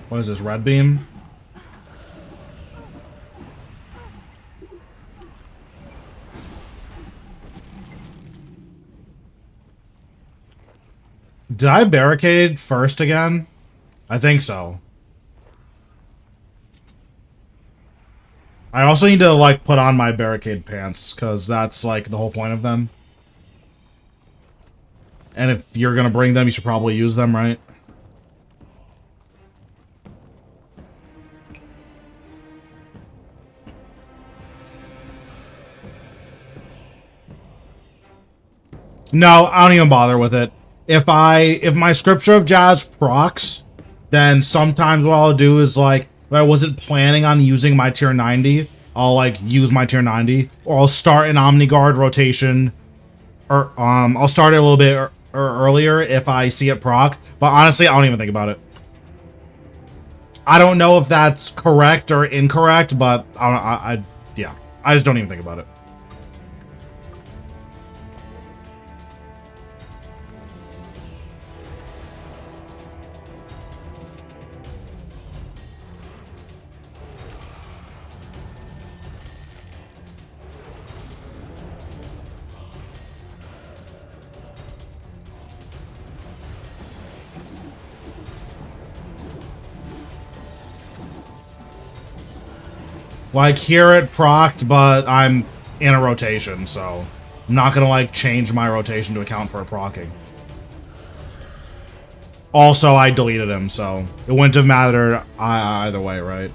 What is this, red beam? Did I barricade first again? I think so. I also need to, like, put on my barricade pants, because that's, like, the whole point of them. And if you're gonna bring them, you should probably use them, right? No, I don't even bother with it. If my Scripture of Jazz procs, then sometimes what I'll do is, like, if I wasn't planning on using my tier 90, I'll, like, use my tier 90, or I'll start an Omniguard rotation, or, I'll start it a little bit earlier if I see it proc, but honestly, I don't even think about it. I don't know if that's correct or incorrect, but yeah, I just don't even think about it. Like, here it procced, but I'm in a rotation, so I'm not gonna, like, change my rotation to account for it proccing. Also, I deleted him, so it wouldn't have mattered either way, right?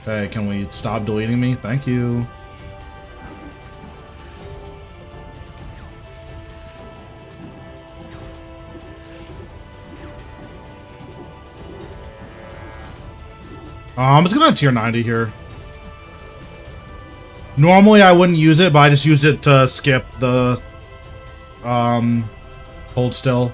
Okay, can we stop deleting me? Thank you. I'm just gonna tier 90 here. Normally I wouldn't use it, but I just use it to skip the hold still.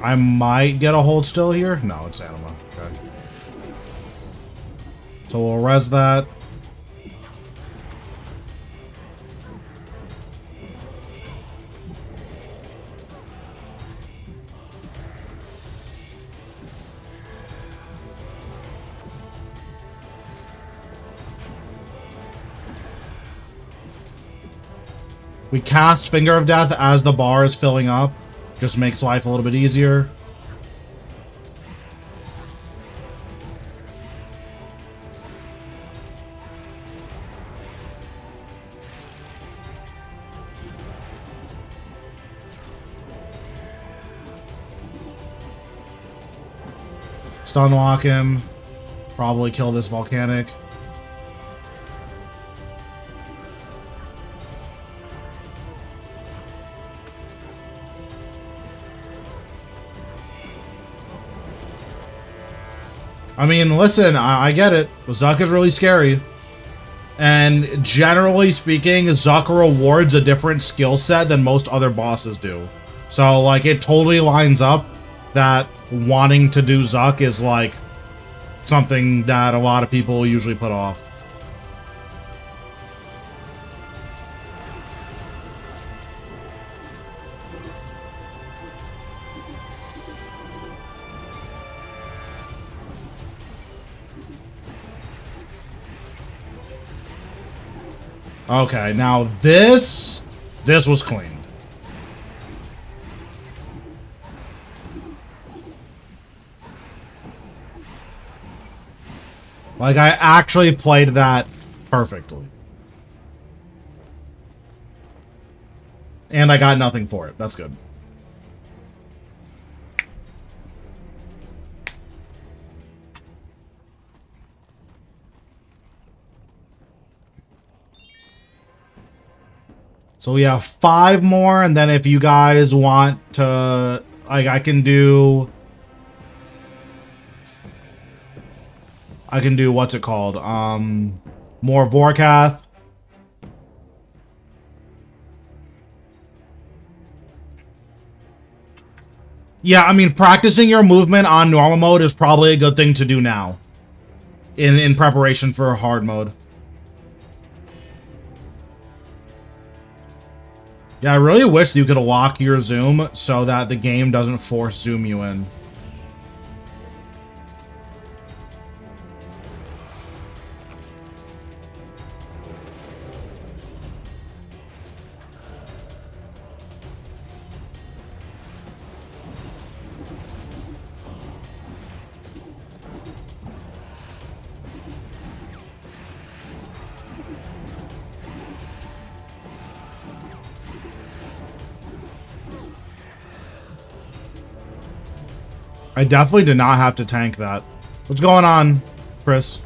I might get a hold still here. No, it's Anima. Okay. So we'll res that. We cast Finger of Death as the bar is filling up. Just makes life a little bit easier. Stunlock him. Probably kill this volcanic. I mean, listen, I get it. Zuk is really scary. And generally speaking, Zuk rewards a different skill set than most other bosses do. So, like, it totally lines up that wanting to do Zuk is, like, something that a lot of people usually put off. Okay, now this was cleaned. Like, I actually played that perfectly. And I got nothing for it. That's good. So we have 5 more, and then if you guys want to, like, I can do what's it called? More Vorkath. Yeah, I mean, practicing your movement on normal mode is probably a good thing to do now. In preparation for hard mode. Yeah, I really wish you could lock your zoom so that the game doesn't force zoom you in. I definitely did not have to tank that. What's going on, Chris?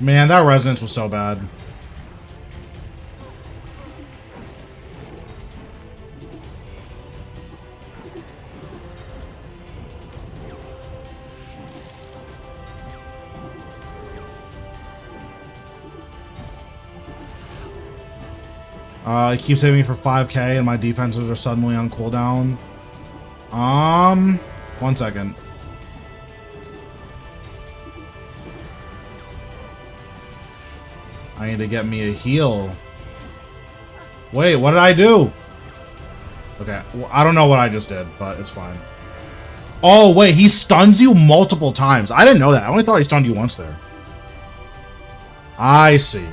Man, that resonance was so bad. It keeps hitting me for 5k and my defenses are suddenly on cooldown. 1 second. I need to get me a heal. Wait, what did I do? Okay, well, I don't know what I just did, but it's fine. Oh, wait, he stuns you multiple times. I didn't know that. I only thought he stunned you once there. I see.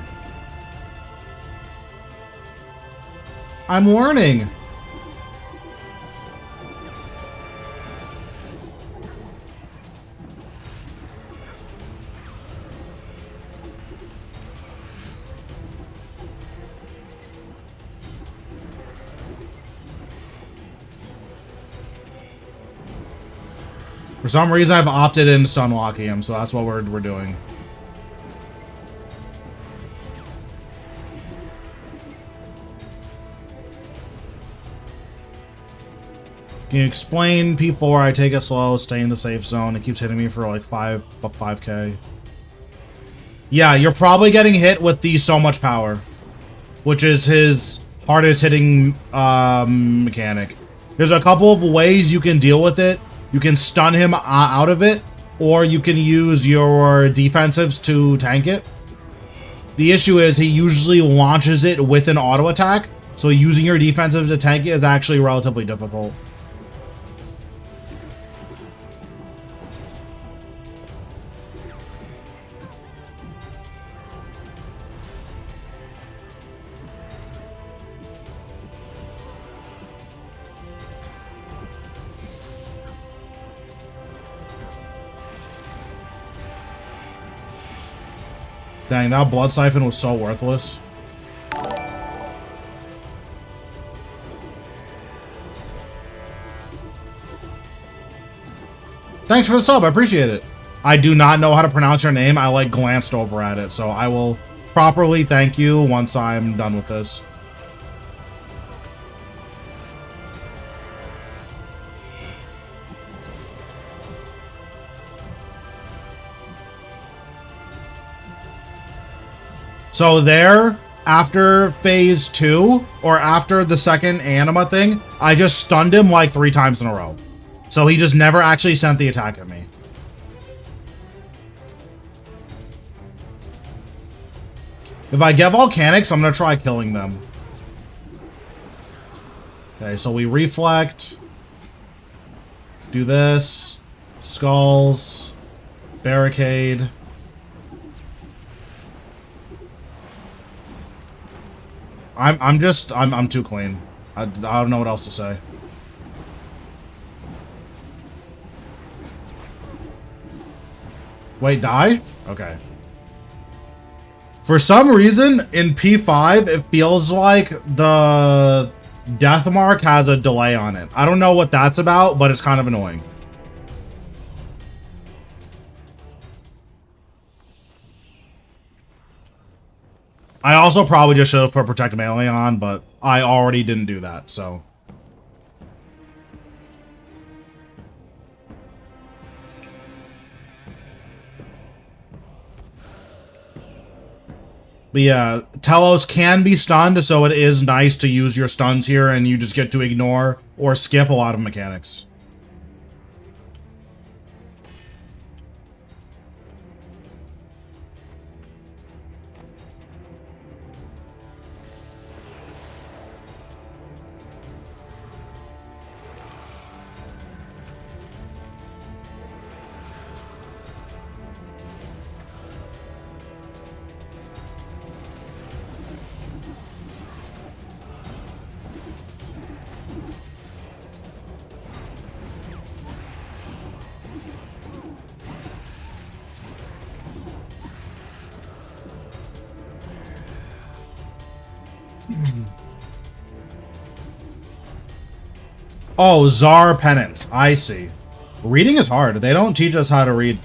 I'm learning. For some reason, I've opted in stun locking him, so that's what we're doing. Can you explain P4? I take it slow, stay in the safe zone. It keeps hitting me for like 5k. Yeah, you're probably getting hit with the so much power, which is his hardest hitting mechanic. There's a couple of ways you can deal with it. You can stun him out of it, or you can use your defensives to tank it. The issue is he usually launches it with an auto attack, so using your defensive to tank it is actually relatively difficult. Dang, that blood siphon was so worthless. Thanks for the sub, I appreciate it. I do not know how to pronounce your name. I like glanced over at it, so I will properly thank you once I'm done with this. So there, after phase 2, or after the second anima thing, I just stunned him like 3 times in a row. So he just never actually sent the attack at me. If I get volcanics, I'm gonna try killing them. Okay, so we reflect. Do this. Skulls. Barricade. I'm too clean. I don't know what else to say. Wait, die? Okay. For some reason, in P5, it feels like the death mark has a delay on it. I don't know what that's about, but it's kind of annoying. I also probably just should have put Protect Melee on, but I already didn't do that, so. But yeah, Telos can be stunned, so it is nice to use your stuns here, and you just get to ignore or skip a lot of mechanics. Oh, Czar Penance. I see. Reading is hard. They don't teach us how to read.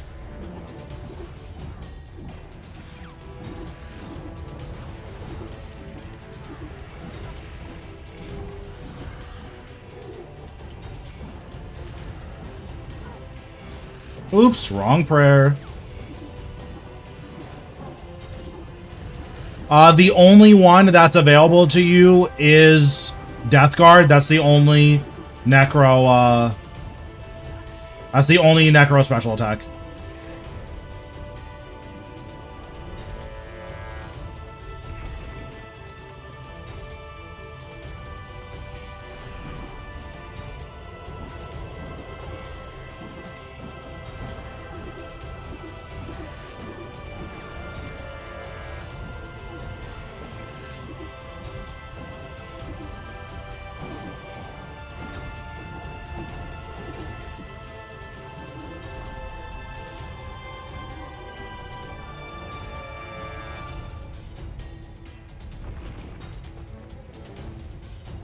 Oops, wrong prayer. The only one that's available to you is Death Guard. That's the only Necro, that's the only Necro special attack.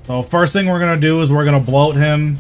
So first thing we're gonna do is we're gonna bloat him.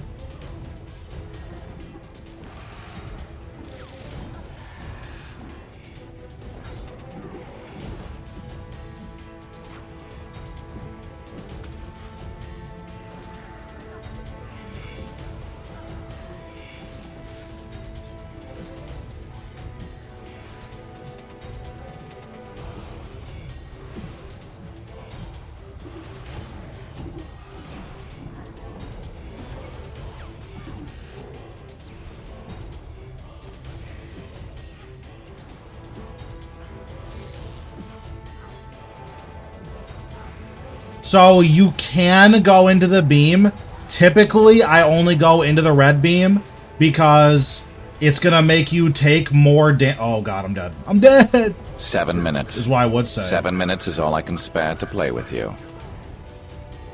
So you can go into the beam. Typically, I only go into the red beam because it's gonna make you take more oh god, I'm dead. I'm dead! 7 minutes. Is what I would say. 7 minutes is all I can spare to play with you.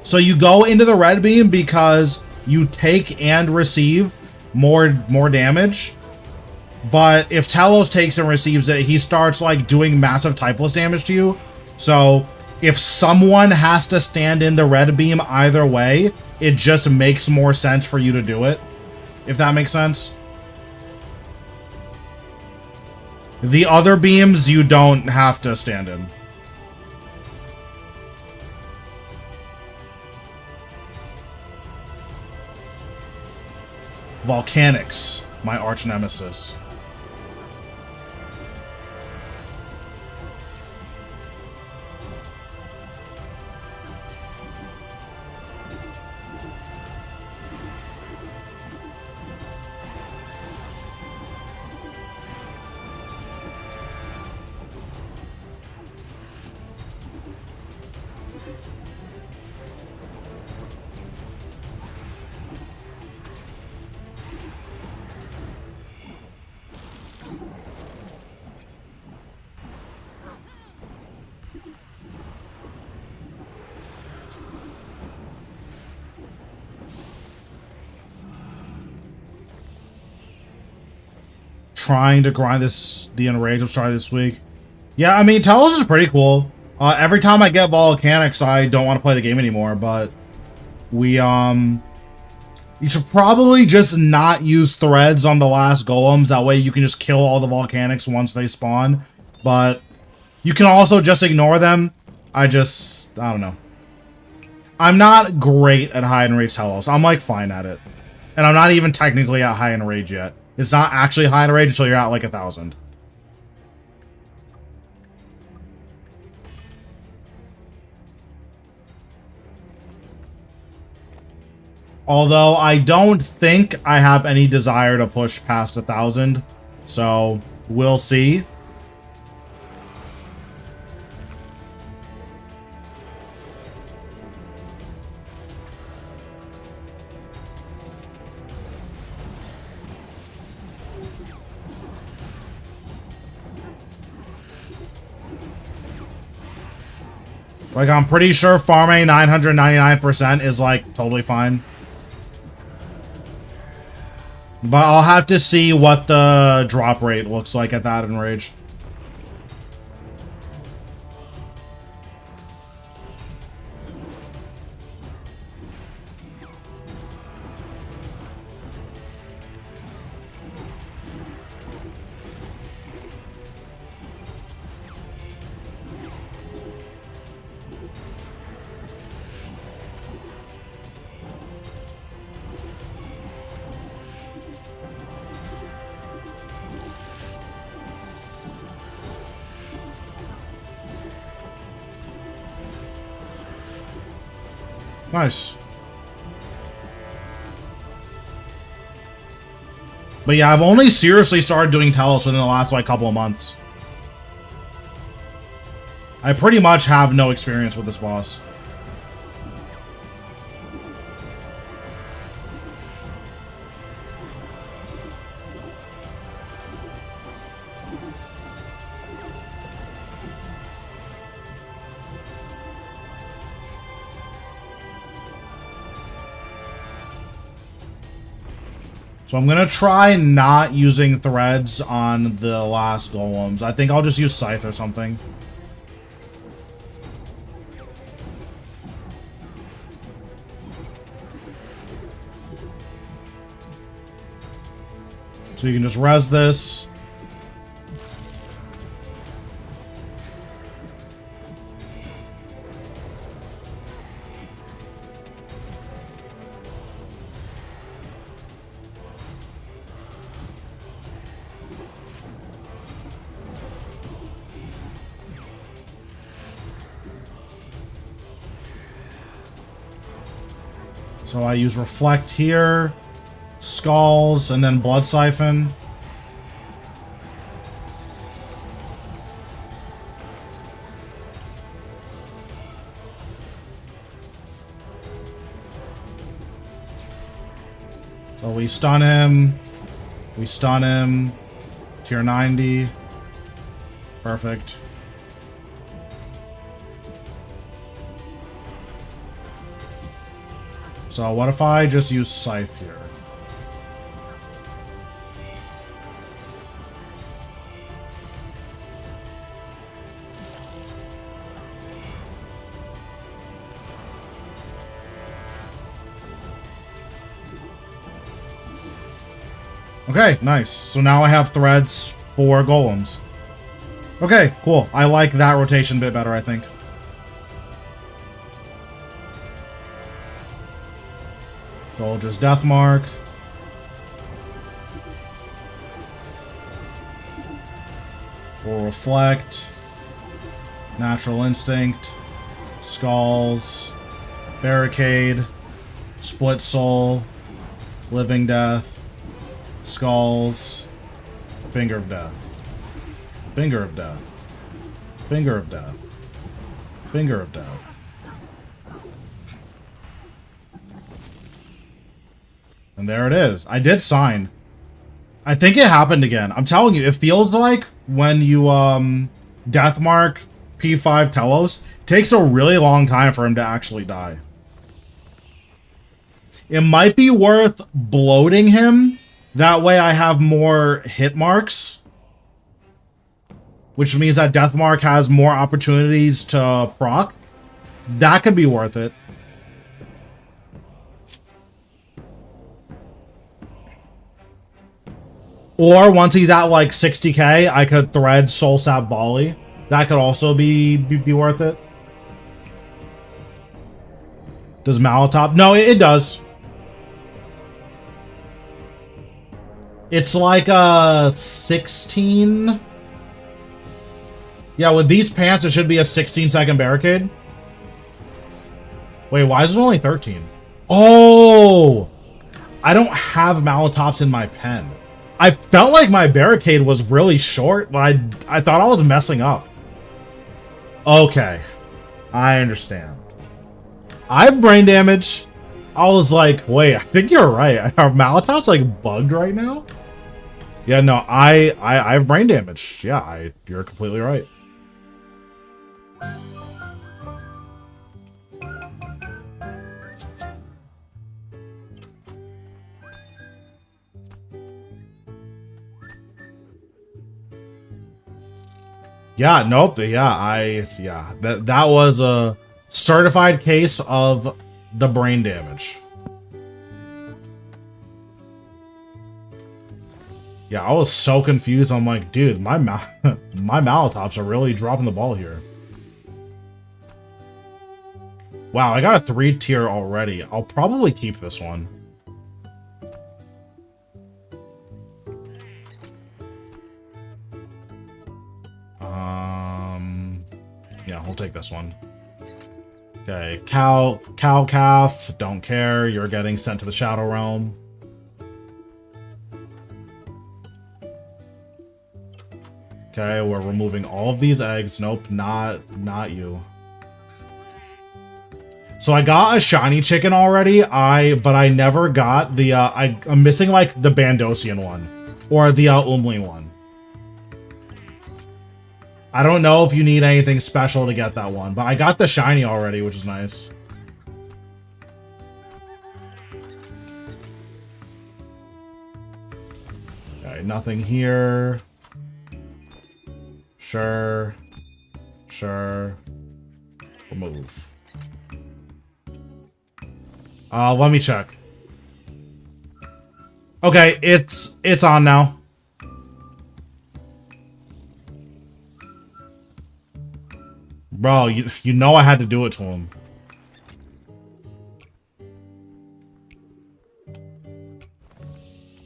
So you go into the red beam because you take and receive more damage. But if Telos takes and receives it, he starts like doing massive typeless damage to you. So if someone has to stand in the red beam either way, it just makes more sense for you to do it. If that makes sense. The other beams you don't have to stand in. Volcanics, my arch nemesis. Trying to grind the Enrage I'm starting this week. Yeah, I mean, Telos is pretty cool. Every time I get Volcanics, I don't want to play the game anymore, but we, you should probably just not use threads on the last golems. That way you can just kill all the Volcanics once they spawn. But you can also just ignore them. I don't know. I'm not great at high enrage Telos. I'm like fine at it. And I'm not even technically at high enrage yet. It's not actually high enrage until you're at like 1,000. Although I don't think I have any desire to push past 1,000. So we'll see. Like, I'm pretty sure farming 999% is, like, totally fine. But I'll have to see what the drop rate looks like at that enrage. Nice. But yeah, I've only seriously started doing Telos within the last like couple of months. I pretty much have no experience with this boss. So I'm gonna try not using threads on the last golems. I think I'll just use scythe or something. So you can just res this. So I use Reflect here, Skulls, and then Blood Siphon. So we stun him. We stun him. Tier 90. Perfect. So what if I just use Scythe here? Okay, nice. So now I have threads for golems. Okay, cool. I like that rotation a bit better, I think. So I'll just Death Mark. We'll Reflect. Natural Instinct. Skulls. Barricade. Split Soul. Living Death. Skulls. Finger of Death. Finger of Death. Finger of Death. Finger of Death. And there it is. I did sign. I think it happened again. I'm telling you, it feels like when you Deathmark P5 Telos, it takes a really long time for him to actually die. It might be worth bloating him. That way I have more hit marks. Which means that Deathmark has more opportunities to proc. That could be worth it. Or once he's at like 60k, I could thread Soul Sap Volley. That could also be worth it. Does Malotop? No, it does. It's like a 16. Yeah, with these pants, it should be a 16-second barricade. Wait, why is it only 13? Oh! I don't have Malotops in my pen. I felt like my barricade was really short, but I thought I was messing up. Okay. I understand. I have brain damage. I was like, wait, I think you're right. Are Malotops like bugged right now? Yeah, no, I have brain damage. Yeah, you're completely right. Yeah, nope. Yeah, that was a certified case of the brain damage. Yeah, I was so confused. I'm like, dude, my Malotops are really dropping the ball here. Wow, I got a 3 tier already. I'll probably keep this one. Yeah, we'll take this one. Okay, cow calf, don't care. You're getting sent to the Shadow Realm. Okay, we're removing all of these eggs. Nope, not you. So I got a shiny chicken already, but I never got the, I'm missing, like, the Bandosian one. Or the, Umling one. I don't know if you need anything special to get that one, but I got the shiny already, which is nice. Okay, nothing here. Sure. Remove. Let me check. Okay, it's on now. Bro, you know I had to do it to him.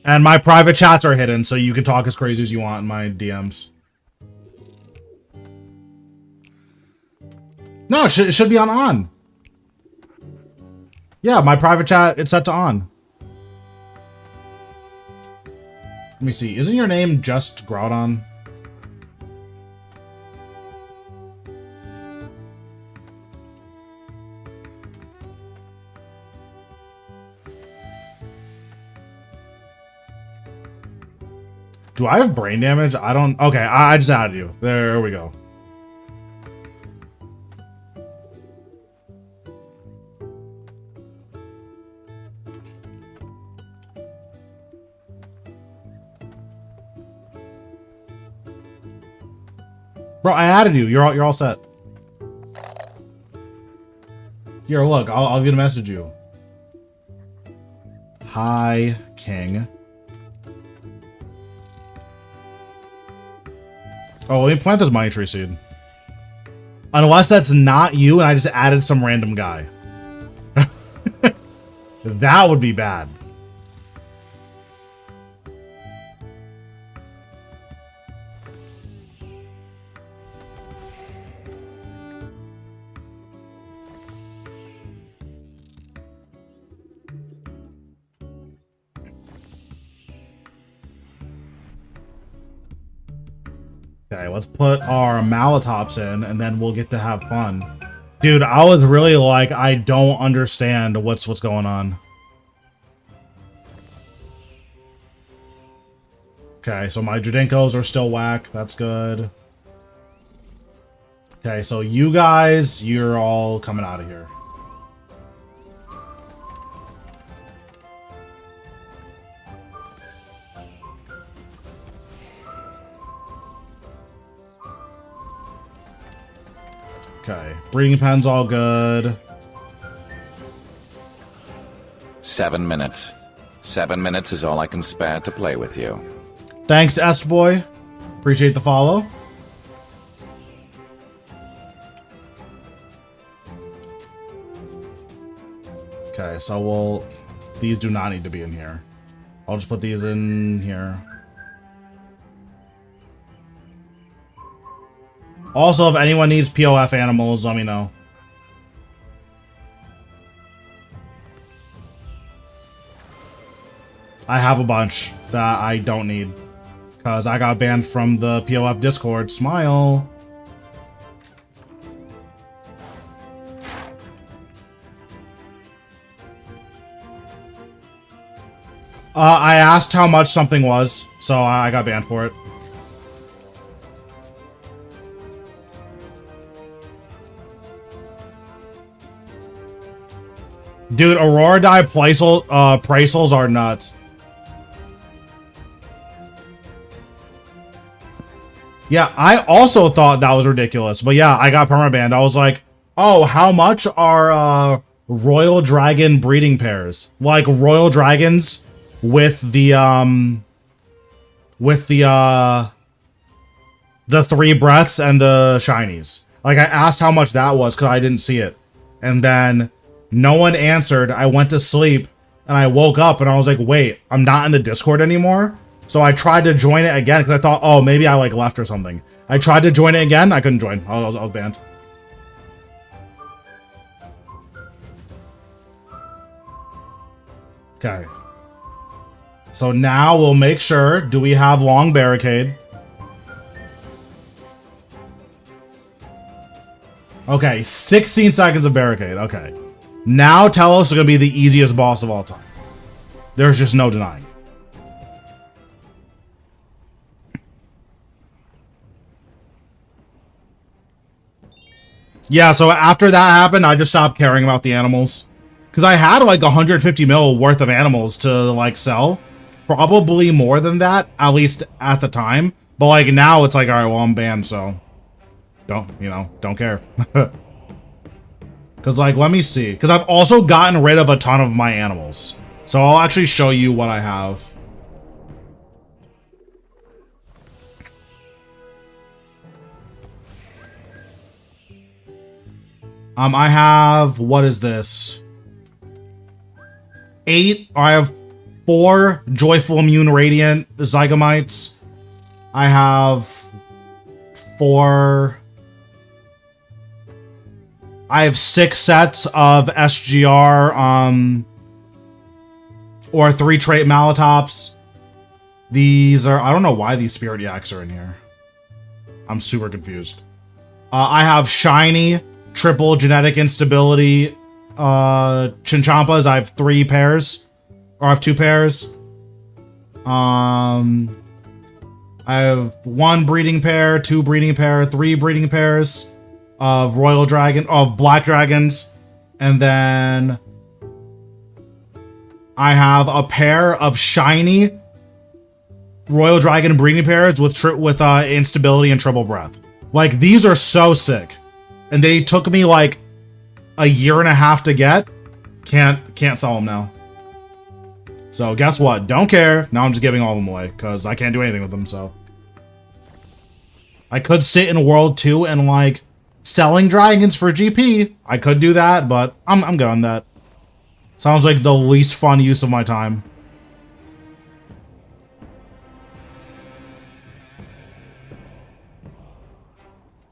And my private chats are hidden, so you can talk as crazy as you want in my DMs. No, it should be on. Yeah, my private chat, it's set to on. Let me see. Isn't your name just Groudon? Do I have brain damage? I don't... Okay, I just added you. There we go. Bro, I added you. You're all set. Here, look. I'll get a message you. Hi, King. Oh, let me plant this money tree seed. Unless that's not you and I just added some random guy. That would be bad. Okay, let's put our Malatops in, and then we'll get to have fun. Dude, I was really like, I don't understand what's going on. Okay, so my Judinkos are still whack. That's good. Okay, so you guys, you're all coming out of here. Okay, breeding pen's all good. 7 minutes. 7 minutes is all I can spare to play with you. Thanks, Boy. Appreciate the follow. Okay, so these do not need to be in here. I'll just put these in here. Also, if anyone needs POF animals, let me know. I have a bunch that I don't need. Because I got banned from the POF Discord. Smile. I asked how much something was, so I got banned for it. Dude, Aurora Dye Pricels are nuts. Yeah, I also thought that was ridiculous. But yeah, I got permabanned. I was like, oh, how much are Royal Dragon breeding pairs? Like Royal Dragons with the 3 breaths and the shinies. Like I asked how much that was because I didn't see it. And then no one answered. I went to sleep and I woke up and I was like, wait, I'm not in the Discord anymore. So I tried to join it again because I thought, oh, maybe I like left or something. I tried to join it again. I couldn't join. I was banned. Okay. So now we'll make sure, do we have long barricade? Okay, 16 seconds of barricade. Okay. Now Telos is going to be the easiest boss of all time. There's just no denying. Yeah, so after that happened, I just stopped caring about the animals. Because I had like 150 mil worth of animals to like sell. Probably more than that, at least at the time. But like now it's like, alright, well I'm banned, so don't care. Because like, let me see. Because I've also gotten rid of a ton of my animals. So I'll actually show you what I have. I have, what is this? 8, I have 4 Joyful Immune Radiant Zygomites. I have 4... I have 6 sets of SGR, or 3 trait Malatops. These are, I don't know why these Spirit Yaks are in here. I'm super confused. I have Shiny, Triple Genetic Instability, Chinchampas. I have 3 pairs, or I have 2 pairs. I have 1 breeding pair, 2 breeding pair, 3 breeding pairs of Royal Dragon, of Black Dragons, and then I have a pair of shiny Royal Dragon breeding pairs with instability and triple breath. Like, these are so sick, and they took me like a year and a half to get. Can't sell them now. So guess what? Don't care. Now I'm just giving all of them away because I can't do anything with them. So I could sit in World 2 and like selling dragons for GP. I could do that, but I'm good on that. Sounds like the least fun use of my time.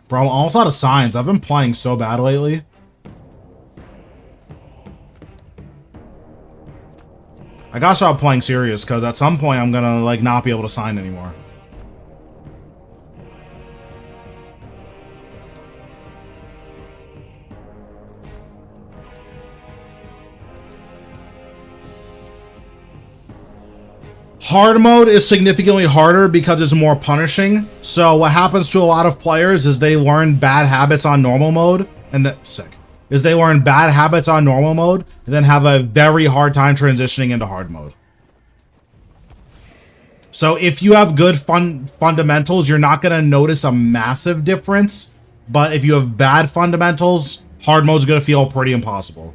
Bro, I'm almost out of signs. I've been playing so bad lately. I gotta stop playing serious, because at some point I'm gonna like not be able to sign anymore. Hard mode is significantly harder because it's more punishing. So what happens to a lot of players is they learn bad habits on normal mode, and they learn bad habits on normal mode and then have a very hard time transitioning into hard mode. So if you have good fundamentals, you're not going to notice a massive difference. But if you have bad fundamentals, hard mode's going to feel pretty impossible.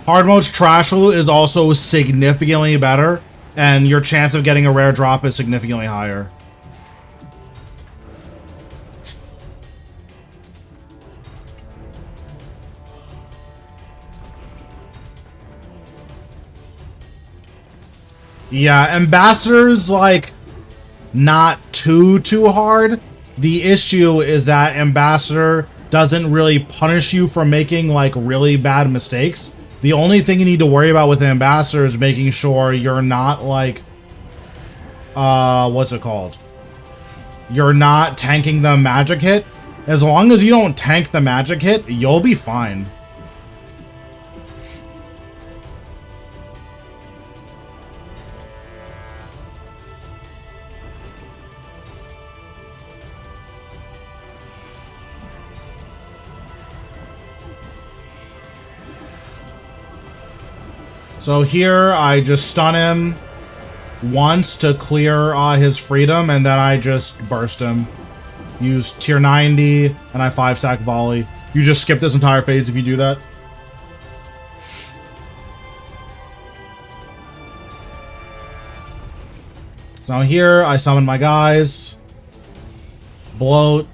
Hard mode's trash loot is also significantly better, and your chance of getting a rare drop is significantly higher. Yeah, Ambassador's like not too hard. The issue is that Ambassador doesn't really punish you for making like really bad mistakes. The only thing you need to worry about with the Ambassador is making sure you're not like, what's it called? You're not tanking the magic hit. As long as you don't tank the magic hit, you'll be fine. So here, I just stun him once to clear his freedom, and then I just burst him. Use tier 90, and I 5-stack volley. You just skip this entire phase if you do that. So now here, I summon my guys. Bloat.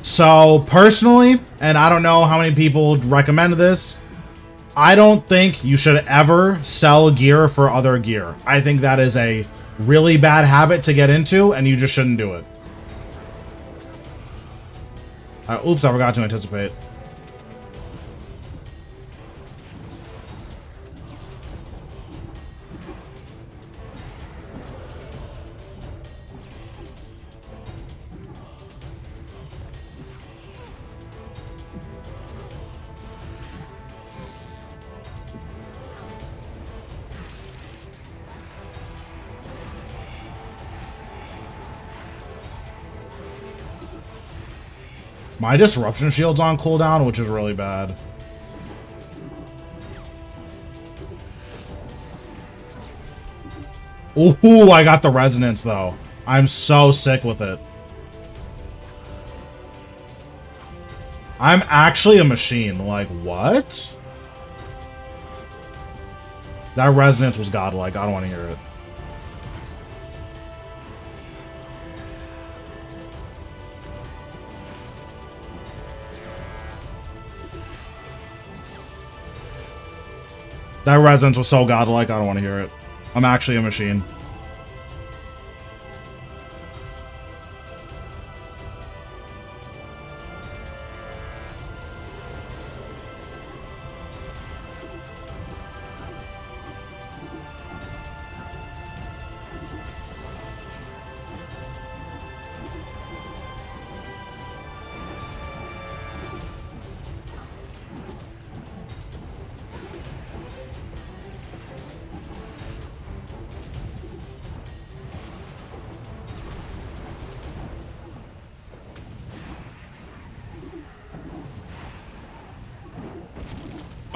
So, personally, and I don't know how many people recommend this, I don't think you should ever sell gear for other gear. I think that is a really bad habit to get into, and you just shouldn't do it. Oops, I forgot to anticipate. My disruption shield's on cooldown, which is really bad. Ooh, I got the resonance though. I'm so sick with it. I'm actually a machine. Like, what? That resonance was godlike. I don't want to hear it. That resonance was so godlike, I don't want to hear it. I'm actually a machine.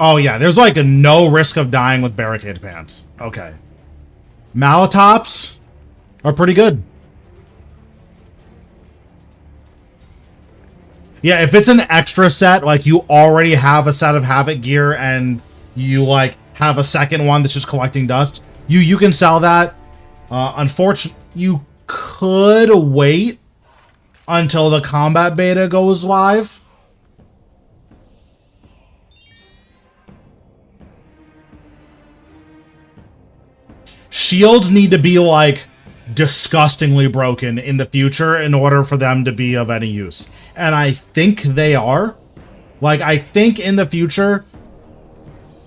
Oh yeah, there's like a no risk of dying with barricade pants. Okay. Malatops are pretty good. Yeah, if it's an extra set, like you already have a set of Havoc gear and you like have a second one that's just collecting dust, you can sell that. Unfortunately, you could wait until the combat beta goes live. Shields need to be, like, disgustingly broken in the future in order for them to be of any use. And I think they are. Like, I think in the future,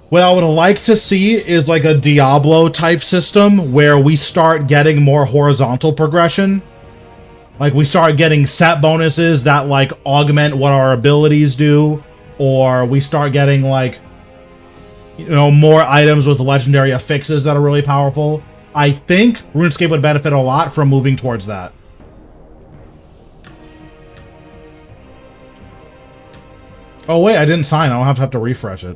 what I would like to see is, like, a Diablo-type system where we start getting more horizontal progression. Like, we start getting set bonuses that, like, augment what our abilities do. Or we start getting, like, you know, more items with legendary affixes that are really powerful. I think RuneScape would benefit a lot from moving towards that. Oh wait, I didn't sign. I don't have to refresh it.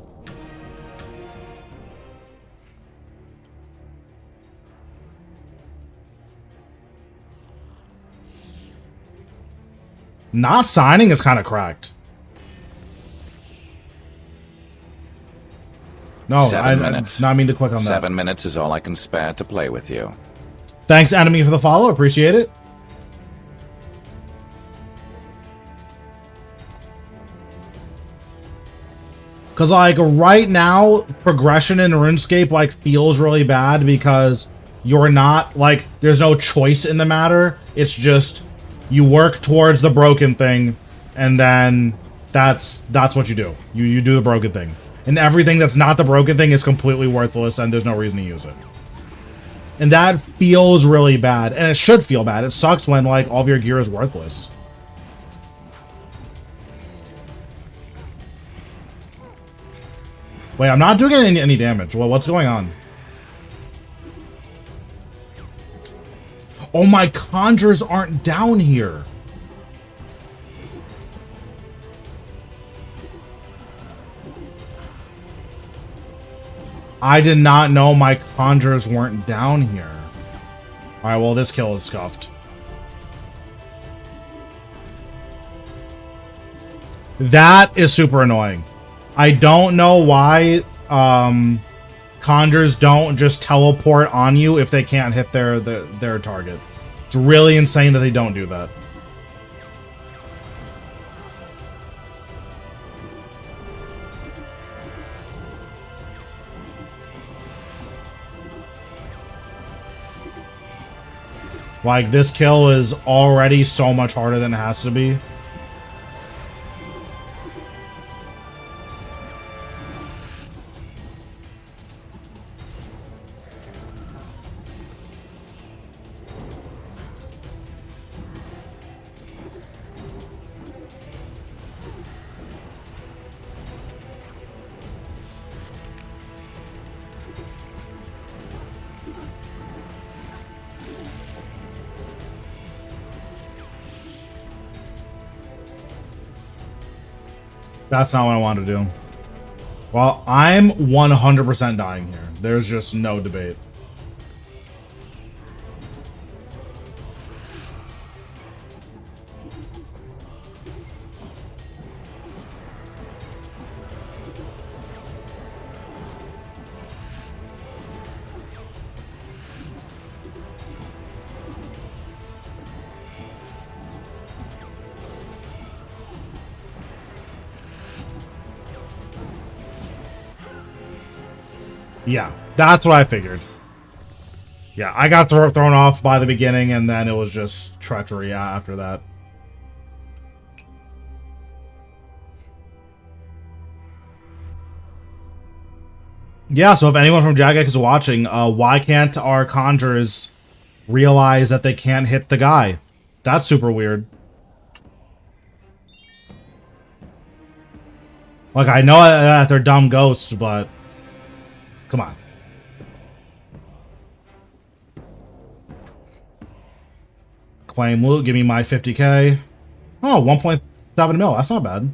Not signing is kind of cracked. No, I not mean to click on that. 7 minutes is all I can spare to play with you. Thanks, Enemy, for the follow. Appreciate it. Because, like, right now, progression in RuneScape, like, feels really bad because you're not, like, there's no choice in the matter. It's just, you work towards the broken thing, and then that's what you do. You do the broken thing. And everything that's not the broken thing is completely worthless, and there's no reason to use it. And that feels really bad, and it should feel bad. It sucks when, like, all of your gear is worthless. Wait, I'm not doing any damage. Well, what's going on? Oh, my conjures aren't down here. I did not know my conjures weren't down here. Alright, well, this kill is scuffed. That is super annoying. I don't know why conjures don't just teleport on you if they can't hit their target. It's really insane that they don't do that. Like, this kill is already so much harder than it has to be. That's not what I want to do. Well, I'm 100% dying here. There's just no debate. Yeah, that's what I figured. Yeah, I got thrown off by the beginning, and then it was just treachery after that. Yeah, so if anyone from Jagex is watching, why can't our conjurers realize that they can't hit the guy? That's super weird. Like, I know that they're dumb ghosts, but... Come on. Claim loot, give me my 50k. Oh, 1.7 mil, that's not bad.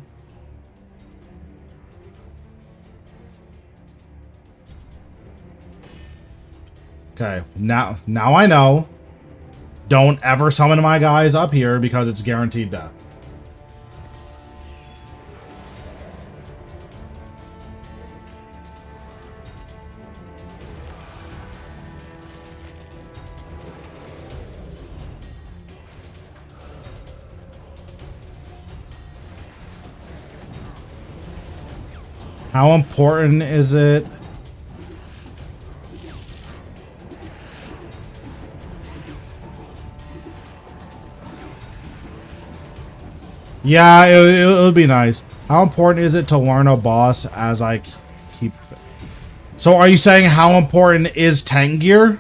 Okay, now I know. Don't ever summon my guys up here because it's guaranteed death. How important is it? Yeah, it would be nice. How important is it to learn a boss as I keep... So are you saying how important is tank gear?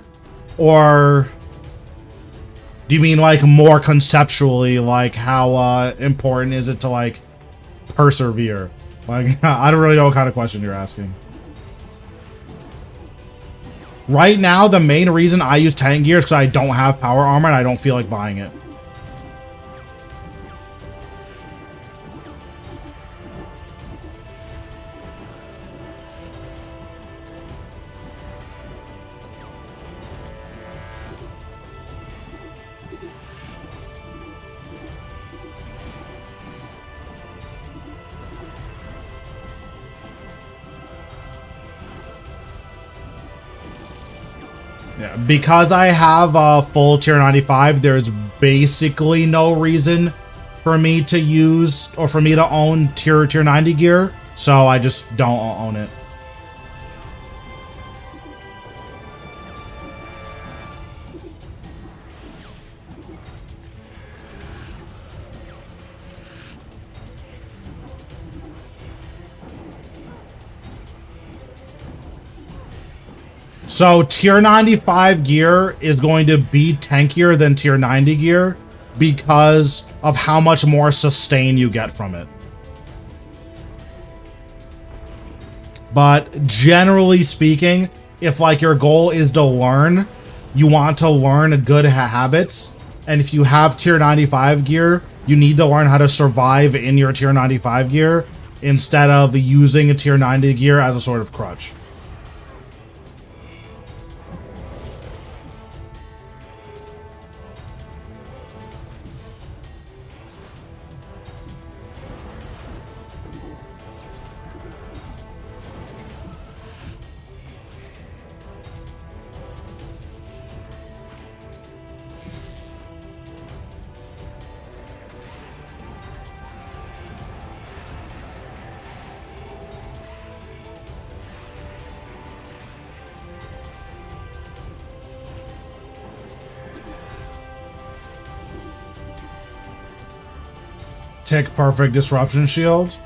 Or do you mean like more conceptually, like how important is it to like persevere? Like, I don't really know what kind of question you're asking. Right now, the main reason I use tank gear is because I don't have power armor and I don't feel like buying it. Yeah, because I have a full tier 95, there's basically no reason for me to use or for me to own tier 90 gear, so I just don't own it. So tier 95 gear is going to be tankier than tier 90 gear because of how much more sustain you get from it. But generally speaking, if like your goal is to learn, you want to learn good habits, and if you have tier 95 gear, you need to learn how to survive in your tier 95 gear instead of using a tier 90 gear as a sort of crutch. Tick perfect disruption shield.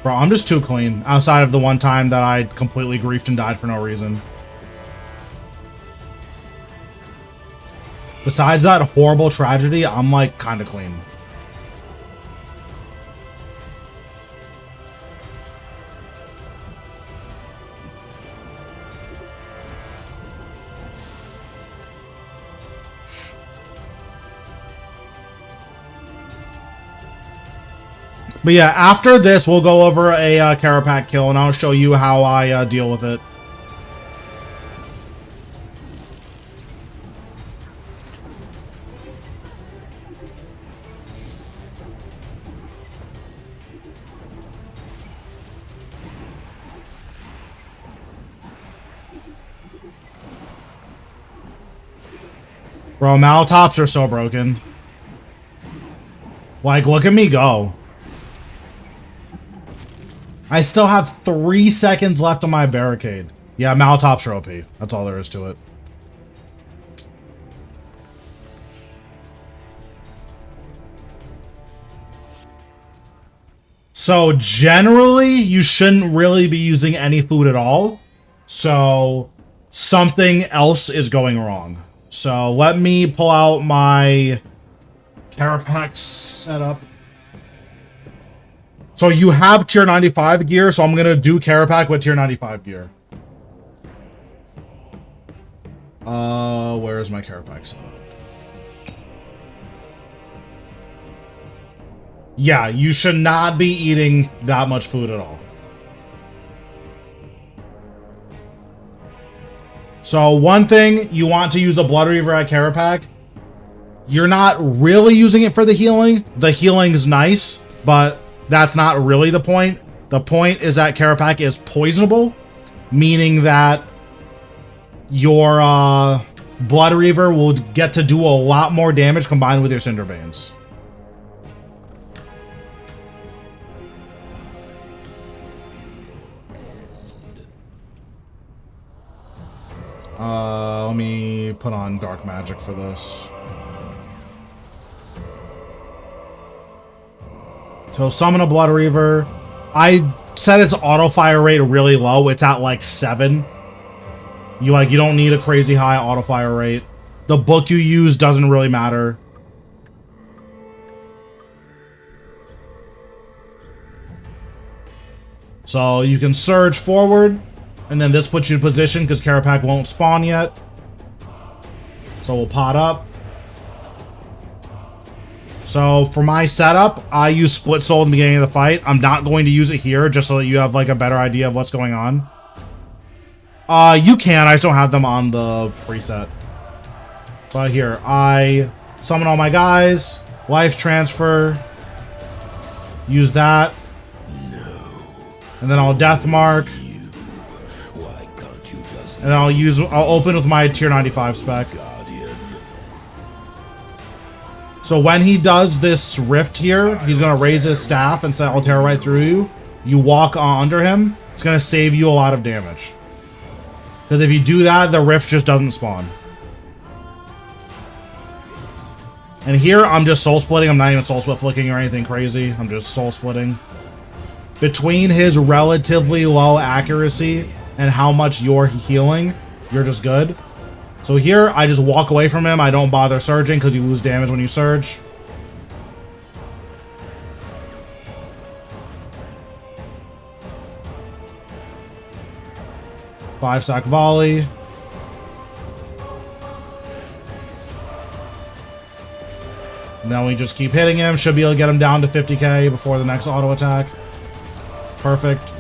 Bro, I'm just too clean. Outside of the one time that I completely griefed and died for no reason. Besides that horrible tragedy, I'm like kind of clean. But yeah, after this, we'll go over a Carapac kill, and I'll show you how I deal with it. Bro, Malatops are so broken. Like, look at me go. I still have 3 seconds left on my barricade. Yeah, Malatops are OP. That's all there is to it. So, generally, you shouldn't really be using any food at all. So, something else is going wrong. So, let me pull out my Carapac setup. So you have tier 95 gear, so I'm gonna do Carapac with tier 95 gear. Where is my Carapac setup? Yeah, you should not be eating that much food at all. So one thing, you want to use a Blood Reaver at Carapac. You're not really using it for the healing. The healing's nice, but that's not really the point. The point is that Carapac is poisonable, meaning that your Blood Reaver will get to do a lot more damage combined with your Cinderbanes. Let me put on Dark Magic for this. So summon a Blood Reaver. I set its auto fire rate really low. It's at like 7. You don't need a crazy high auto fire rate. The book you use doesn't really matter. So you can surge forward, and then this puts you in position because Carapac won't spawn yet. So we'll pot up. So for my setup, I use Split Soul in the beginning of the fight. I'm not going to use it here, just so that you have like a better idea of what's going on. You can, I just don't have them on the preset. But here, I summon all my guys, life transfer, use that, and then I'll death mark, and then I'll open with my tier 95 spec. So when he does this rift here, he's gonna raise his staff and set Altera right through you. You walk under him, it's gonna save you a lot of damage. Because if you do that, the rift just doesn't spawn. And here, I'm just soul splitting. I'm not even soul split flicking or anything crazy. I'm just soul splitting. Between his relatively low accuracy and how much you're healing, you're just good. So here, I just walk away from him. I don't bother surging because you lose damage when you surge. Five-stack volley. And then we just keep hitting him. Should be able to get him down to 50k before the next auto attack. Perfect.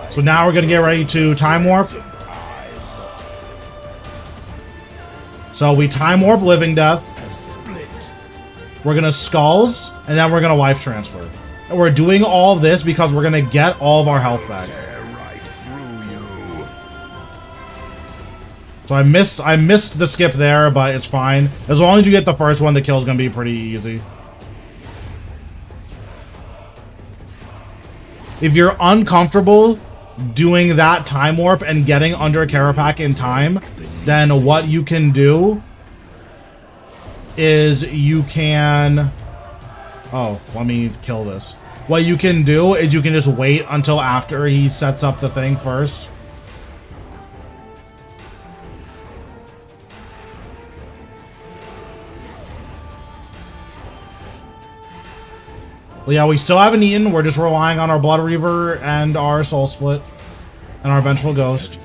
So now we're going to get ready to time warp. So we time warp Living Death. We're going to Skulls, and then we're going to life transfer. And we're doing all of this because we're going to get all of our health back. So I missed the skip there, but it's fine. As long as you get the first one, the kill's going to be pretty easy. If you're uncomfortable doing that time warp and getting under Carapac in time, then what you can do is you can Oh, let me kill this. What you can do is you can just wait until after he sets up the thing first. Well, yeah, we still haven't eaten. We're just relying on our Blood Reaver and our Soul Split and our Vengeful Ghost.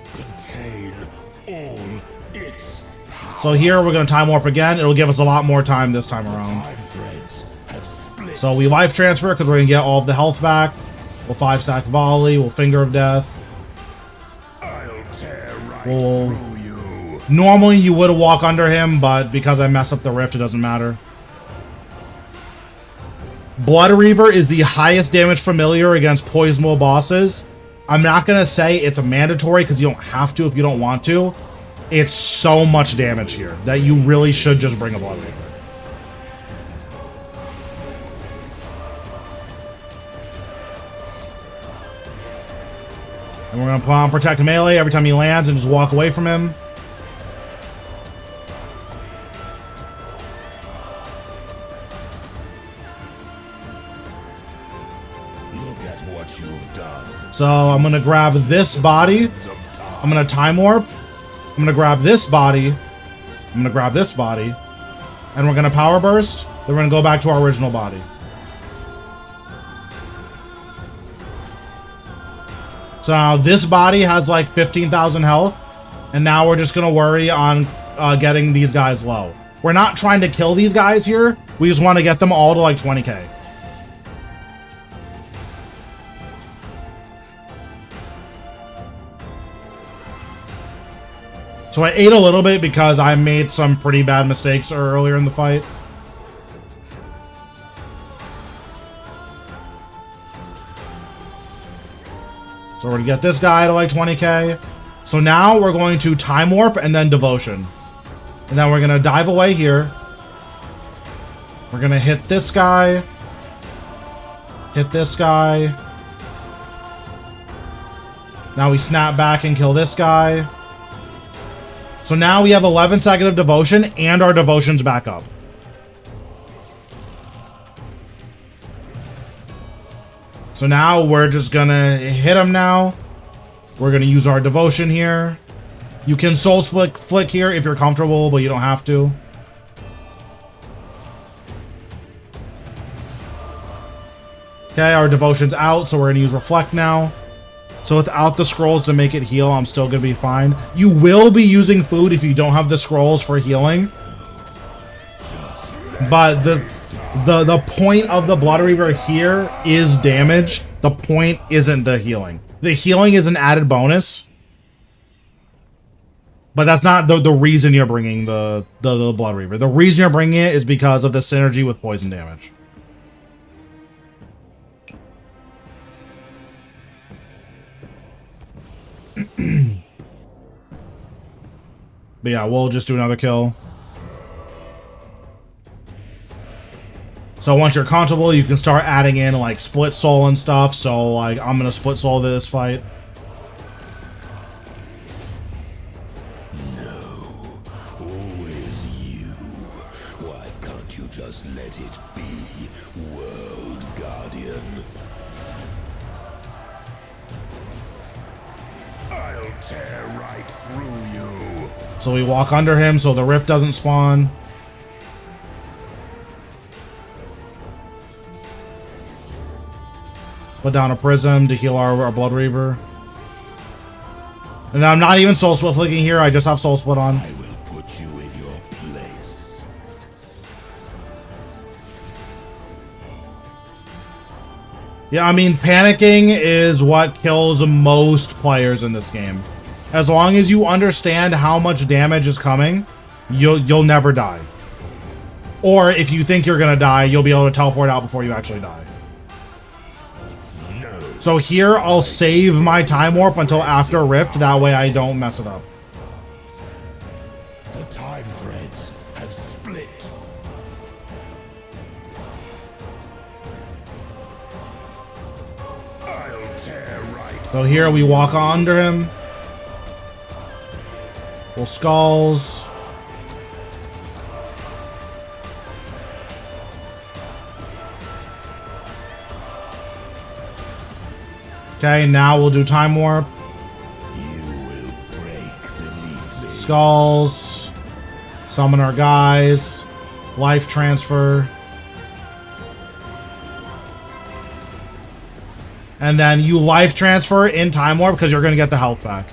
So here we're going to Time Warp again. It'll give us a lot more time this time around. So we life transfer because we're going to get all of the health back. We'll 5-stack volley. We'll Finger of Death. Normally you would walk under him, but because I mess up the rift, it doesn't matter. Blood Reaver is the highest damage familiar against poisonable bosses. I'm not going to say it's a mandatory because you don't have to if you don't want to. It's so much damage here that you really should just bring a Blood Reaver. And we're going to put on Protect Melee every time he lands and just walk away from him. So I'm going to grab this body. I'm going to Time Warp. I'm going to grab this body. I'm going to grab this body. And we're going to Power Burst. Then we're going to go back to our original body. So now this body has like 15,000 health. And now we're just going to worry on getting these guys low. We're not trying to kill these guys here. We just want to get them all to like 20k. So I ate a little bit because I made some pretty bad mistakes earlier in the fight. So we're going to get this guy to like 20k. So now we're going to Time Warp and then Devotion. And then we're going to dive away here. We're going to hit this guy. Hit this guy. Now we snap back and kill this guy. So now we have 11 seconds of Devotion, and our Devotion's back up. So now we're just gonna hit him now. We're gonna use our Devotion here. You can Soul Split flick here if you're comfortable, but you don't have to. Okay, our Devotion's out, so we're gonna use Reflect now. So without the scrolls to make it heal, I'm still going to be fine. You will be using food if you don't have the scrolls for healing. But the point of the Blood Reaver here is damage. The point isn't the healing. The healing is an added bonus. But that's not the reason you're bringing the Blood Reaver. The reason you're bringing it is because of the synergy with poison damage. But yeah, we'll just do another kill. So once you're comfortable, you can start adding in like split soul and stuff. So like I'm gonna split soul this fight. No, always you. Why can't you just let it be, World Guardian? I'll tear right through you. So we walk under him so the rift doesn't spawn. Put down a prism to heal our Blood Reaver. And then I'm not even Soul Split flicking here, I just have Soul Split on. I will put you in your place. Yeah, I mean, panicking is what kills most players in this game. As long as you understand how much damage is coming, you'll never die. Or if you think you're gonna die, you'll be able to teleport out before you actually die. No. So here, I'll save my Time Warp until after Rift, that way I don't mess it up. The tide threads have split. I'll tear right. So here, we walk under him. We'll Skulls. Okay, now we'll do Time Warp. You will break beneath me. Skulls. Summon our guys. Life transfer. And then you life transfer in Time Warp because you're going to get the health back.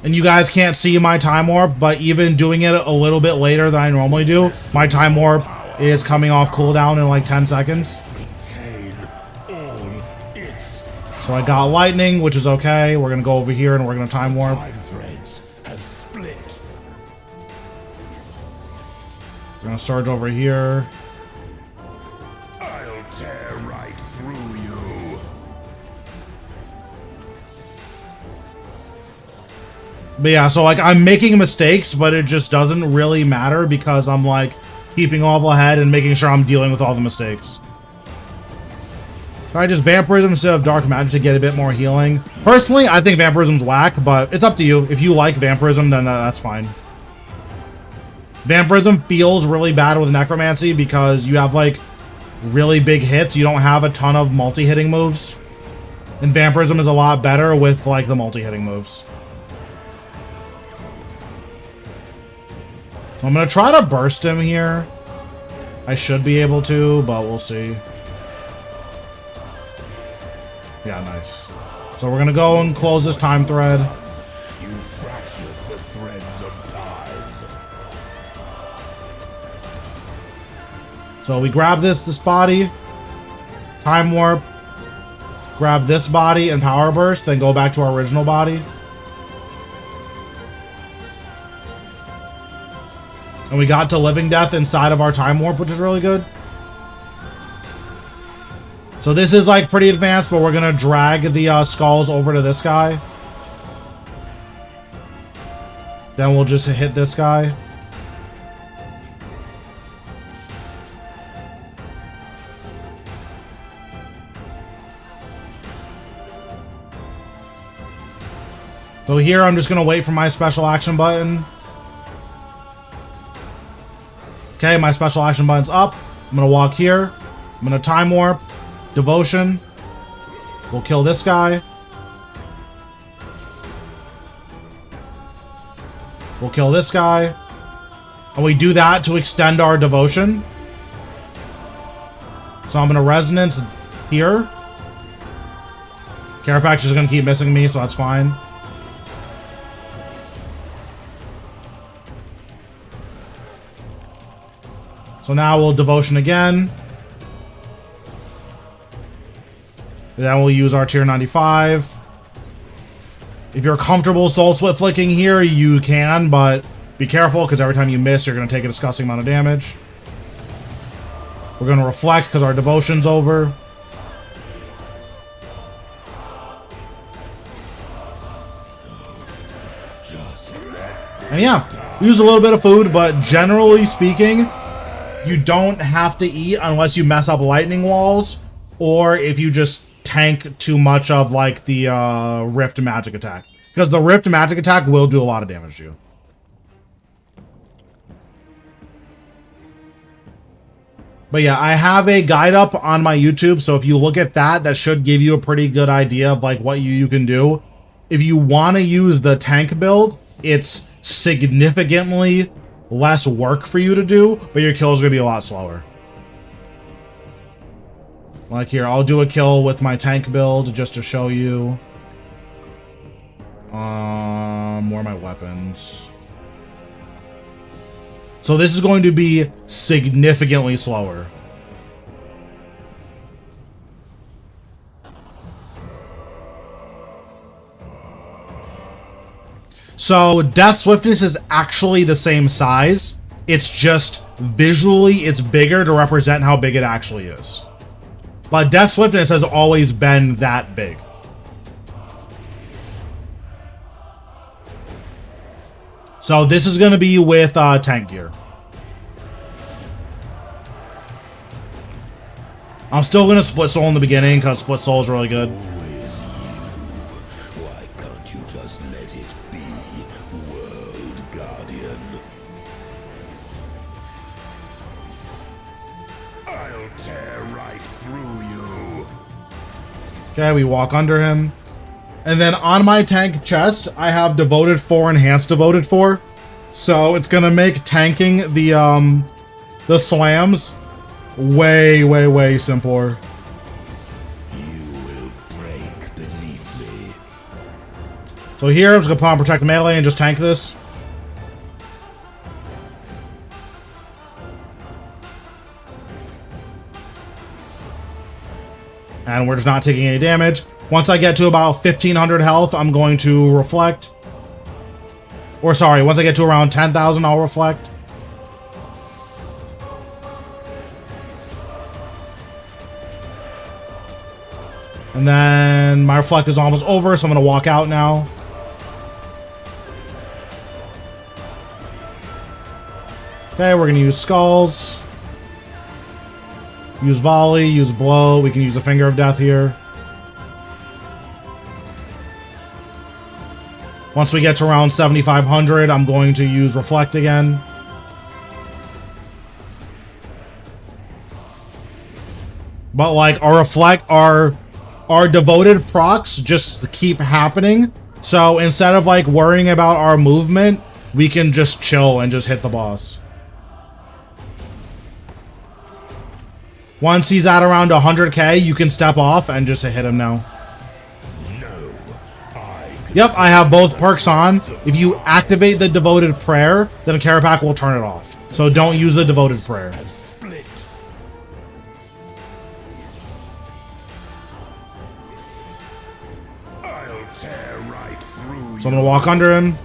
And you guys can't see my Time Warp, but even doing it a little bit later than I normally do, my Time Warp is coming off cooldown in like 10 seconds. So I got lightning, which is okay. We're going to go over here and we're going to Time Warp. We're going to surge over here. I'll tear right through you. But yeah, so like I'm making mistakes, but it just doesn't really matter because I'm like keeping all ahead and making sure I'm dealing with all the mistakes. I just Vampirism instead of Dark Magic to get a bit more healing. Personally, I think Vampirism's whack, but it's up to you. If you like Vampirism, then that's fine. Vampirism feels really bad with Necromancy because you have like really big hits. You don't have a ton of multi-hitting moves. And Vampirism is a lot better with like the multi-hitting moves. So I'm going to try to burst him here. I should be able to, but we'll see. Yeah, nice. So we're going to go and close this time thread. You fractured the threads of time. So we grab this body, Time Warp, grab this body and Power Burst, then go back to our original body. And we got to Living Death inside of our Time Warp, which is really good. So this is like pretty advanced, but we're going to drag the skulls over to this guy. Then we'll just hit this guy. So here I'm just going to wait for my special action button. Okay, my special action button's up. I'm going to walk here. I'm going to Time Warp. Devotion. We'll kill this guy. We'll kill this guy. And we do that to extend our devotion. So I'm going to Resonance here. Carapax is going to keep missing me, so that's fine. So now we'll Devotion again. Then we'll use our tier 95. If you're comfortable soul split flicking here, you can, but be careful because every time you miss, you're going to take a disgusting amount of damage. We're going to reflect because our devotion's over. And yeah, use a little bit of food, but generally speaking, you don't have to eat unless you mess up lightning walls or if you just tank too much of like the Rift magic attack. Because the Rift magic attack will do a lot of damage to you. But yeah, I have a guide up on my YouTube, so if you look at that, that should give you a pretty good idea of like what you can do. If you want to use the tank build, it's significantly less work for you to do, but your kill is going to be a lot slower. Like here, I'll do a kill with my tank build just to show you. Where are my weapons? So this is going to be significantly slower. So Death Swiftness is actually the same size. It's just visually it's bigger to represent how big it actually is. But Death Swiftness has always been that big. So this is going to be with tank gear. I'm still going to split soul in the beginning because split soul is really good. Why can't you just let it be, world right through you. Okay, we walk under him. And then on my tank chest, I have Devoted 4, Enhanced Devoted 4. So it's gonna make tanking the slams way, way, way simpler. You will break beneath me. So here, I'm just gonna put on Protect Melee and just tank this. And we're just not taking any damage. Once I get to about 1,500 health, I'm going to reflect. Or sorry, once I get to around 10,000, I'll reflect. And then my reflect is almost over, so I'm going to walk out now. Okay, we're going to use skulls. Use volley, use blow. We can use a finger of death here. Once we get to around 7,500, I'm going to use reflect again. But like our reflect, our devoted procs just keep happening. So instead of like worrying about our movement, we can just chill and just hit the boss. Once he's at around 100k, you can step off and just hit him now. Yep, I have both perks on. If you activate the Devoted Prayer, then a Carapac will turn it off. So don't use the Devoted Prayer. I'll tear right through So I'm gonna walk under him.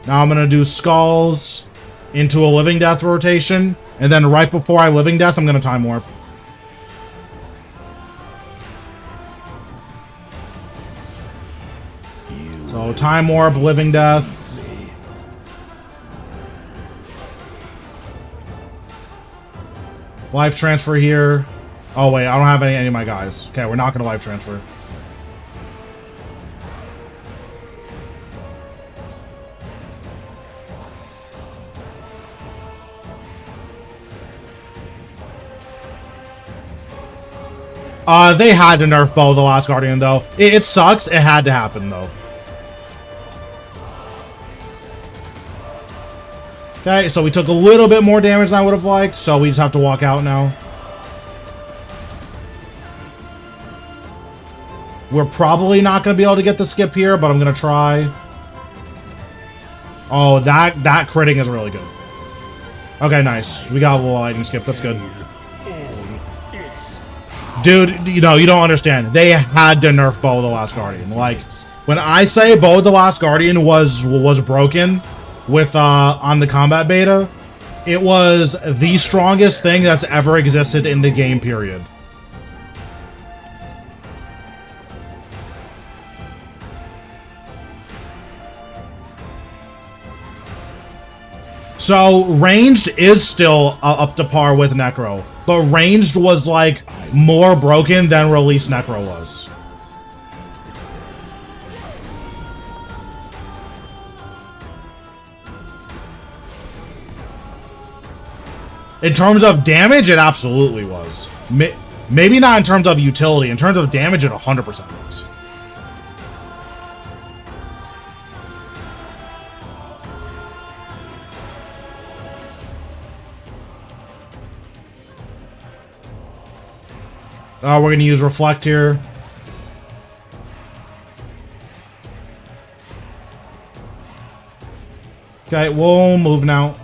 Now I'm gonna do skulls into a Living Death rotation. And then right before I Living Death, I'm gonna Time Warp. So Time Warp, Living Death. Life transfer here. Oh wait, I don't have any of my guys. Okay, we're not gonna life transfer. They had to nerf Bow the Last Guardian though. It sucks. It had to happen though. Okay, so we took a little bit more damage than I would have liked, so we just have to walk out now. We're probably not going to be able to get the skip here, but I'm going to try. Oh, that critting is really good. Okay, nice. We got a little lightning skip. That's good. Dude, you know, you don't understand. They had to nerf Bow the Last Guardian. Like, when I say Bow the Last Guardian was broken with on the combat beta, it was the strongest thing that's ever existed in the game, period. So ranged is still up to par with Necro, but ranged was like more broken than release Necro was. In terms of damage, it absolutely was. Maybe not in terms of utility. In terms of damage, it 100% was. We're going to use Reflect here. Okay, we'll move now.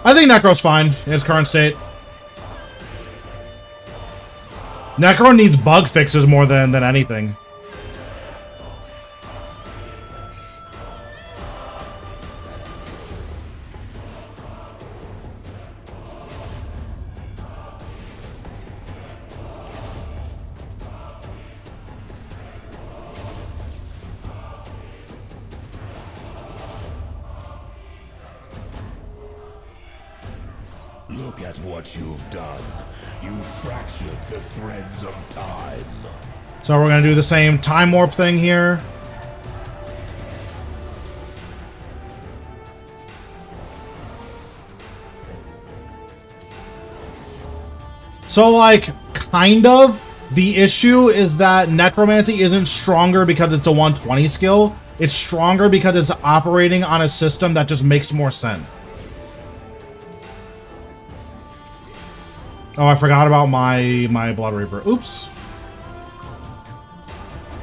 I think Necro's fine in its current state. Necro needs bug fixes more than anything. Look at what you've done. You fractured the threads of time. So we're going to do the same Time Warp thing here. So, like, kind of. The issue is that Necromancy isn't stronger because it's a 120 skill. It's stronger because it's operating on a system that just makes more sense. Oh, I forgot about my Blood Reaper. Oops.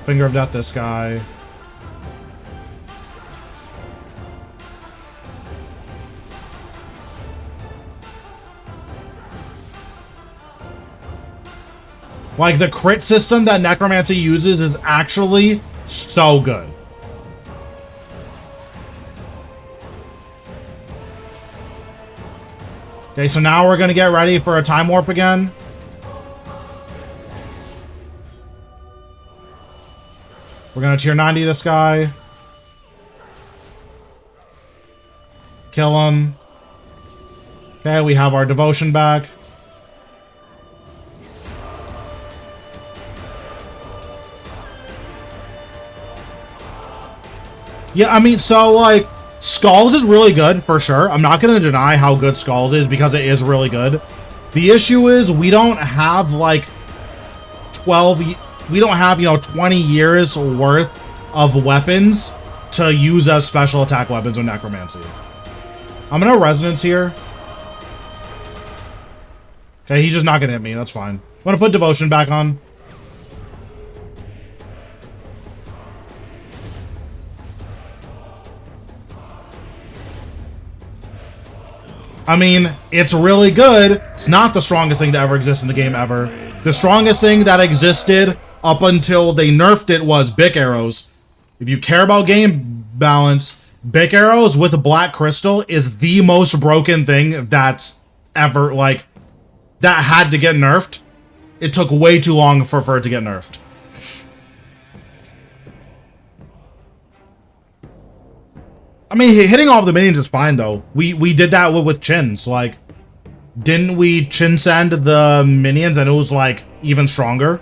Finger of Death, this guy. Like, the crit system that Necromancy uses is actually so good. Okay, so now we're gonna get ready for a Time Warp again. We're gonna tier 90 this guy. Kill him. Okay, we have our devotion back. Yeah, I mean, so, like, Skulls is really good, for sure. I'm not going to deny how good Skulls is, because it is really good. The issue is, we don't have, like, 20 years worth of weapons to use as special attack weapons with Necromancy. I'm going to Resonance here. Okay, he's just not going to hit me, that's fine. I'm going to put Devotion back on. I mean, it's really good. It's not the strongest thing to ever exist in the game ever. The strongest thing that existed up until they nerfed it was Bic Arrows. If you care about game balance, Bic Arrows with Black Crystal is the most broken thing that's ever, like, that had to get nerfed. It took way too long for it to get nerfed. I mean, hitting all of the minions is fine, though. We did that with Chins. Like, didn't we Chin send the minions and it was, like, even stronger?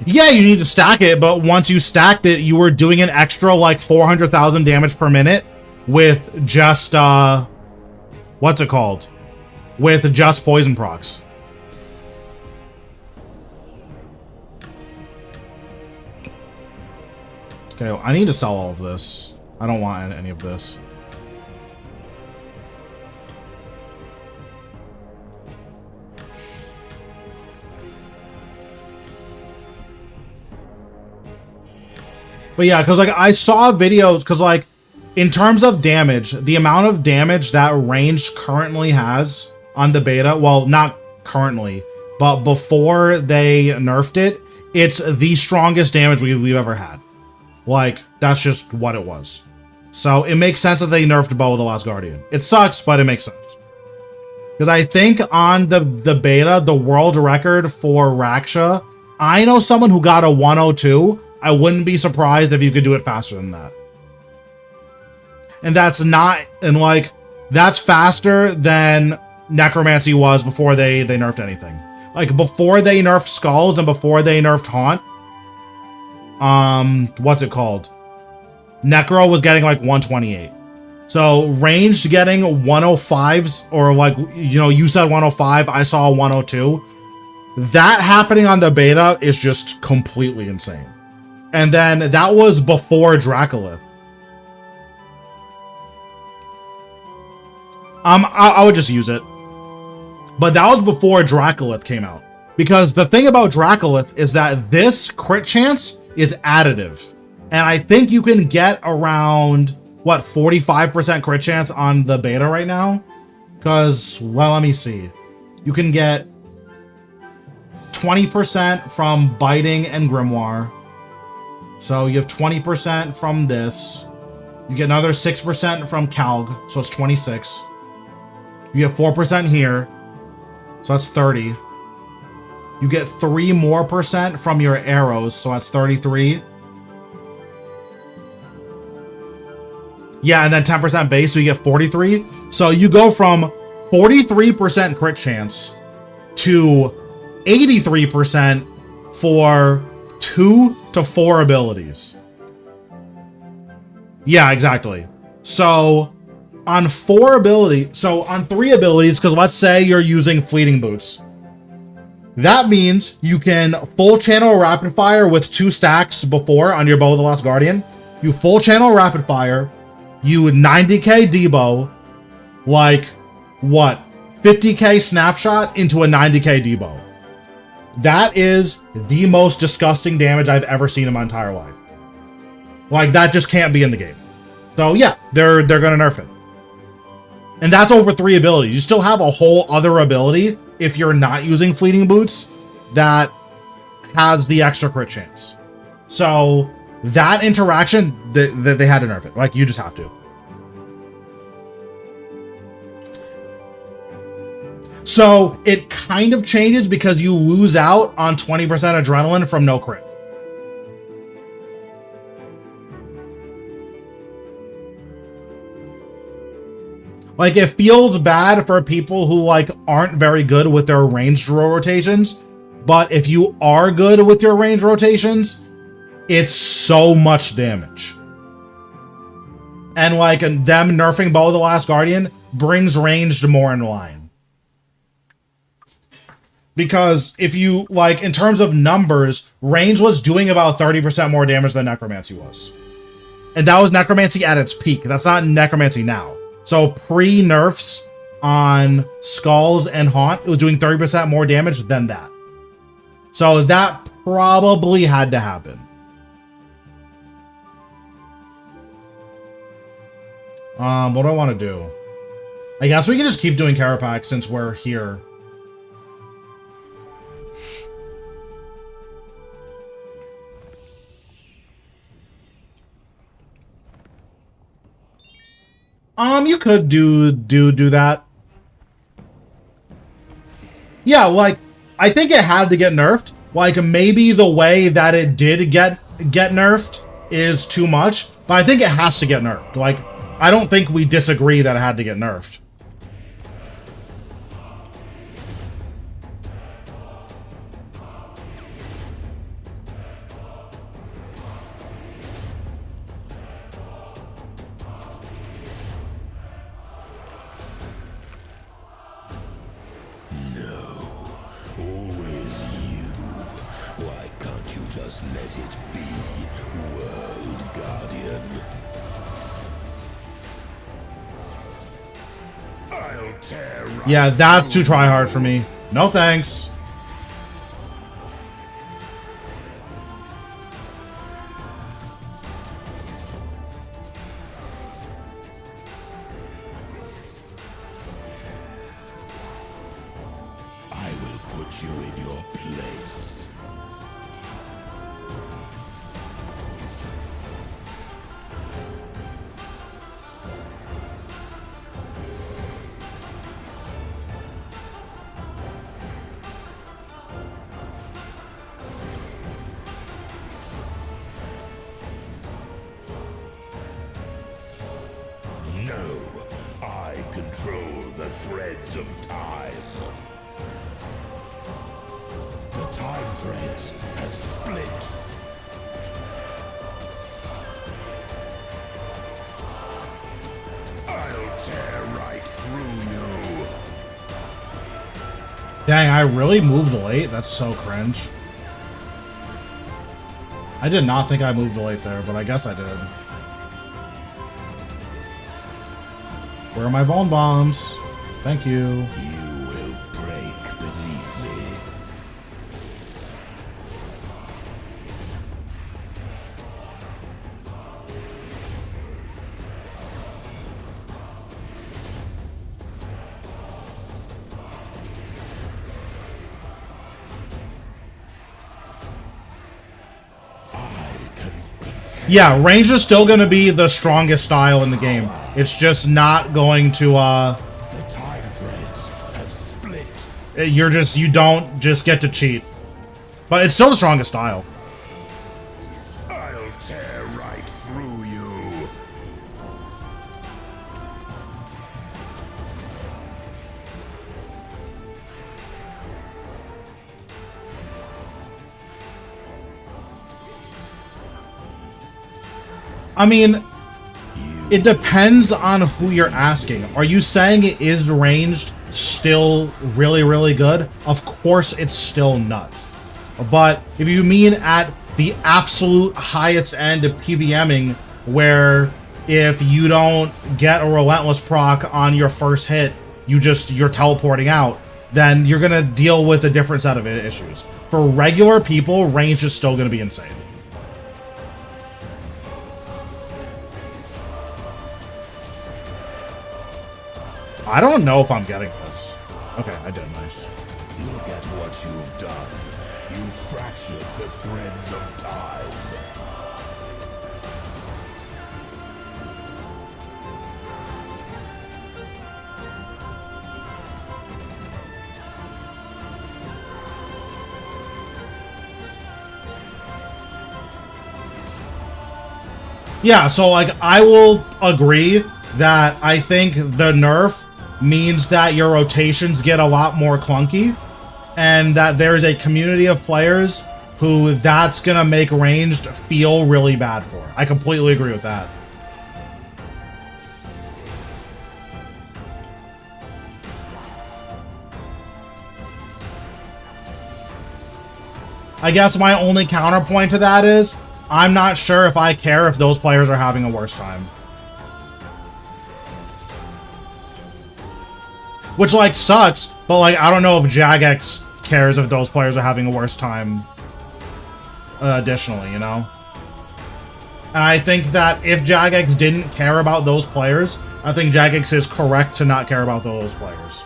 Yeah, you need to stack it, but once you stacked it, you were doing an extra, like, 400,000 damage per minute with just, what's it called? With just poison procs. Okay, I need to sell all of this. I don't want any of this. But yeah, because, like, I saw videos, because, like, in terms of damage, the amount of damage that range currently has on the beta, well, not currently, but before they nerfed it, it's the strongest damage we've ever had. Like, that's just what it was. So it makes sense that they nerfed Bow of the Last Guardian. It sucks, but it makes sense. Because I think on the beta, the world record for Raksha, I know someone who got a 102. I wouldn't be surprised if you could do it faster than that. And that's not, and like, that's faster than Necromancy was before they nerfed anything. Like, before they nerfed Skulls and before they nerfed Haunt, what's it called? Necro was getting like 128. So ranged getting 105s, or like, you know, you said 105, I saw 102. That happening on the beta is just completely insane. And then that was before Dracolith. I would just use it. But that was before Dracolith came out. Because the thing about Dracolith is that this crit chance is additive. And I think you can get around, what, 45% crit chance on the beta right now? Because, well, let me see. You can get 20% from Biting and Grimoire. So you have 20% from this. You get another 6% from Calg, so it's 26. You get 4% here, so that's 30. You get 3 more percent from your arrows, so that's 33. Yeah, and then 10% base, so you get 43. So you go from 43% crit chance to 83% for 2 to 4 abilities. Yeah, exactly. So on 4 abilities, so on 3 abilities, because let's say you're using fleeting boots. That means you can full channel rapid fire with 2 stacks before on your Bow of the Last Guardian. You full channel rapid fire, you 90k debo, like, what, 50k snapshot into a 90k debo. That is the most disgusting damage I've ever seen in my entire life. Like, that just can't be in the game. So yeah, they're gonna nerf it. And that's over 3 abilities. You still have a whole other ability if you're not using fleeting boots that has the extra crit chance. So that interaction, they had to nerf it. Like, you just have to. So it kind of changes because you lose out on 20% adrenaline from no crit. Like, it feels bad for people who, like, aren't very good with their ranged rotations. But if you are good with your range rotations, it's so much damage. And, like, them nerfing Bow of the Last Guardian brings ranged more in line. Because if you, like, in terms of numbers, range was doing about 30% more damage than necromancy was. And that was necromancy at its peak. That's not necromancy now. So pre-nerfs on Skulls and Haunt, it was doing 30% more damage than that. So that probably had to happen. What do I want to do? I guess we can just keep doing Carapax since we're here. You could do that. Yeah, like, I think it had to get nerfed. Like, maybe the way that it did get nerfed is too much, but I think it has to get nerfed. Like, I don't think we disagree that it had to get nerfed. Yeah, that's too try hard for me. No thanks. I will put you in your place. Control the threads of time. The time threads have split. I'll tear right through you. Dang, I really moved late? That's so cringe. I did not think I moved late there, but I guess I did. Where are my bone bombs? Thank you. You will break beneath me. Yeah, range is still going to be the strongest style in the game. It's just not going to, The tide threads have split. you don't just get to cheat. But it's still the strongest style. I'll tear right through you. I mean, It depends on who you're asking. Are you saying it is ranged still really, really good? Of course it's still nuts. But if you mean at the absolute highest end of PVMing, where if you don't get a relentless proc on your first hit, you're teleporting out, then you're gonna deal with a different set of issues. For regular people, range is still gonna be insane. I don't know if I'm getting this. Okay, I did. Nice. Look at what you've done. You fractured the threads of time. Yeah, so like I will agree that I think the nerf means that your rotations get a lot more clunky, and that there's a community of players who that's gonna make ranged feel really bad for. I completely agree with that. I guess my only counterpoint to that is I'm not sure if I care if those players are having a worse time. Which, like, sucks, but, like, I don't know if Jagex cares if those players are having a worse time additionally, you know? And I think that if Jagex didn't care about those players, I think Jagex is correct to not care about those players.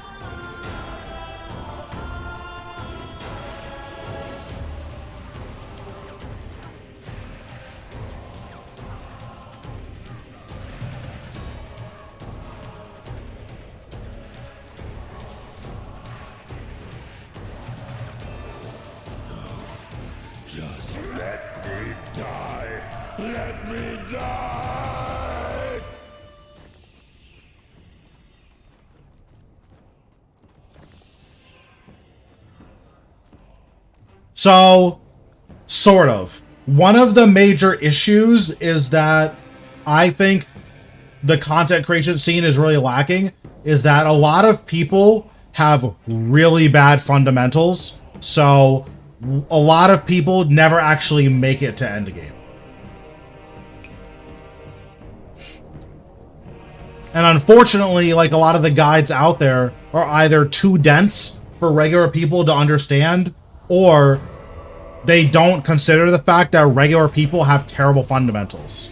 Just let me die. Let me die. So, sort of. One of the major issues is that I think the content creation scene is really lacking, is that a lot of people have really bad fundamentals, so a lot of people never actually make it to endgame. And unfortunately, like, a lot of the guides out there are either too dense for regular people to understand, or they don't consider the fact that regular people have terrible fundamentals.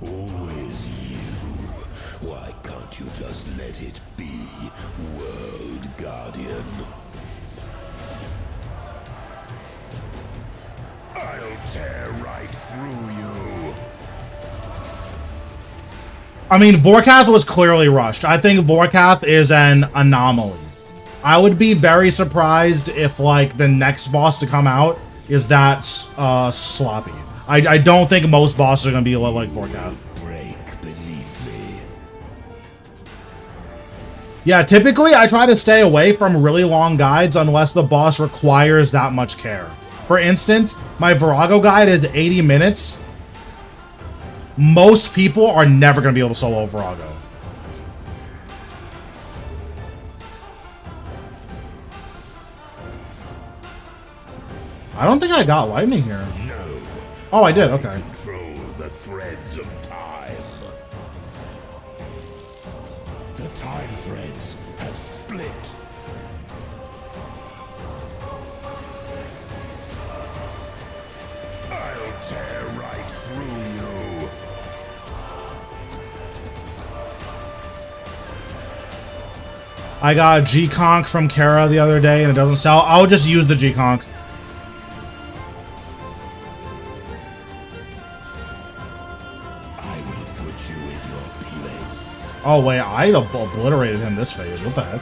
Always you. Why can't you just let it be, World Guardian? I'll tear right through you. I mean, Vorkath was clearly rushed. I think Vorkath is an anomaly. I would be very surprised if, like, the next boss to come out is that sloppy. I don't think most bosses are going to be like Vorkath. Break beneath me. Yeah, typically I try to stay away from really long guides unless the boss requires that much care. For instance, my Verago guide is 80 minutes. Most people are never going to be able to solo Verago. I don't think I got lightning here. No. Oh, I did. Okay. Control the threads of time. The time threads have split. I'll tear right through you. I got a G-Conk from Kara the other day and it doesn't sell. I'll just use the G-Conk. I will put you in your place. Oh, wait. I obliterated him this phase. What the heck?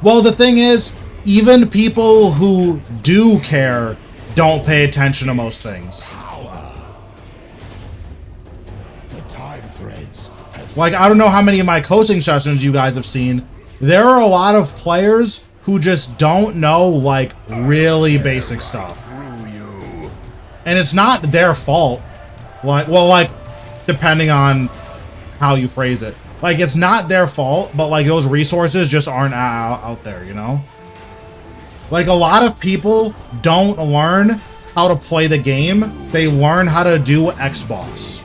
Well, the thing is, even people who do care don't pay attention to most things. Power. The tide threads have Like, I don't know how many of my coaching sessions you guys have seen. There are a lot of players who just don't know, like, really basic stuff. through you. And it's not their fault. Like, well, like, depending on how you phrase it. Like, it's not their fault, but, like, those resources just aren't out there, you know? Like, a lot of people don't learn how to play the game. They learn how to do X-Boss.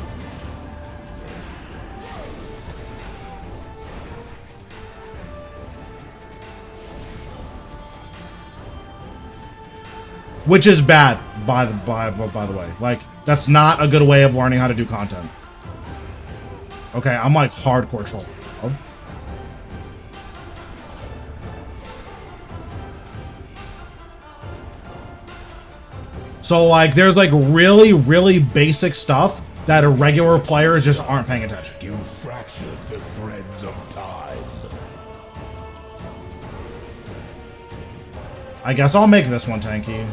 Which is bad, by the way. Like, that's not a good way of learning how to do content. Okay, I'm like hardcore troll. Oh. So like, there's like really, really basic stuff that a regular players just aren't paying attention. You fractured the threads of time. I guess I'll make this one tanky.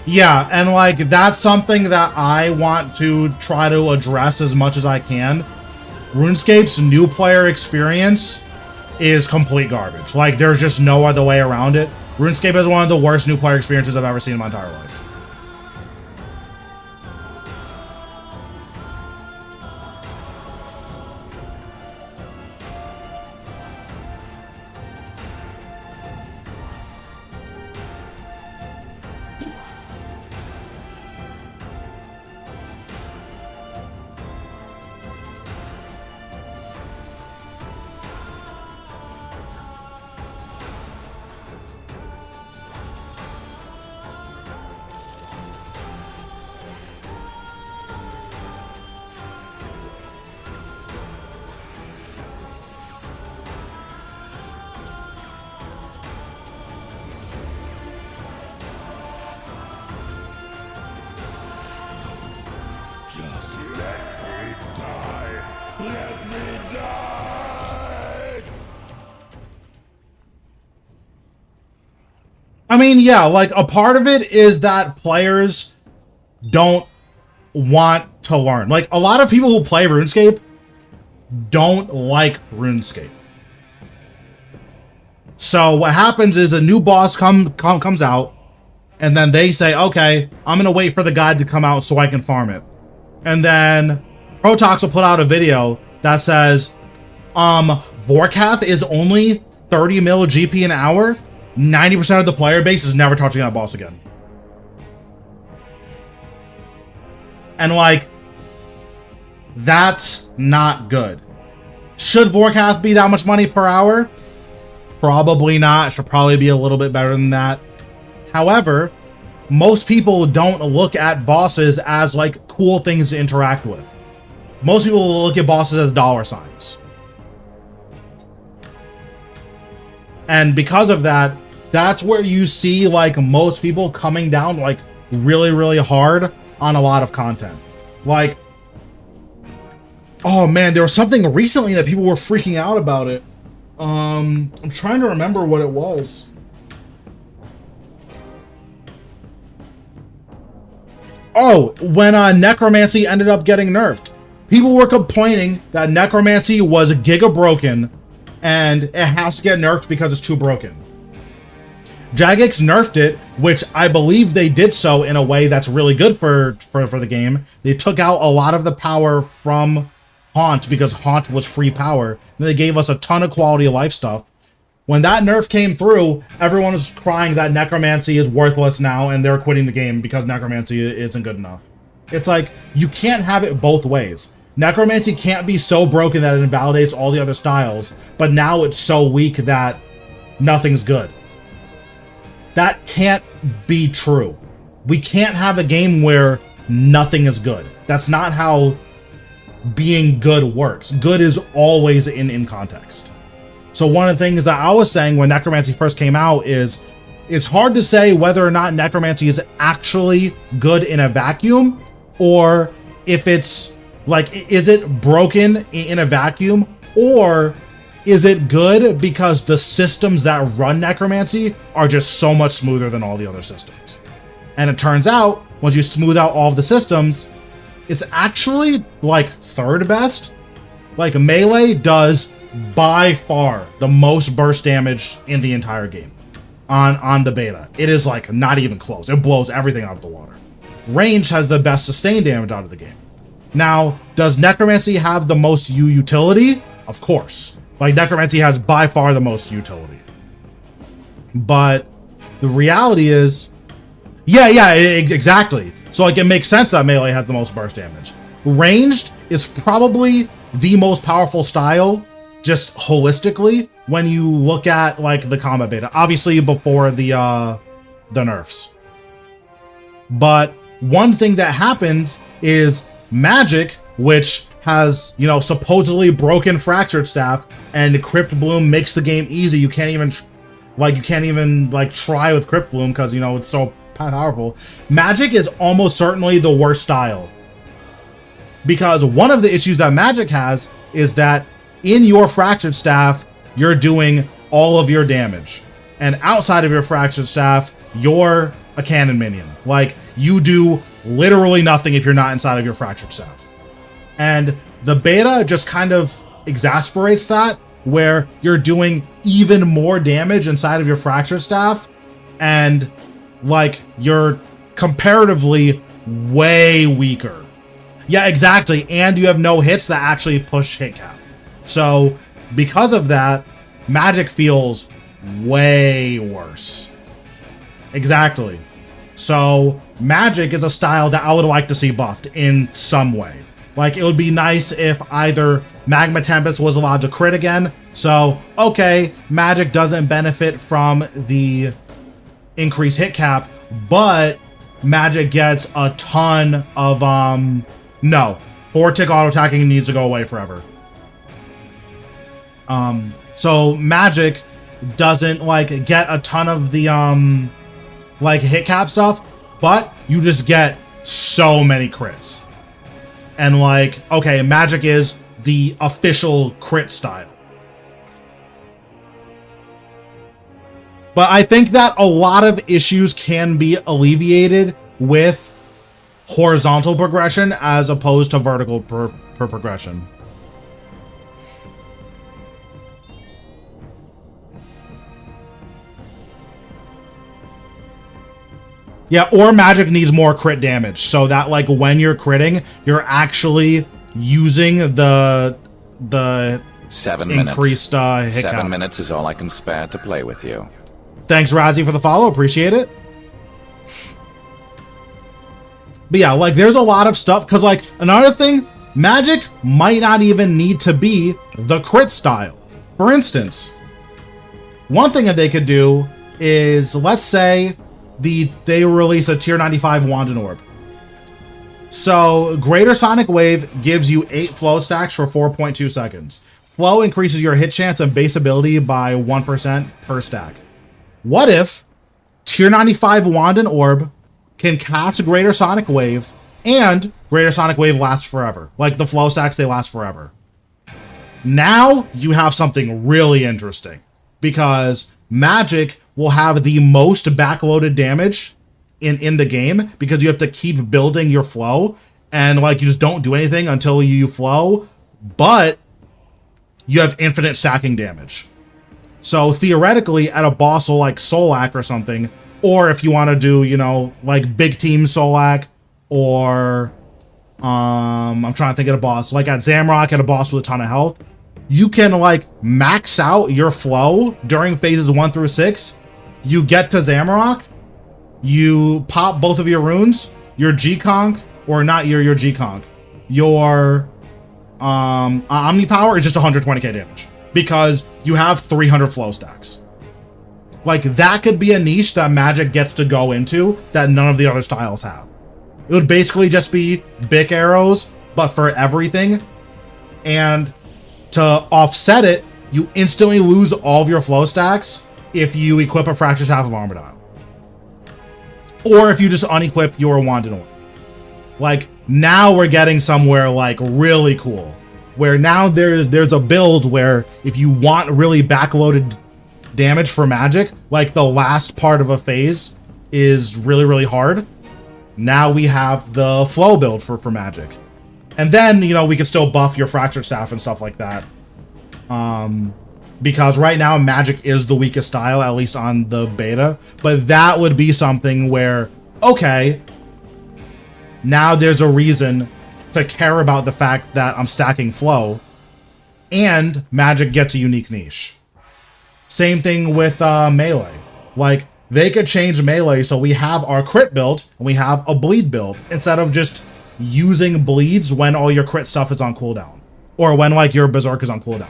Yeah, and like, that's something that I want to try to address as much as I can. RuneScape's new player experience is complete garbage. Like, there's just no other way around it. RuneScape is one of the worst new player experiences I've ever seen in my entire life. Just let me die. Let me die. I mean, yeah, like, a part of it is that players don't want to learn. Like, a lot of people who play RuneScape don't like RuneScape. So what happens is a new boss comes out, and then they say, okay, I'm gonna wait for the guide to come out so I can farm it. And then Protox will put out a video that says, Vorkath is only 30 mil GP an hour. 90% of the player base is never touching that boss again. And like, that's not good. Should Vorkath be that much money per hour? Probably not. It should probably be a little bit better than that. However, most people don't look at bosses as like cool things to interact with. Most people will look at bosses as dollar signs. And because of that, that's where you see like most people coming down like really, really hard on a lot of content. Like, oh man, there was something recently that people were freaking out about it. I'm trying to remember what it was. Oh, when Necromancy ended up getting nerfed. People were complaining that Necromancy was giga broken and it has to get nerfed because it's too broken. Jagex nerfed it, which I believe they did so in a way that's really good for the game. They took out a lot of the power from Haunt because Haunt was free power. And they gave us a ton of quality of life stuff. When that nerf came through, everyone was crying that Necromancy is worthless now and they're quitting the game because Necromancy isn't good enough. It's like, you can't have it both ways. Necromancy can't be so broken that it invalidates all the other styles, but now it's so weak that nothing's good. That can't be true. We can't have a game where nothing is good. That's not how being good works. Good is always in context. So one of the things that I was saying when Necromancy first came out is it's hard to say whether or not Necromancy is actually good in a vacuum or if it's like, is it broken in a vacuum, or is it good because the systems that run necromancy are just so much smoother than all the other systems? And it turns out, once you smooth out all of the systems, it's actually like third best. Like melee does by far the most burst damage in the entire game on the beta. It is like not even close. It blows everything out of the water. Range has the best sustained damage out of the game. Now, does necromancy have the most utility? Of course. Like, necromancy has by far the most utility. But the reality is, exactly. So, like, it makes sense that melee has the most burst damage. Ranged is probably the most powerful style, just holistically, when you look at, like, the combat beta. Obviously, before the nerfs. But one thing that happens is magic, which has, you know, supposedly broken fractured staff, and Crypt Bloom makes the game easy. You can't even try with Crypt Bloom because, you know, it's so powerful. Magic is almost certainly the worst style, because one of the issues that magic has is that in your fractured staff, you're doing all of your damage, and outside of your fractured staff, you're a cannon minion. Like, you do literally nothing if you're not inside of your fractured staff. And the beta just kind of exasperates that, where you're doing even more damage inside of your fractured staff, and like, you're comparatively way weaker. Yeah, exactly. And you have no hits that actually push hit cap. So because of that, magic feels way worse. Exactly. So magic is a style that I would like to see buffed in some way. Like, it would be nice if either Magma Tempest was allowed to crit again. So, okay, magic doesn't benefit from the increased hit cap, but magic gets a ton of, no. 4-tick auto-attacking needs to go away forever. So magic doesn't, like, get a ton of the, like, hit cap stuff, but you just get so many crits. And, like, okay, magic is the official crit style. But I think that a lot of issues can be alleviated with horizontal progression as opposed to vertical progression. Yeah, or magic needs more crit damage, so that, like, when you're critting, you're actually using the 7 increased minutes. hit 7 count. minutes is all I can spare to play with you. Thanks, Razzie, for the follow. Appreciate it. But yeah, like, there's a lot of stuff, because, like, another thing, magic might not even need to be the crit style. For instance, one thing that they could do is, let's say they release a tier 95 Wand and Orb. So Greater Sonic Wave gives you 8 flow stacks for 4.2 seconds. Flow increases your hit chance and base ability by 1% per stack. What if tier 95 Wand and Orb can cast Greater Sonic Wave, and Greater Sonic Wave lasts forever? Like, the flow stacks, they last forever. Now you have something really interesting, because magic will have the most backloaded damage in the game, because you have to keep building your flow, and, like, you just don't do anything until you flow, but you have infinite stacking damage. So theoretically, at a boss like Solak or something, or if you want to do, you know, like big team Solak, or I'm trying to think of a boss, like at Zamrock, at a boss with a ton of health, you can, like, max out your flow during phases 1 through 6. You get to Zamrock, you pop both of your runes, your G-Conk, or not your G-Conk, your Omnipower is just 120k damage, because you have 300 flow stacks. Like, that could be a niche that magic gets to go into that none of the other styles have. It would basically just be Bic arrows, but for everything, and to offset it, you instantly lose all of your flow stacks if you equip a Fractured Staff of Armadile. Or if you just unequip your Wand and Orb. Like, Now we're getting somewhere like really cool, where now there's a build where if you want really backloaded damage for magic, like the last part of a phase is really, really hard. Now we have the flow build for magic. And then, you know, we can still buff your fractured staff and stuff like that. Because right now magic is the weakest style, at least on the beta. But that would be something where, okay, now there's a reason to care about the fact that I'm stacking flow, and magic gets a unique niche. Same thing with melee. Like, they could change melee so we have our crit build and we have a bleed build instead of just using bleeds when all your crit stuff is on cooldown, or when like your berserk is on cooldown.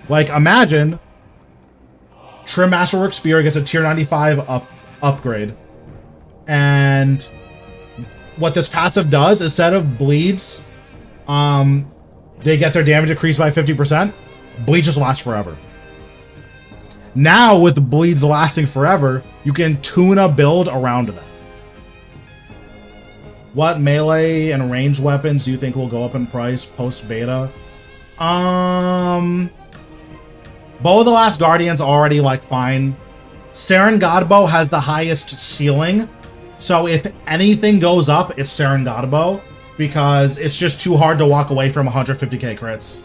Like, imagine Trim Masterwork Spear gets a tier 95 upgrade, and what this passive does, instead of bleeds, they get their damage increased by 50%. Bleeds just last forever. Now, with the bleeds lasting forever, you can tune a build around that. What melee and ranged weapons do you think will go up in price post-beta? Bow of the Last Guardian's already, like, fine. Saren Godbow has the highest ceiling, so if anything goes up, it's Saren Godbow, because it's just too hard to walk away from 150k crits.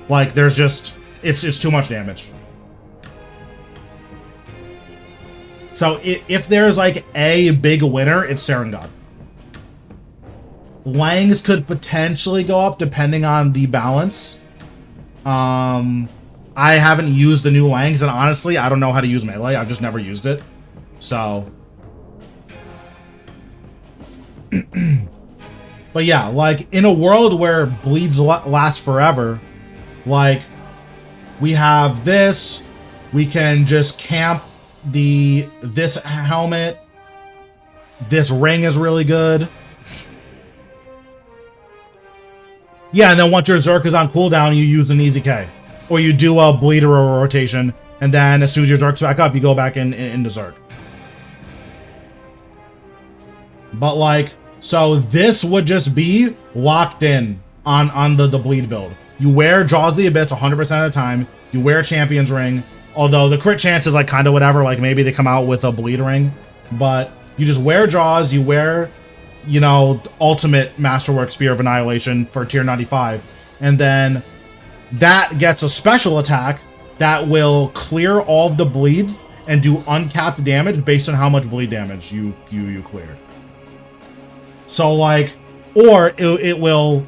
Like, there's just... It's too much damage. So if there's, like, a big winner, it's Saren God. Langs could potentially go up, depending on the balance. I haven't used the new Langs, and honestly, I don't know how to use melee. I've just never used it. So... But yeah, like, in a world where bleeds last forever, like, we have this, we can just camp this helmet, this ring is really good. Yeah, and then once your Zerk is on cooldown, you use an easy K. Or you do a bleed or a rotation, and then as soon as your Zerk's back up, you go back into Zerk. But like, so this would just be locked in on the bleed build. You wear Jaws of the Abyss 100% of the time, you wear Champion's Ring, although the crit chance is like kind of whatever, like maybe they come out with a bleed ring, but you just wear Jaws, you wear, you know, Ultimate Masterwork Spear of Annihilation for tier 95, and then that gets a special attack that will clear all of the bleeds and do uncapped damage based on how much bleed damage you cleared. So like, or it will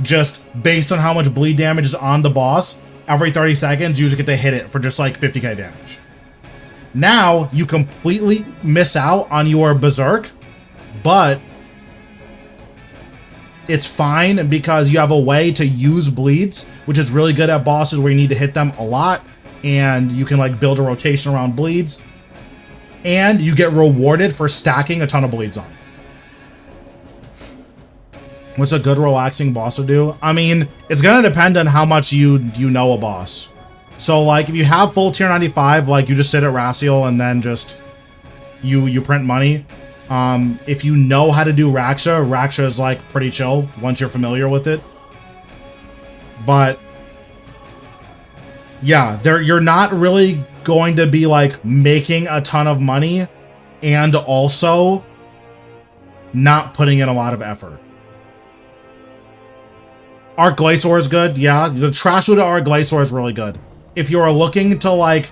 just, based on how much bleed damage is on the boss, every 30 seconds you just get to hit it for just like 50k damage. Now you completely miss out on your Berserk, but it's fine because you have a way to use bleeds, which is really good at bosses where you need to hit them a lot, and you can like build a rotation around bleeds, and you get rewarded for stacking a ton of bleeds on. What's a good relaxing boss to do? I mean, it's gonna depend on how much you know a boss. So like, if you have full tier 95, like you just sit at Raciel and then just you print money. If you know how to do Raksha is like pretty chill once you're familiar with it. But yeah, you're not really going to be like making a ton of money and also not putting in a lot of effort. Arc Glacier is good, yeah. The Trash Loot at Arc Glacier is really good. If you're looking to like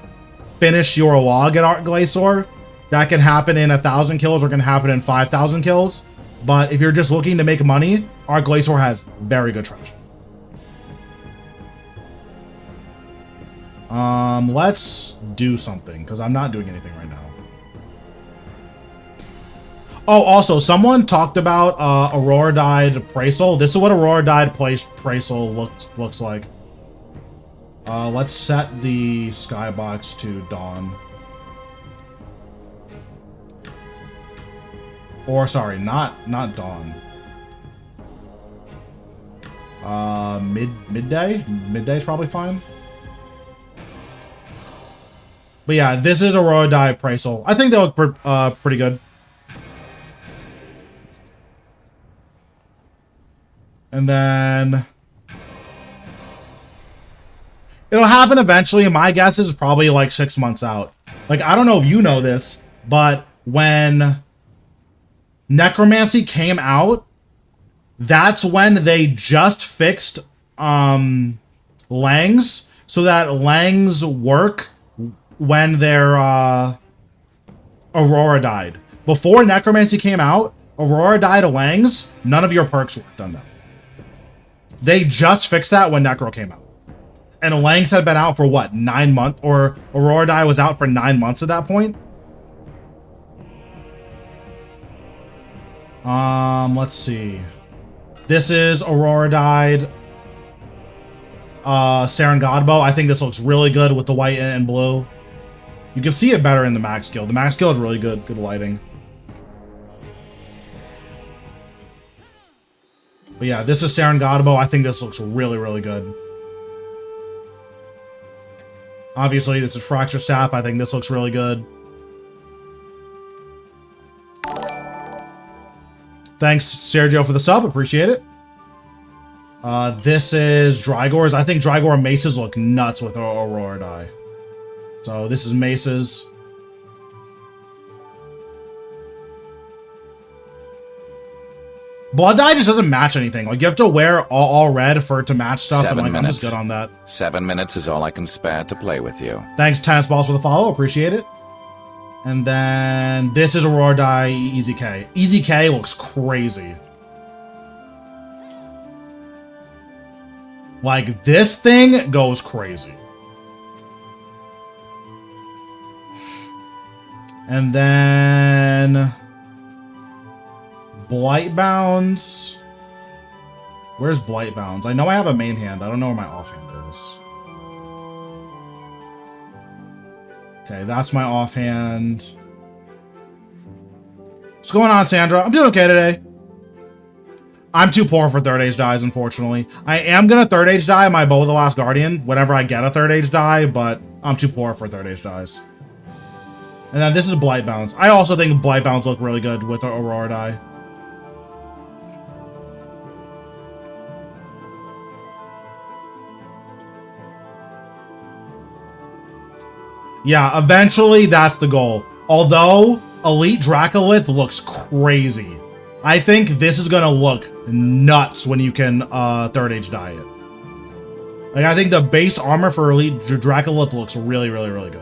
finish your log at Arc Glacier, that can happen in 1,000 kills or can happen in 5,000 kills. But if you're just looking to make money, Arc Glacier has very good trash. Let's do something, because I'm not doing anything right now. Oh, also, someone talked about Aurora Dyed Praisal. This is what Aurora Dyed Praisal looks like. Let's set the skybox to Dawn. Or, sorry, not Dawn. Midday? Midday's probably fine. But yeah, this is Aurora Dyed Praisal. I think they look pretty good. And then it'll happen eventually. My guess is probably like 6 months out. Like, I don't know if you know this, but when Necromancy came out, that's when they just fixed Langs, so that Langs work when their Aurora died. Before Necromancy came out, Aurora died of Langs, none of your perks worked on them. They just fixed that when Necro came out. And Langs had been out for what, 9 months? Or Aurora Die was out for 9 months at that point? Let's see. This is Aurora Died. Serengadbo. I think this looks really good with the white and blue. You can see it better in the max skill. The max skill is really good. Good lighting. But yeah, this is Serengadbo. I think this looks really, really good. Obviously, this is Fracture Staff. I think this looks really good. Thanks, Sergio, for the sub. Appreciate it. This is Drygor's. I think Drygor Maces look nuts with Aurora Die. So this is Maces. Blood Dye just doesn't match anything. Like, you have to wear all red for it to match stuff, and like, I'm just good on that. 7 minutes is all I can spare to play with you. Thanks, Tennis Balls, for the follow. Appreciate it. And then this is Aurora Die Easy K. Easy K looks crazy. Like, this thing goes crazy. And then Blightbounds. Where's Blightbounds? I know I have a main hand. I don't know where my offhand is. Okay, that's my offhand. What's going on, Sandra? I'm doing okay today. I'm too poor for third age dies, unfortunately. I am gonna third age die my Bow of the Last Guardian whenever I get a third age die, but I'm too poor for third age dies. And then this is Blightbounds. I also think Blightbounds look really good with the Aurora die. Yeah, eventually that's the goal. Although Elite Dracolith looks crazy. I think this is gonna look nuts when you can third age die it. Like, I think the base armor for Elite Dracolith looks really, really, really good.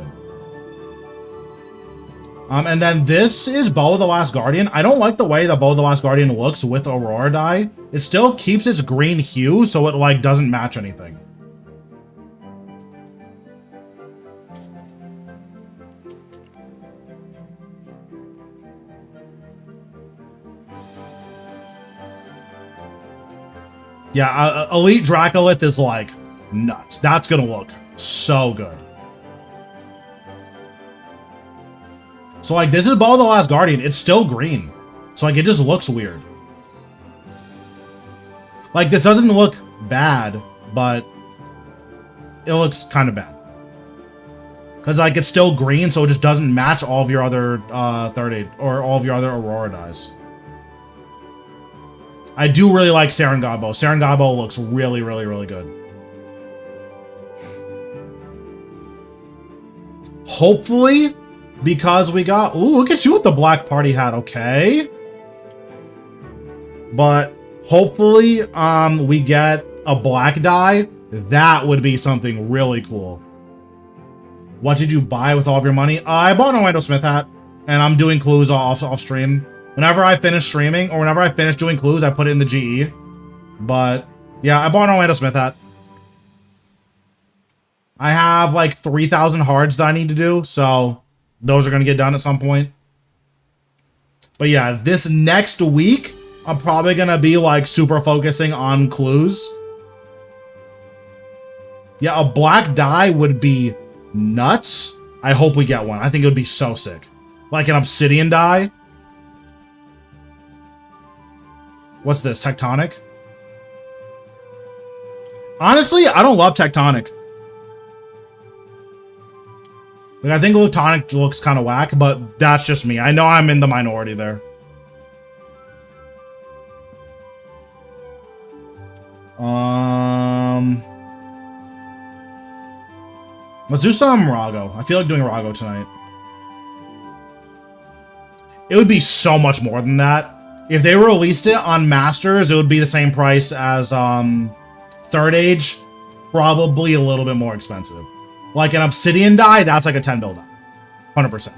And then this is Bow of the Last Guardian. I don't like the way the Bow of the Last Guardian looks with Aurora die. It still keeps its green hue, so it like doesn't match anything. Yeah, Elite Dracolith is like nuts. That's gonna look so good. So like, this is Bow of the Last Guardian. It's still green. So like, it just looks weird. Like, this doesn't look bad, but it looks kind of bad. Because like, it's still green, so it just doesn't match all of your other third aid or all of your other Aurora dies. I do really like Serengadbo. Serengadbo looks really, really, really good. Hopefully, because we got... Ooh, look at you with the black party hat, okay. But hopefully, we get a black die. That would be something really cool. What did you buy with all of your money? I bought an Orlando Smith hat, and I'm doing clues off stream. Whenever I finish streaming, or whenever I finish doing clues, I put it in the GE. But, yeah, I bought an Orlando Smith hat. I have, like, 3,000 hards that I need to do, so those are going to get done at some point. But, yeah, this next week, I'm probably going to be, like, super focusing on clues. Yeah, a black die would be nuts. I hope we get one. I think it would be so sick. Like an obsidian die. What's this? Tectonic? Honestly, I don't love Tectonic. Like, I think Tectonic looks kind of whack, but that's just me. I know I'm in the minority there. Let's do some Rago. I feel like doing Rago tonight. It would be so much more than that. If they released it on Masters, it would be the same price as Third Age. Probably a little bit more expensive. Like an Obsidian die, that's like a 10 build die. 100%.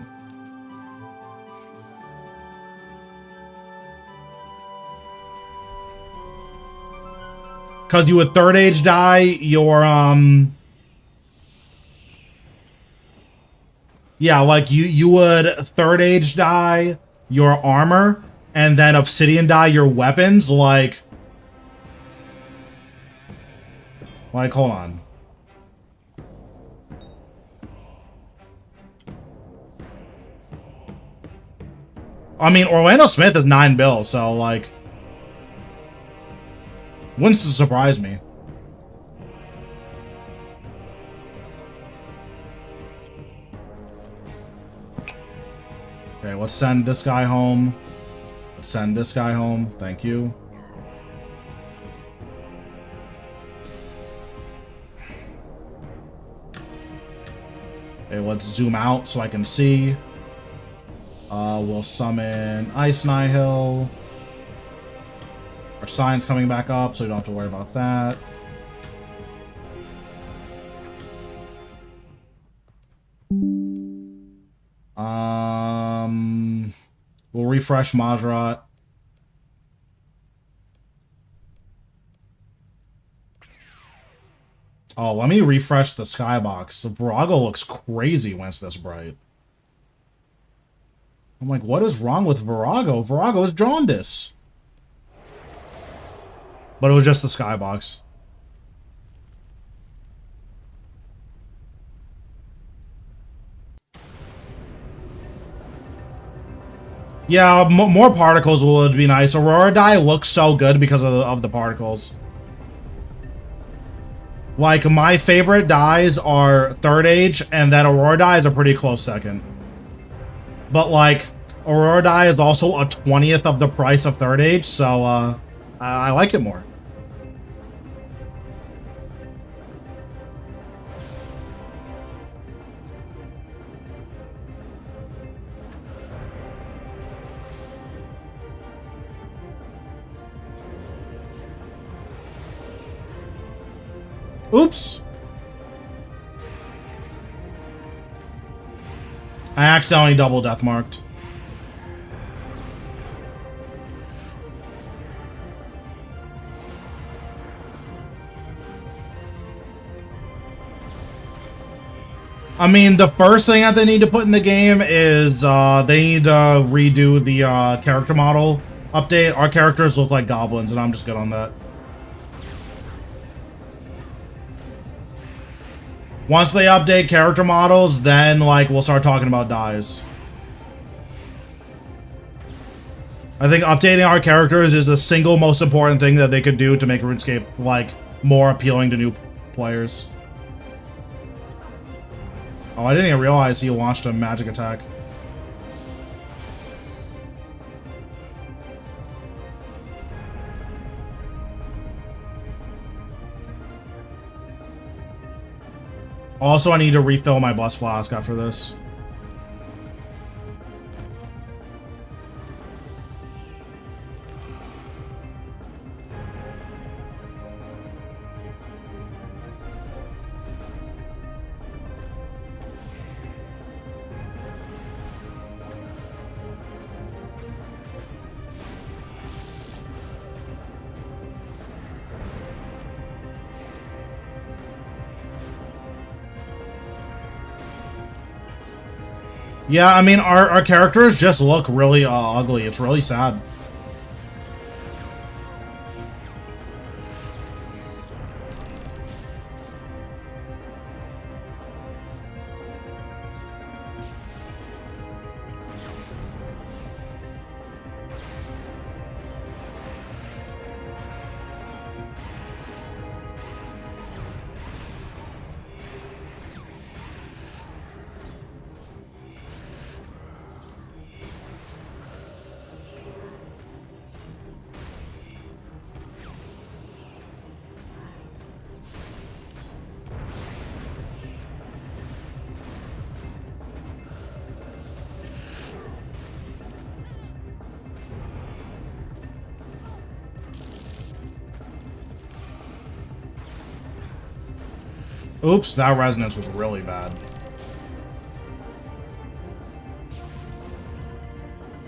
Because you would Third Age die your yeah, like you would Third Age die your armor, and then Obsidian die your weapons, like hold on. I mean, Orlando Smith is 9 bills, so like wouldn't surprise me. Okay, let's send this guy home. Let's send this guy home. Thank you. Okay, let's zoom out so I can see. We'll summon Ice Nihil. Our sign's coming back up, so we don't have to worry about that. We'll refresh Majrat. Oh, let me refresh the skybox. Verago looks crazy when it's this bright. I'm like, what is wrong with Verago? Verago is jaundice. But it was just the skybox. Yeah, more particles would be nice. Aurora die looks so good because of the particles. Like, my favorite dies are Third Age, and then Aurora die is a pretty close second. But, like, Aurora die is also a 20th of the price of Third Age, so, I like it more. Oops. I accidentally double death marked. I mean, the first thing that they need to put in the game is they need to redo the character model update. Our characters look like goblins, and I'm just good on that. Once they update character models, then, like, we'll start talking about dies. I think updating our characters is the single most important thing that they could do to make RuneScape, like, more appealing to new players. Oh, I didn't even realize he launched a magic attack. Also, I need to refill my Blessed Flask after this. Yeah, I mean, our characters just look really ugly. It's really sad. Oops, that resonance was really bad.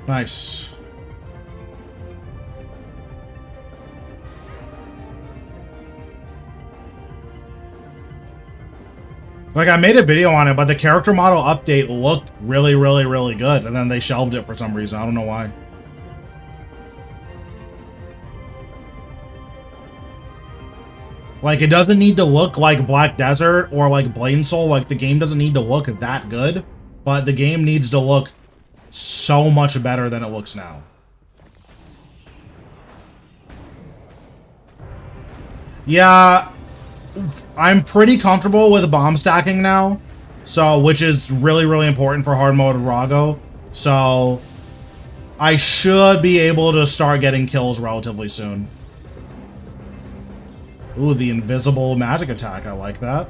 Nice. Like, I made a video on it, but the character model update looked really, really, really good, and then they shelved it for some reason. I don't know why. Like, it doesn't need to look like Black Desert or like Blade Soul. Like, the game doesn't need to look that good, but the game needs to look so much better than it looks now. Yeah, I'm pretty comfortable with bomb stacking now, so which is really, really important for hard mode Verago. So I should be able to start getting kills relatively soon. Ooh, the invisible magic attack. I like that.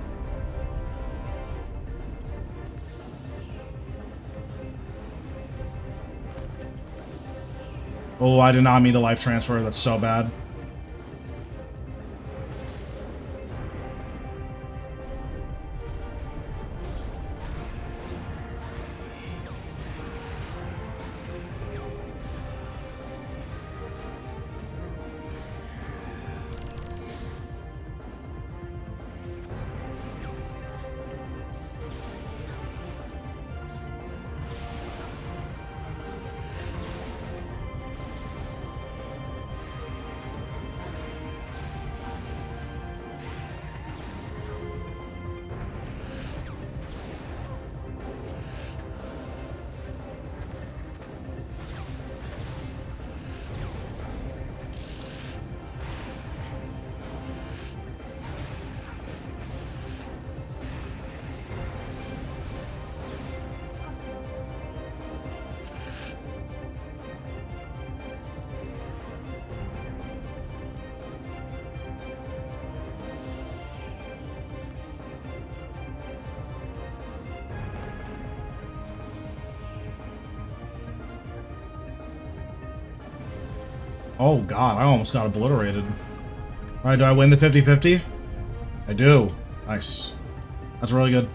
Oh, I did not mean the life transfer. That's so bad. Oh god, I almost got obliterated. Alright, do I win the 50-50? I do. Nice. That's really good.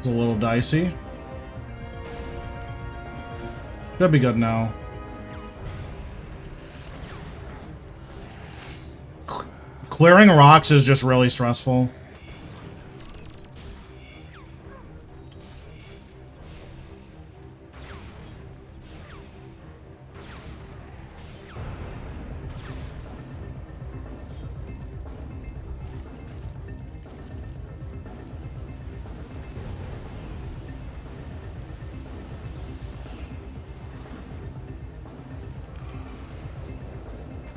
It's a little dicey. Should be good now. Clearing rocks is just really stressful.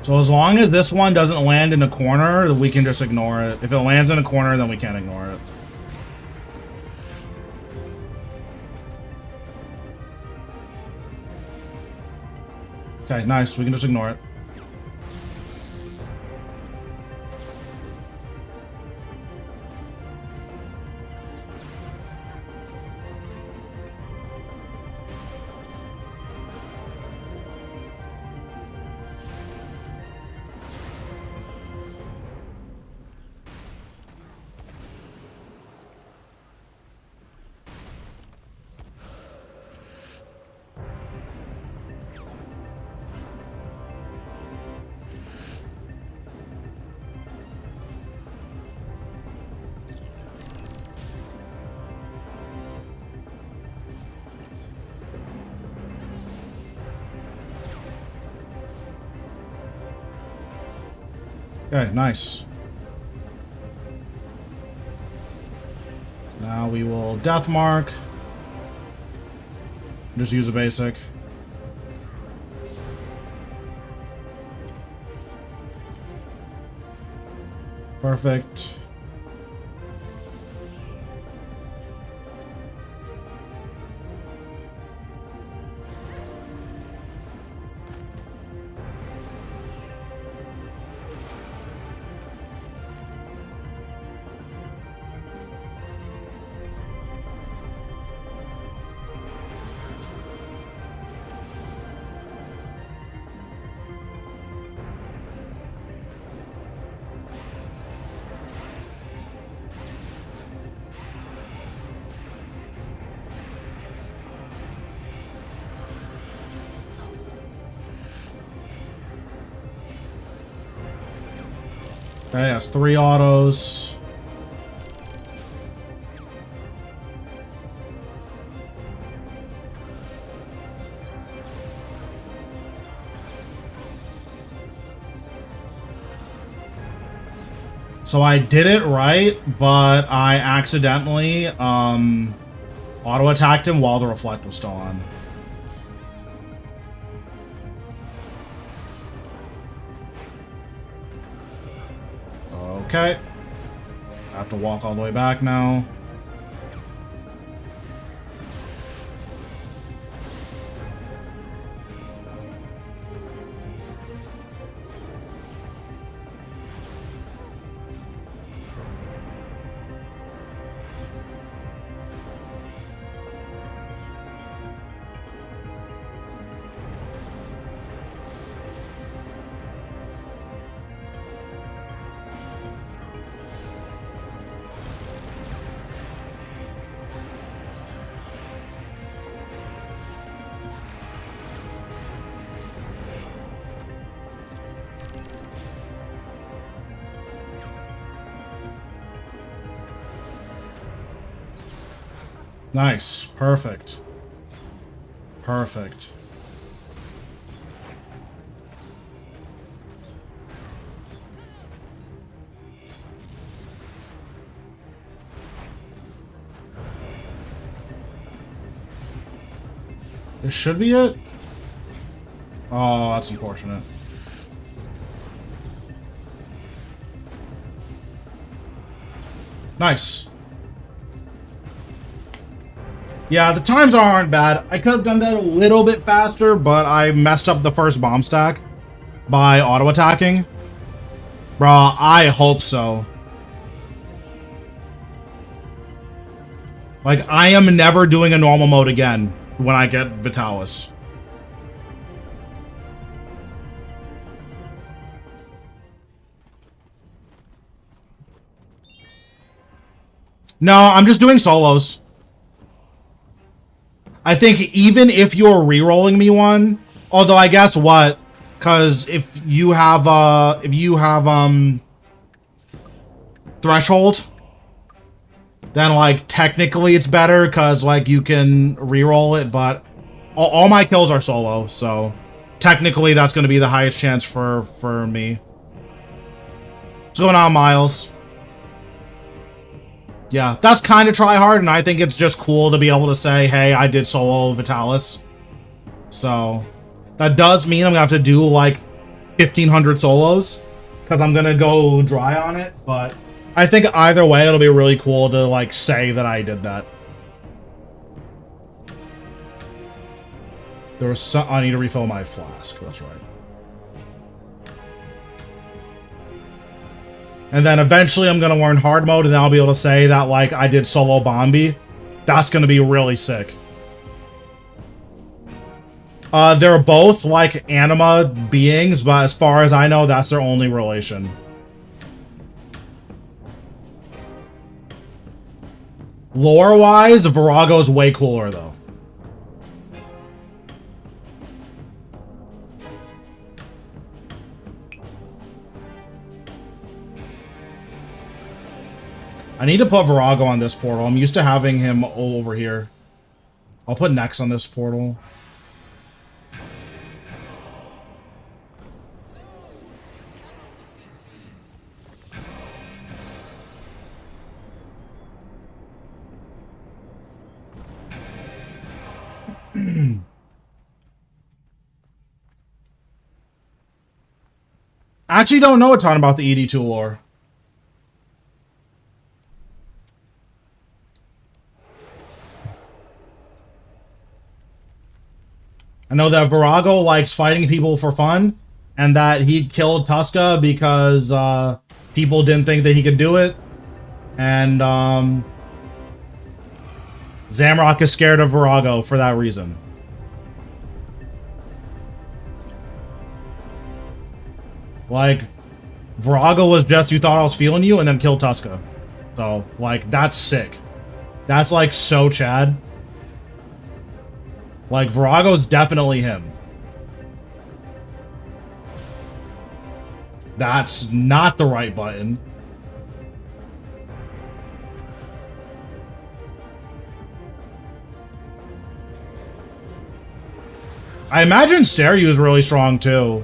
So as long as this one doesn't land in the corner, we can just ignore it. If it lands in a corner, then we can't ignore it. Okay, nice. We can just ignore it. Okay, nice. Now we will death mark. Just use a basic. Perfect. Okay, that's 3 autos. So I did it right, but I accidentally auto-attacked him while the reflect was still on. Okay. I have to walk all the way back now. Nice. Perfect. Perfect. This should be it? Oh, that's unfortunate. Nice. Yeah, the times aren't bad. I could have done that a little bit faster, but I messed up the first bomb stack by auto-attacking. Bruh, I hope so. Like, I am never doing a normal mode again when I get Vitalis. No, I'm just doing solos. I think even if you're re-rolling me one, although I guess what, because if you have threshold, then like technically it's better because like you can re-roll it, but all my kills are solo, so technically that's going to be the highest chance for me. What's going on, Miles? Yeah, that's kind of try hard, and I think it's just cool to be able to say, hey, I did solo Vitalis. So, that does mean I'm going to have to do, like, 1,500 solos, because I'm going to go dry on it, but I think either way, it'll be really cool to, like, say that I did that. There was some... I need to refill my flask, that's right. And then eventually I'm going to learn hard mode, and then I'll be able to say that, like, I did solo Bombi. That's going to be really sick. They're both, like, anima beings, but as far as I know, that's their only relation. Lore-wise, Verago's way cooler, though. I need to put Verago on this portal. I'm used to having him over here. I'll put Nex on this portal. I actually don't know a ton about the ED2 lore. I know that Verago likes fighting people for fun, and that he killed Tuska because people didn't think that he could do it. And Zamrock is scared of Verago for that reason. Like, Verago was just, you thought I was feeling you, and then killed Tuska. So, like, that's sick. That's, like, so Chad. Like, Verago's definitely him. That's not the right button. I imagine Seryu is really strong, too.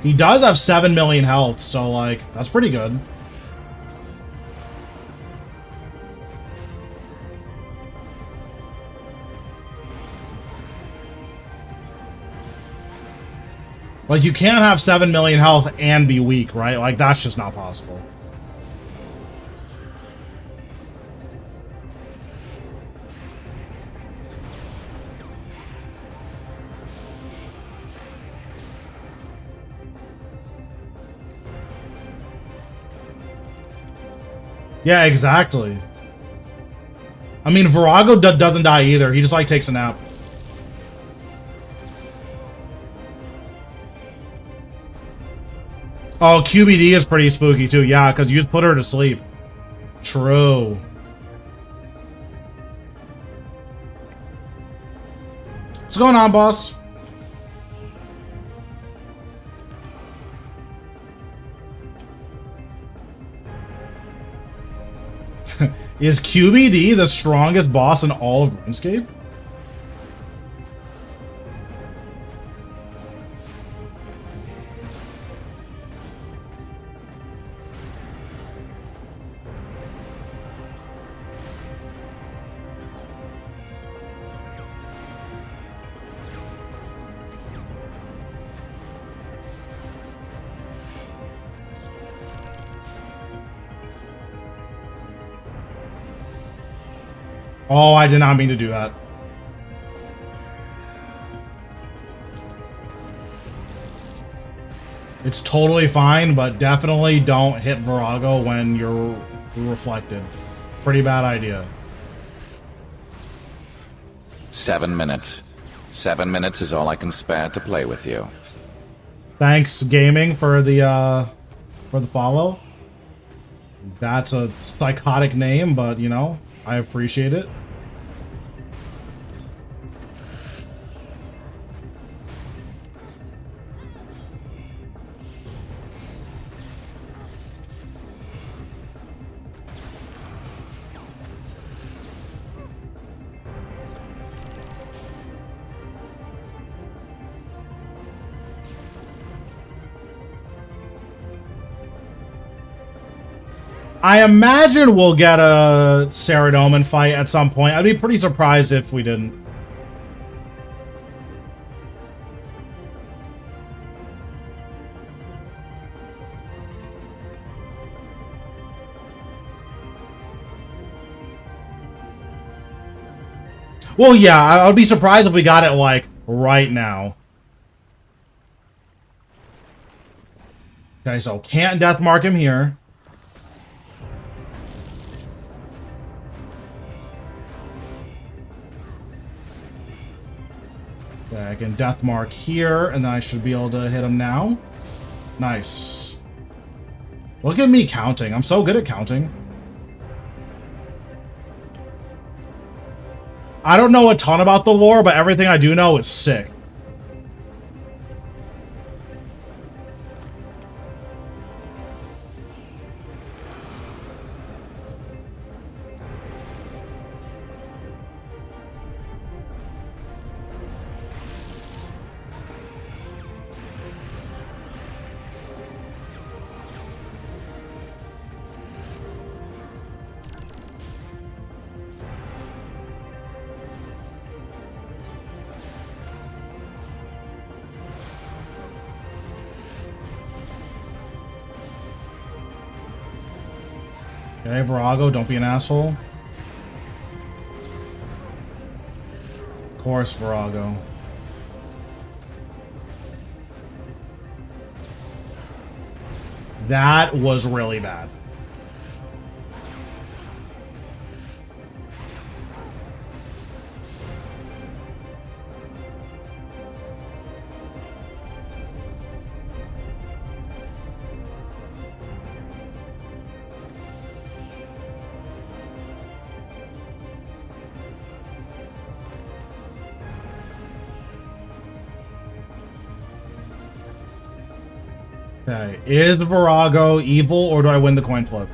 He does have 7 million health, so, like, that's pretty good. Like, you can't have 7 million health and be weak, right? Like, that's just not possible. Yeah, exactly. I mean, Verago doesn't die either. He just, like, takes a nap. Oh, QBD is pretty spooky, too. Yeah, because you just put her to sleep. True. What's going on, boss? Is QBD the strongest boss in all of RuneScape? Oh, I did not mean to do that. It's totally fine, but definitely don't hit Verago when you're reflected. Pretty bad idea. 7 minutes. 7 minutes is all I can spare to play with you. Thanks, Gaming, for the follow. That's a psychotic name, but, you know, I appreciate it. I imagine we'll get a Saradomin fight at some point. I'd be pretty surprised if we didn't. Well, yeah, I would be surprised if we got it, like, right now. Okay, so can't deathmark him here. Okay, I can deathmark here, and then I should be able to hit him now. Nice. Look at me counting. I'm so good at counting. I don't know a ton about the lore, but everything I do know is sick. Okay, Verago, don't be an asshole. Of course, Verago. That was really bad. Okay, is Verago evil or do I win the coin flip?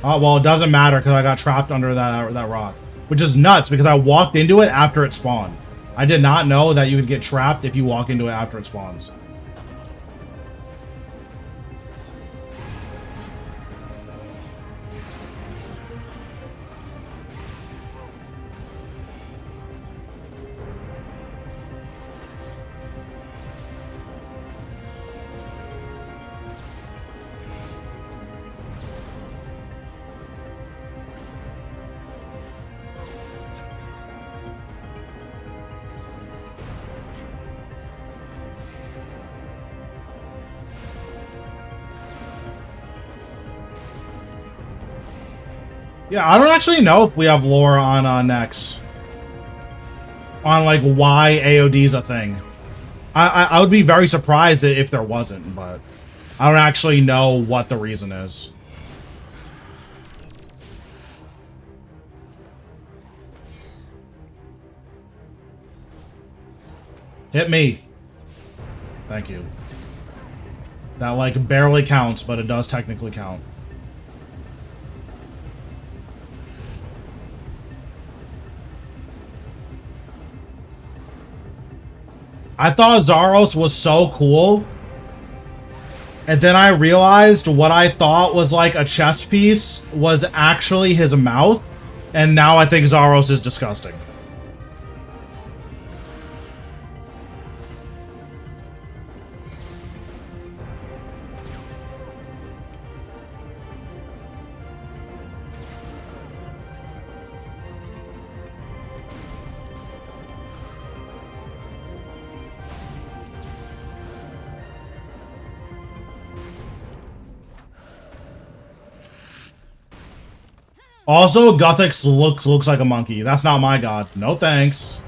Oh, well, it doesn't matter because I got trapped under that rock. Which is nuts because I walked into it after it spawned. I did not know that you would get trapped if you walk into it after it spawns. Yeah, I don't actually know if we have lore on next. On, like, why AOD's a thing. I would be very surprised if there wasn't, but I don't actually know what the reason is. Hit me. Thank you. That, like, barely counts, but it does technically count. I thought Zaros was so cool. And then I realized what I thought was like a chest piece was actually his mouth. And now I think Zaros is disgusting. Also, Guthix looks like a monkey. That's not my god. No thanks.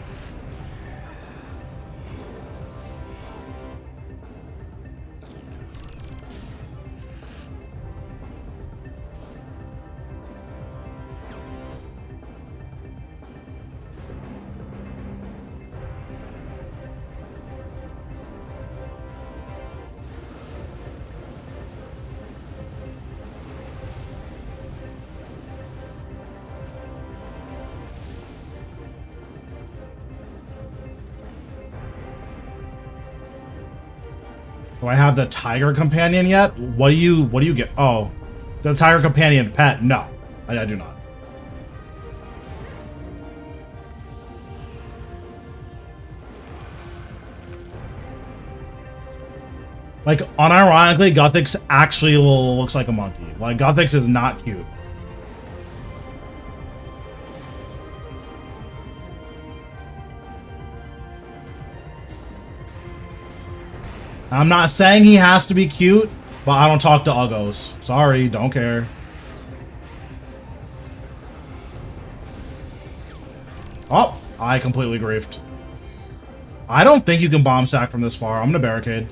Do I have the tiger companion yet? What do you get? Oh, the tiger companion pet. No, I do not. Like, unironically, Guthix actually looks like a monkey. Like, Guthix is not cute. I'm not saying he has to be cute, but I don't talk to uggos. Sorry, don't care. Oh, I completely griefed. I don't think you can bomb sack from this far. I'm gonna barricade.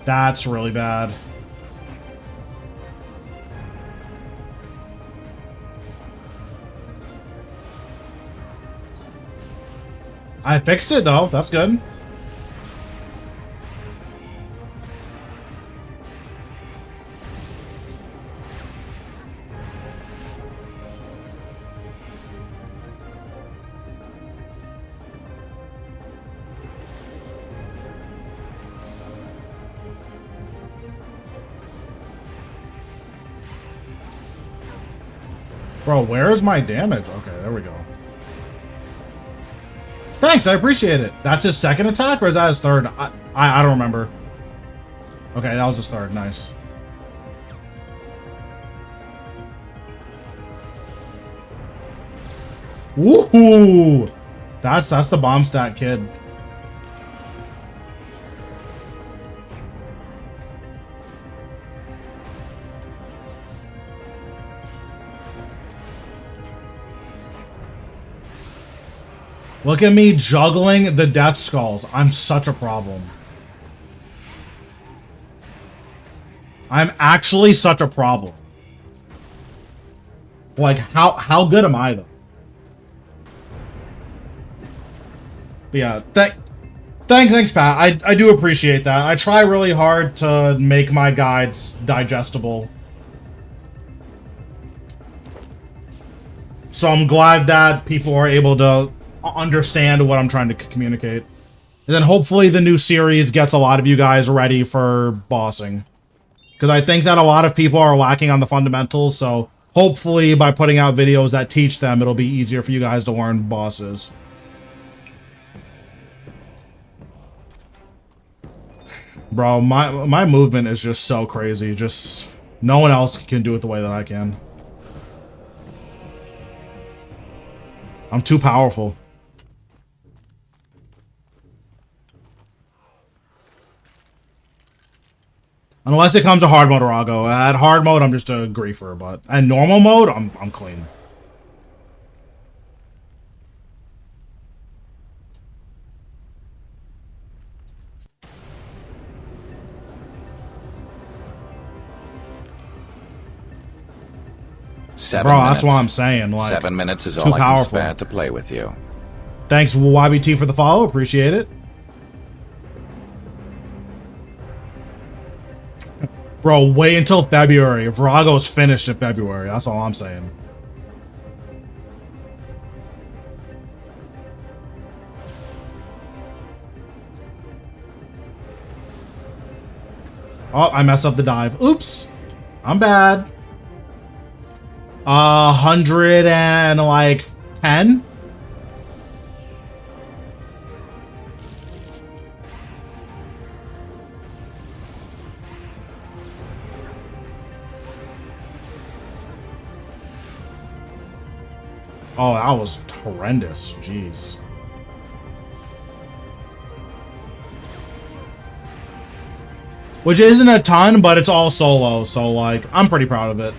That's really bad. I fixed it though, that's good. Bro, where is my damage? Okay, there we go. Thanks, I appreciate it. That's his second attack, or is that his third? I don't remember. Okay, that was his third. Nice. Woohoo! That's the bomb stat kid. Look at me juggling the death skulls. I'm such a problem. I'm actually such a problem. Like, how good am I, though? But yeah, thanks, Pat. I do appreciate that. I try really hard to make my guides digestible. So I'm glad that people are able to understand what I'm trying to communicate. And then hopefully the new series gets a lot of you guys ready for bossing. Because I think that a lot of people are lacking on the fundamentals, so hopefully by putting out videos that teach them, it'll be easier for you guys to learn bosses. Bro, my movement is just so crazy. Just no one else can do it the way that I can. I'm too powerful. Unless it comes to hard mode, Verago. At hard mode, I'm just a griefer, but at normal mode, I'm clean. Bro, that's what I'm saying. Like, 7 minutes is all I can spare to play with you. Thanks, YBT, for the follow. Appreciate it. Bro, wait until February. Verago's finished in February. That's all I'm saying. Oh, I messed up the dive. Oops. I'm bad. 110? Oh, that was horrendous. Jeez. Which isn't a ton, but it's all solo, so, like, I'm pretty proud of it.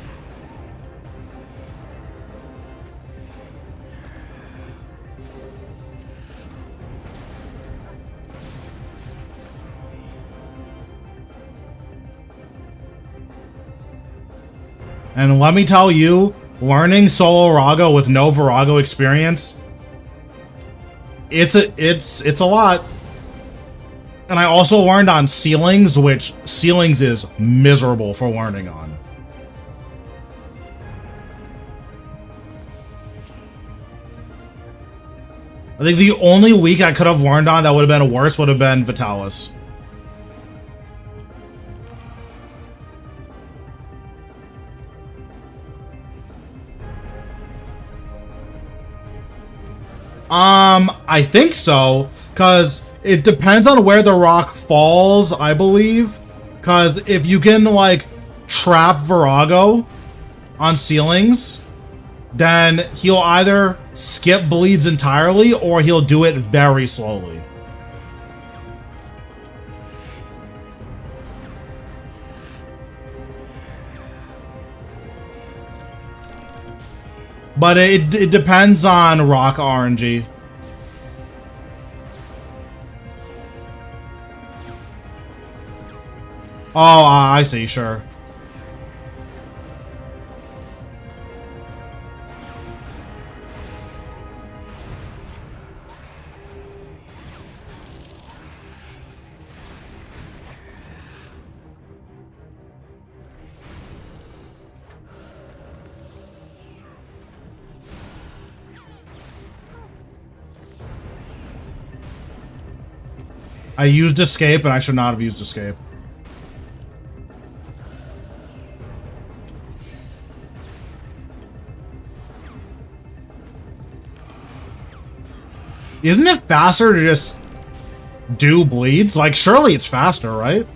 And let me tell you, learning solo Verago with no Verago experience, it's a lot. And I also learned on ceilings, which ceilings is miserable for learning on. I think the only week I could have learned on that would have been worse would have been Vitalis. I think so, because it depends on where the rock falls, I believe. Because if you can, like, trap Verago on ceilings, then he'll either skip bleeds entirely, or he'll do it very slowly. But it depends on rock RNG. Oh, I see, sure. I used escape, and I should not have used escape. Isn't it faster to just do bleeds? Like, surely it's faster, right?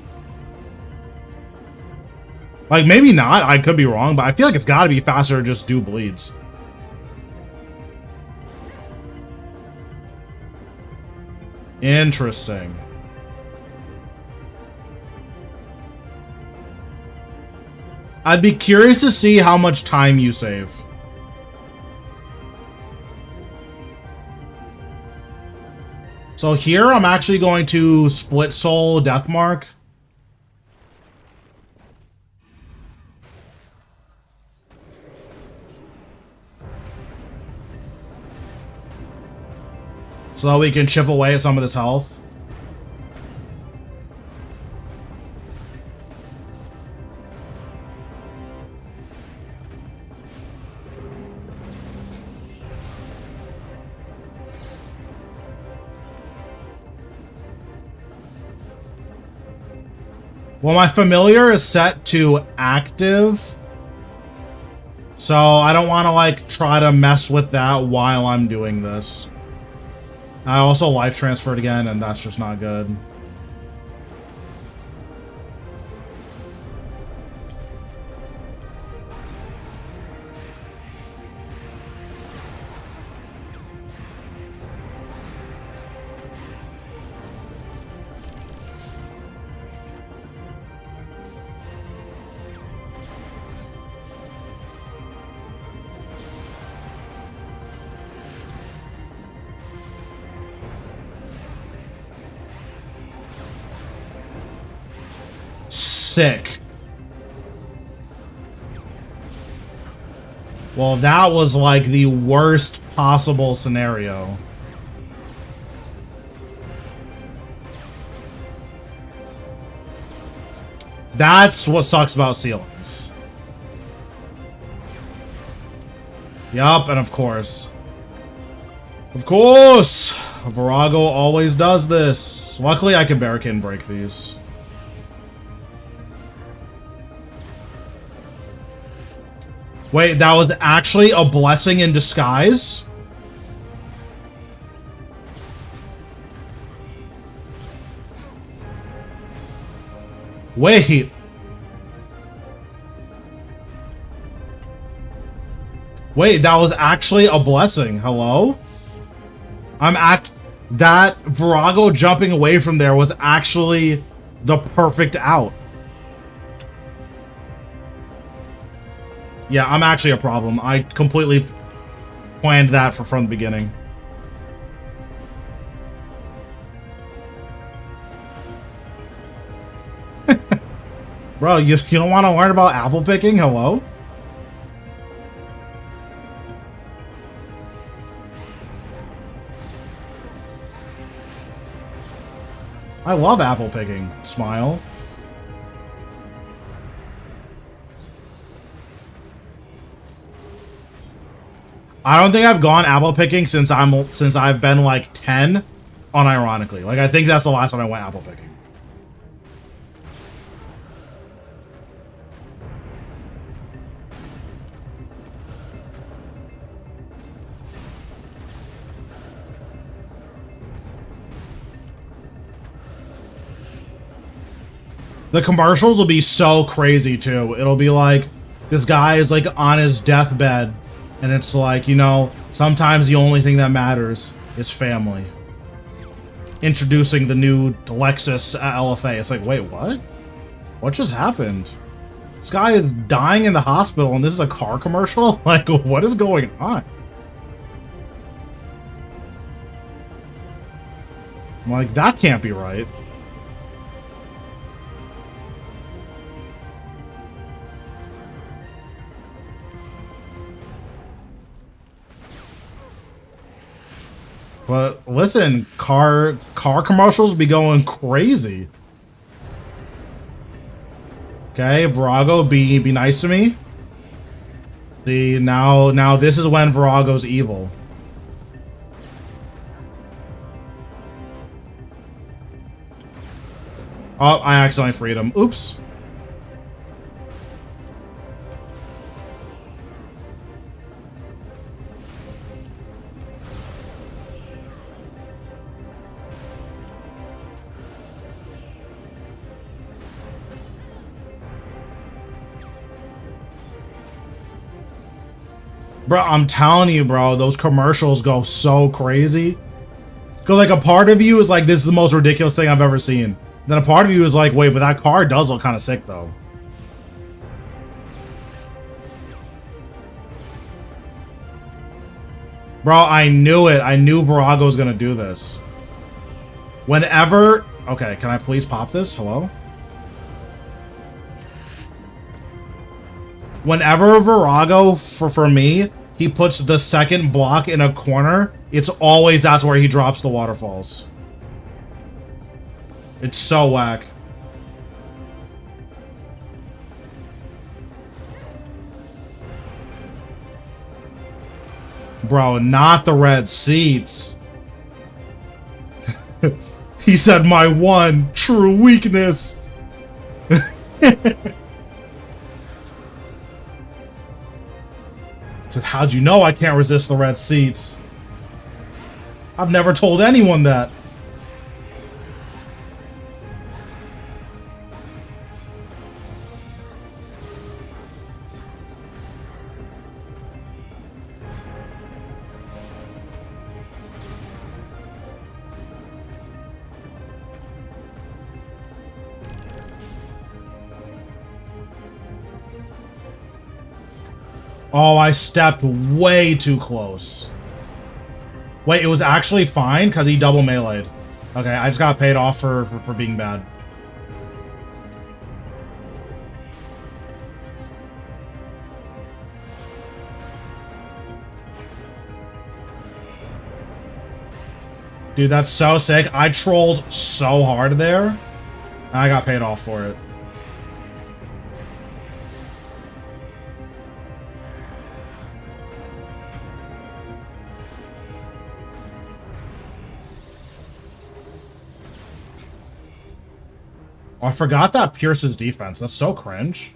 Like, maybe not. I could be wrong, but I feel like it's gotta be faster to just do bleeds. Interesting. I'd be curious to see how much time you save. So here, I'm actually going to split soul Deathmark. So that we can chip away at some of this health. Well, my familiar is set to active. So I don't want to, like, try to mess with that while I'm doing this. I also life transferred again, and that's just not good. Sick. Well, that was like the worst possible scenario. That's what sucks about ceilings. Yup, and of course. Of course! Verago always does this. Luckily, I can barricade and break these. Wait, that was actually a blessing in disguise? Wait. Wait, that was actually a blessing. Hello? That Verago jumping away from there was actually the perfect out. Yeah, I'm actually a problem. I completely planned that from the beginning. Bro, you don't want to learn about apple picking? Hello? I love apple picking. Smile. I don't think I've gone apple picking since I've been like 10, unironically. Like, I think that's the last time I went apple picking. The commercials will be so crazy too. It'll be like, this guy is like on his deathbed, and it's like, you know, sometimes the only thing that matters is family. Introducing the new Lexus LFA. It's like, wait, what? What just happened? This guy is dying in the hospital, and this is a car commercial? Like, what is going on? Like, that can't be right. But listen, car commercials be going crazy. Okay, Verago, be nice to me. See, now this is when Verago's evil. Oh, I accidentally freed him. Oops. Bro, I'm telling you, bro, those commercials go so crazy. Because, like, a part of you is like, this is the most ridiculous thing I've ever seen. Then a part of you is like, wait, but that car does look kind of sick, though. Bro, I knew it. I knew Verago was going to do this. Whenever... Okay, can I please pop this? Hello? Whenever Verago, for me, he puts the second block in a corner, it's always that's where he drops the waterfalls. It's so whack. Bro, not the red seats. He said my one true weakness. Said, how'd you know I can't resist the red seats? I've never told anyone that. Oh, I stepped way too close. Wait, it was actually fine because he double meleeed. Okay, I just got paid off for being bad. Dude, that's so sick. I trolled so hard there, and I got paid off for it. Oh, I forgot that Pierce's defense. That's so cringe.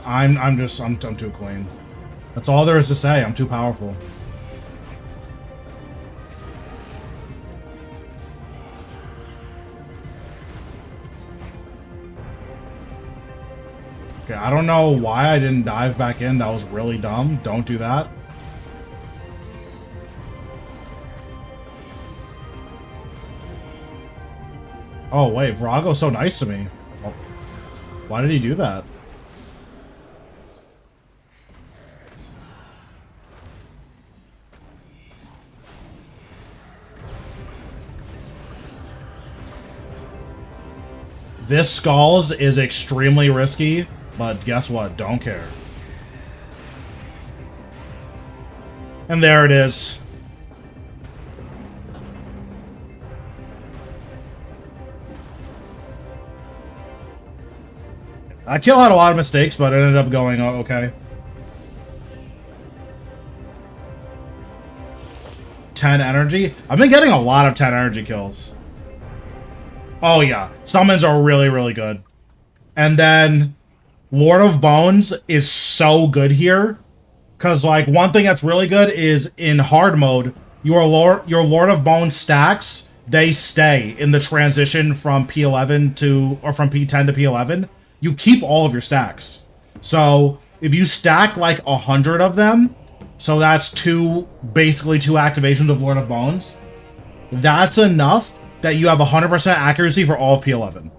I'm too clean. That's all there is to say. I'm too powerful. Okay, I don't know why I didn't dive back in. That was really dumb. Don't do that. Oh, wait. Verago's so nice to me. Oh, why did he do that? This Skulls is extremely risky, but guess what? Don't care. And there it is. That kill had a lot of mistakes, but it ended up going okay. 10 energy? I've been getting a lot of 10 energy kills. Oh yeah, summons are really, really good. And then Lord of Bones is so good here. Because, like, one thing that's really good is in hard mode, your Lord of Bones stacks, they stay in the transition from P11 to, or from P10 to P11. You keep all of your stacks. So, if you stack, like, 100 of them, so that's basically two activations of Lord of Bones, that's enough that you have 100% accuracy for all of P11.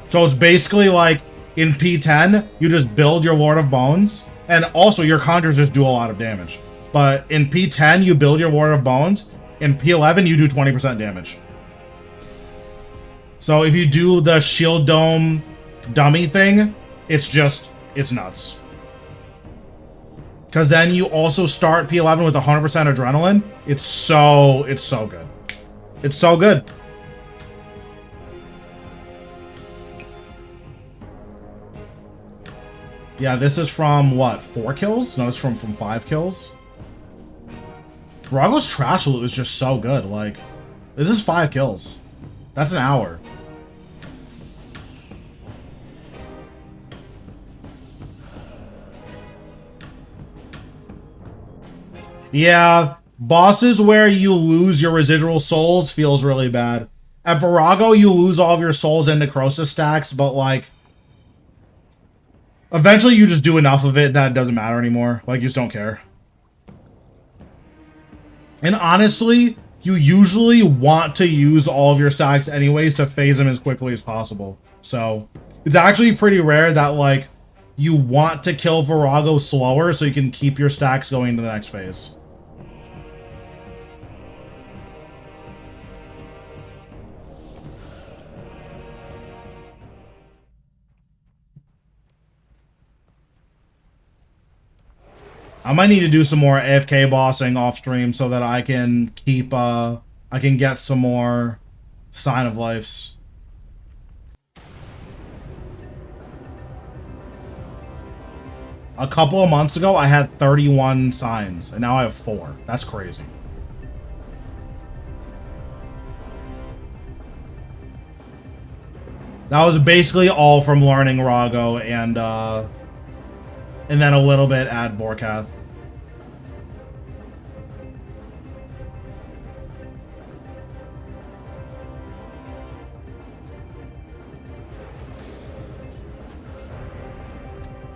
So it's basically like, in P10, you just build your Lord of Bones, and also your conjures just do a lot of damage. But in P10, you build your Lord of Bones, in P11, you do 20% damage. So if you do the Shield Dome dummy thing, it's nuts. Because then you also start P11 with 100% adrenaline. It's so good. It's so good. Yeah, this is from, what, 4 kills? No, it's from 5 kills. Verago's trash loot is just so good. Like, this is 5 kills. That's an hour. Yeah, bosses where you lose your residual souls feels really bad. At Verago, you lose all of your souls and necrosis stacks, but like, eventually you just do enough of it that it doesn't matter anymore. Like, you just don't care. And honestly, you usually want to use all of your stacks anyways to phase them as quickly as possible. So, it's actually pretty rare that, like, you want to kill Verago slower so you can keep your stacks going to the next phase. I might need to do some more AFK bossing off stream so that I can keep, I can get some more Sign of Lives. A couple of months ago, I had 31 signs, and now I have 4. That's crazy. That was basically all from learning Rago and then a little bit at Vorkath.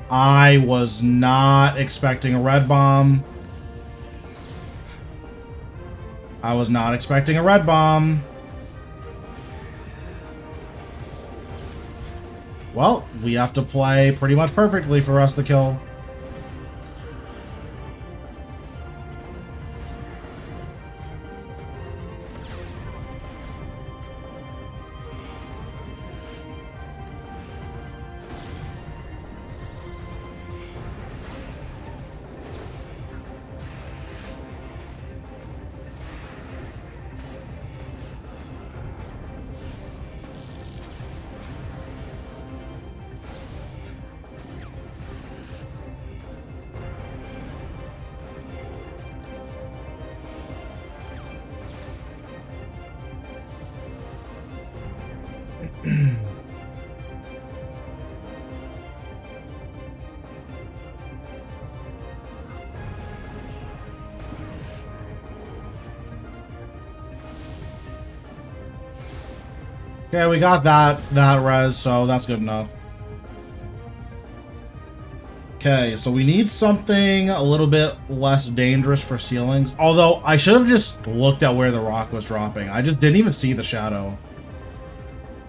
I was not expecting a red bomb. I was not expecting a red bomb. Well, we have to play pretty much perfectly for us to kill. Okay, we got that res, so that's good enough. Okay, so we need something a little bit less dangerous for ceilings. Although, I should have just looked at where the rock was dropping. I just didn't even see the shadow.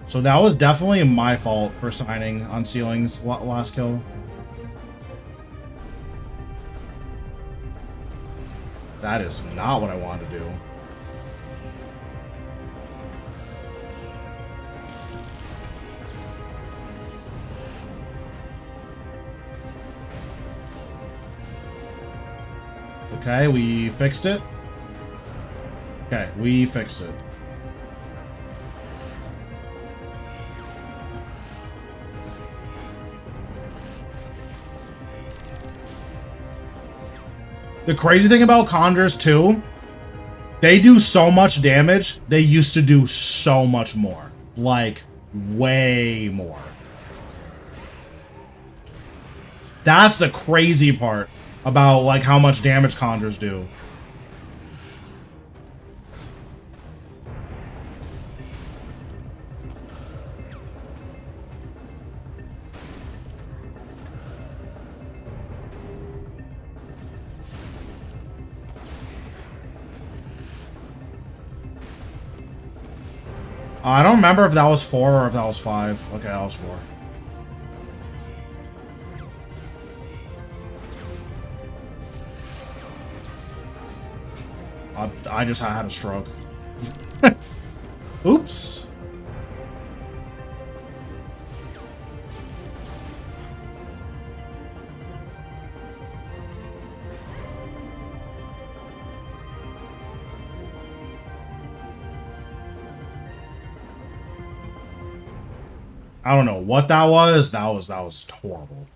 So that was definitely my fault for signing on ceilings last kill. That is not what I wanted to do. Okay, we fixed it. Okay, we fixed it. The crazy thing about Conjures too, they do so much damage, they used to do so much more. Like, way more. That's the crazy part about, like, how much damage Conjures do. I don't remember if that was 4 or if that was 5. Okay, that was 4. I just had a stroke. Oops. I don't know what that was. That was horrible.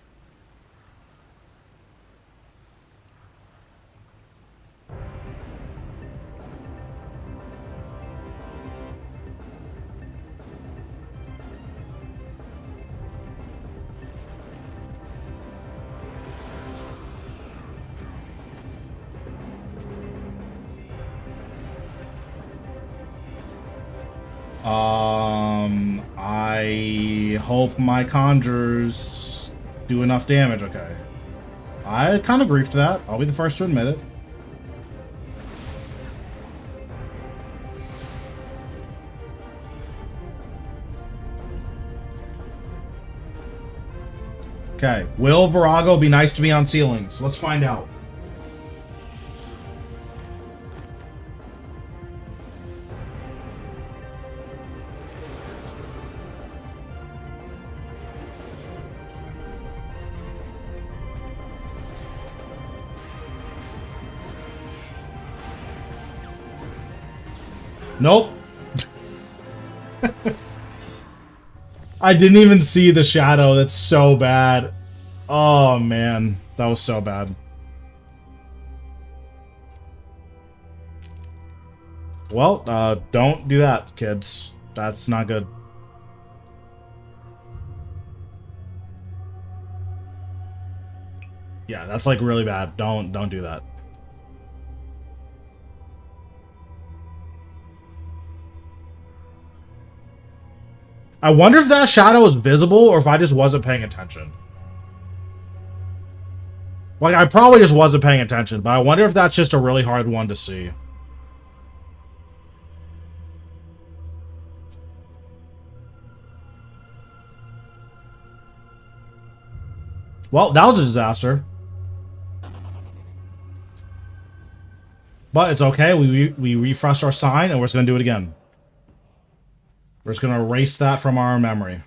I hope my conjures do enough damage. Okay. I kind of griefed that. I'll be the first to admit it. Okay. Will Verago be nice to me on ceilings? Let's find out. Nope. I didn't even see the shadow. That's so bad. Oh, man. That was so bad. Well, don't do that, kids. That's not good. Yeah, that's like really bad. Don't do that. I wonder if that shadow was visible or if I just wasn't paying attention. Like, I probably just wasn't paying attention, but I wonder if that's just a really hard one to see. Well, that was a disaster. But it's okay. We refreshed our sign, and we're just going to do it again. We're just going to erase that from our memory.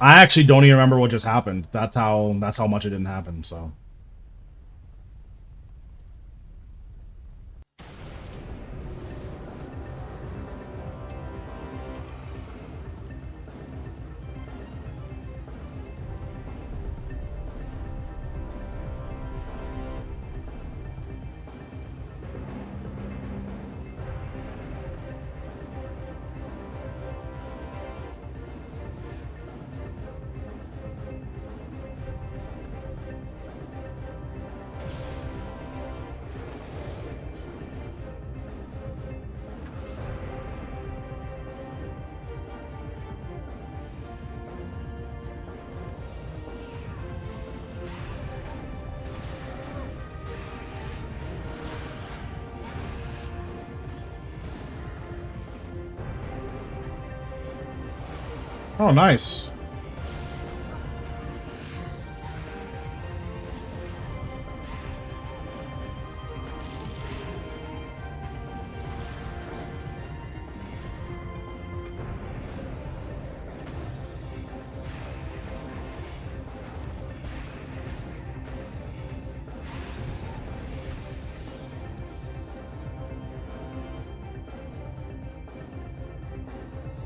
I actually don't even remember what just happened. That's how much it didn't happen, so. Oh, nice.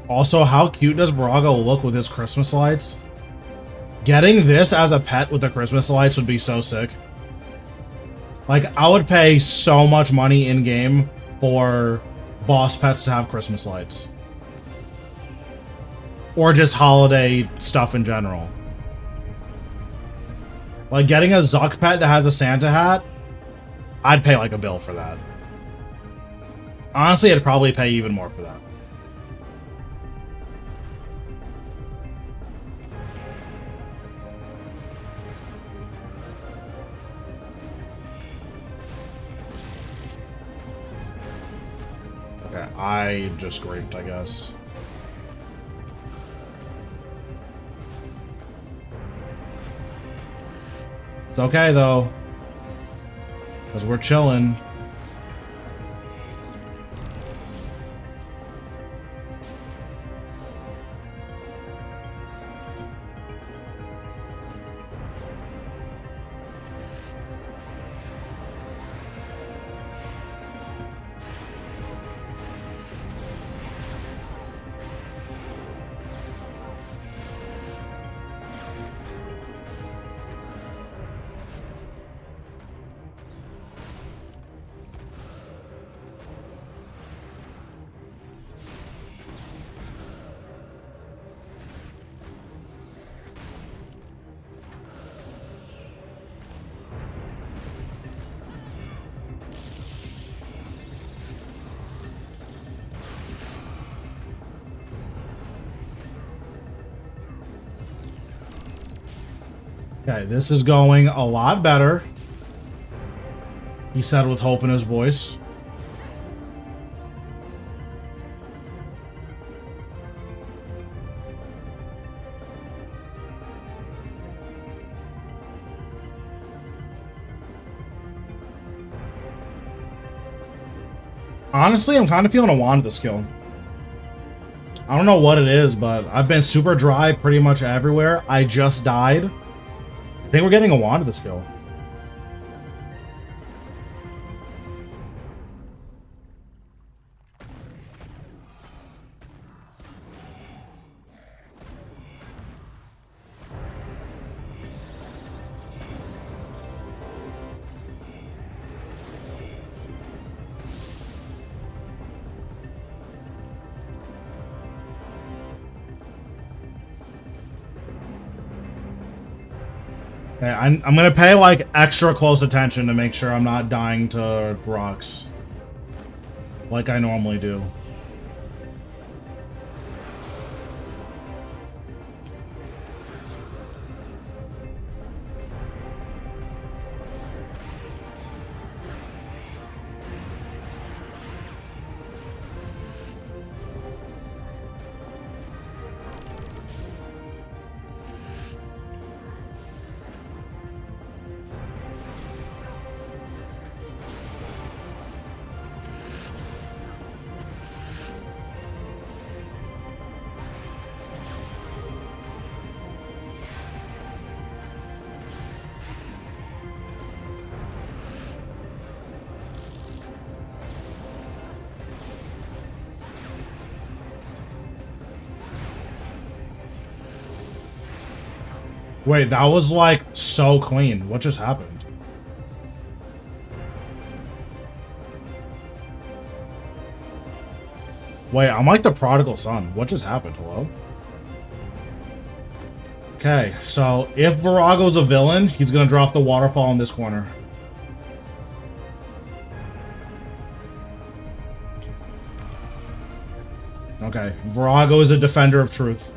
Also, how cute does Verago look with his Christmas lights? Getting this as a pet with the Christmas lights would be so sick. Like, I would pay so much money in-game for boss pets to have Christmas lights. Or just holiday stuff in general. Like, getting a Zuk pet that has a Santa hat, I'd pay like a bill for that. Honestly, I'd probably pay even more for that. Okay, I just griefed, I guess. It's okay, though. Because we're chilling. Okay, this is going a lot better. He said with hope in his voice. Honestly, I'm kind of feeling a wand this kill. I don't know what it is, but I've been super dry pretty much everywhere. I just died. I think we're getting a wand this kill. Okay, I'm gonna pay like extra close attention to make sure I'm not dying to rocks like I normally do. Wait, that was like so clean. What just happened? Wait, I'm like the prodigal son. What just happened? Hello? Okay, so if Verago's a villain, he's gonna drop the waterfall in this corner. Okay, Verago is a defender of truth.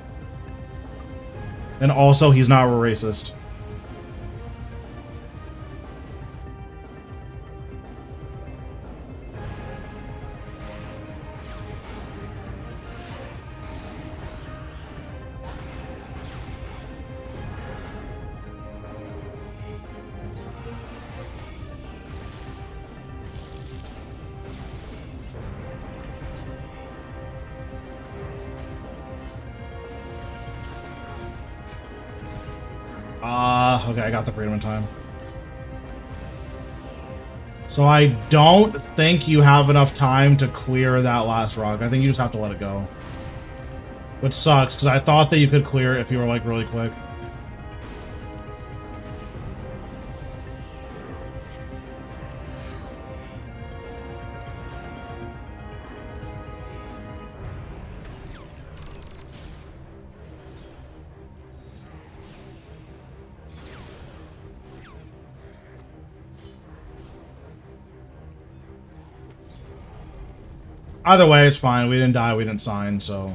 And also, he's not a racist. Okay, I got the freedom in time. So I don't think you have enough time to clear that last rock. I think you just have to let it go. Which sucks, because I thought that you could clear it if you were, like, really quick. Either way, it's fine. We didn't die, we didn't sign, so...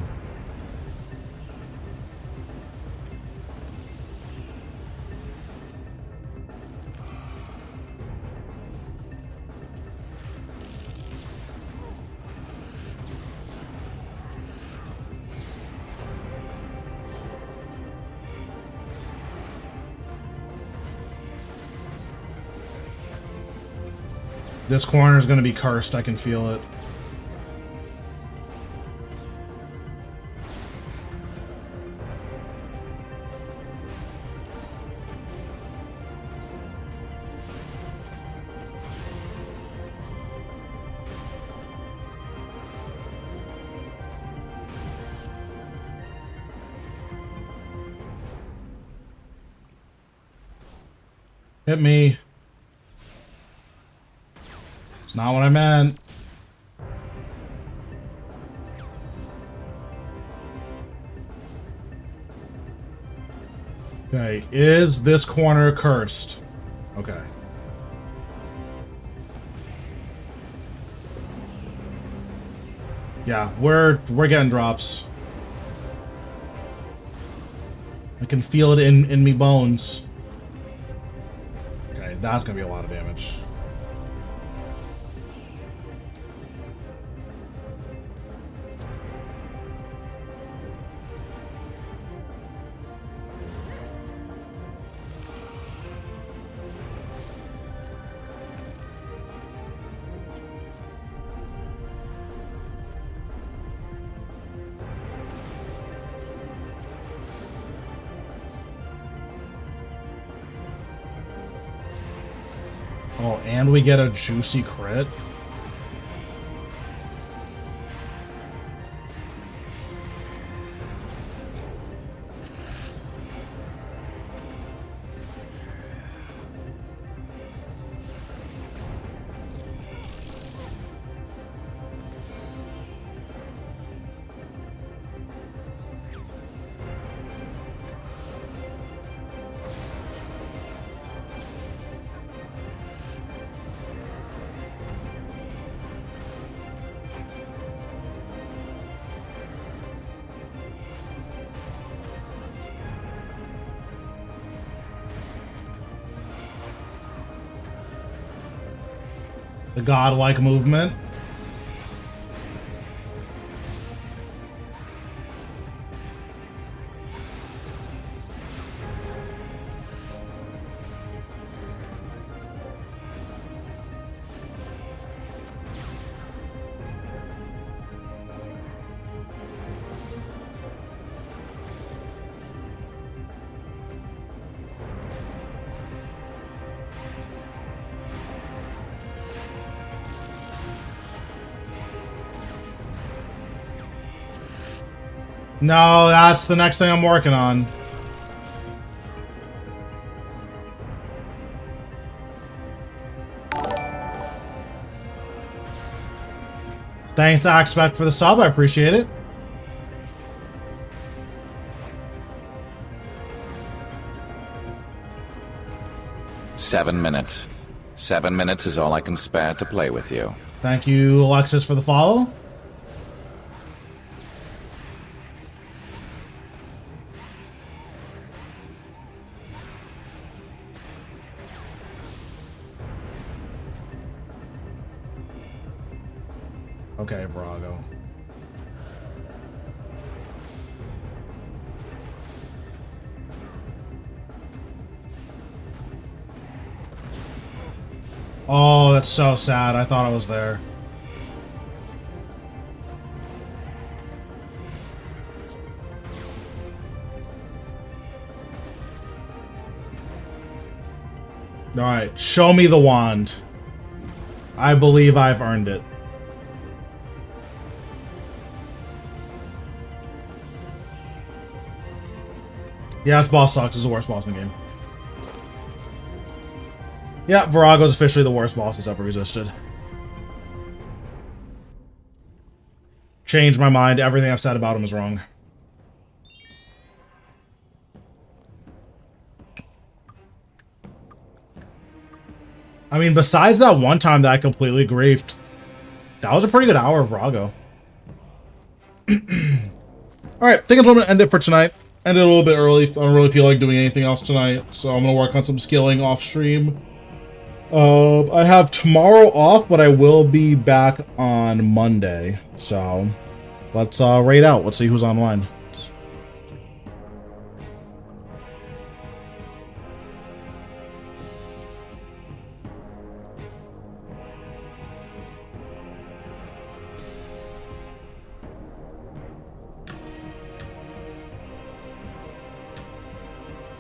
This corner is going to be cursed, I can feel it. Hit me. It's not what I meant. Okay, is this corner cursed? Okay. Yeah, we're getting drops. I can feel it in me bones. Okay, that's gonna be a lot of damage. Oh, and we get a juicy crit. The godlike movement. No, that's the next thing I'm working on. Thanks to Axpect for the sub, I appreciate it. Seven minutes. 7 minutes is all I can spare to play with you. Thank you, Alexis, for the follow. Okay, Verago. Oh, that's so sad. I thought I was there. Alright, show me the wand. I believe I've earned it. Yeah, this boss sucks. This is the worst boss in the game. Yeah, Verago's officially the worst boss that's ever existed. Changed my mind. Everything I've said about him is wrong. I mean, besides that one time that I completely griefed, that was a pretty good hour of Verago. Alright, I think I'm going to end it for tonight. Ended a little bit early. I don't really feel like doing anything else tonight, so I'm going to work on some skilling off stream. I have tomorrow off, but I will be back on Monday. So, let's raid out. Let's see who's online.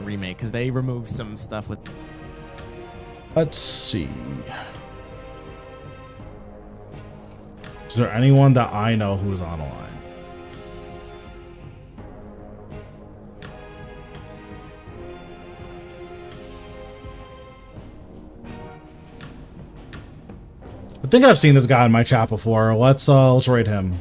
Remake, because they removed some stuff with... Let's see. Is there anyone that I know who's on the line? I think I've seen this guy in my chat before. Let's rate him.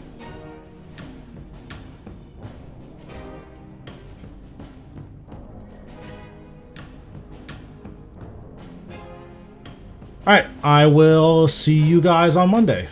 All right, I will see you guys on Monday.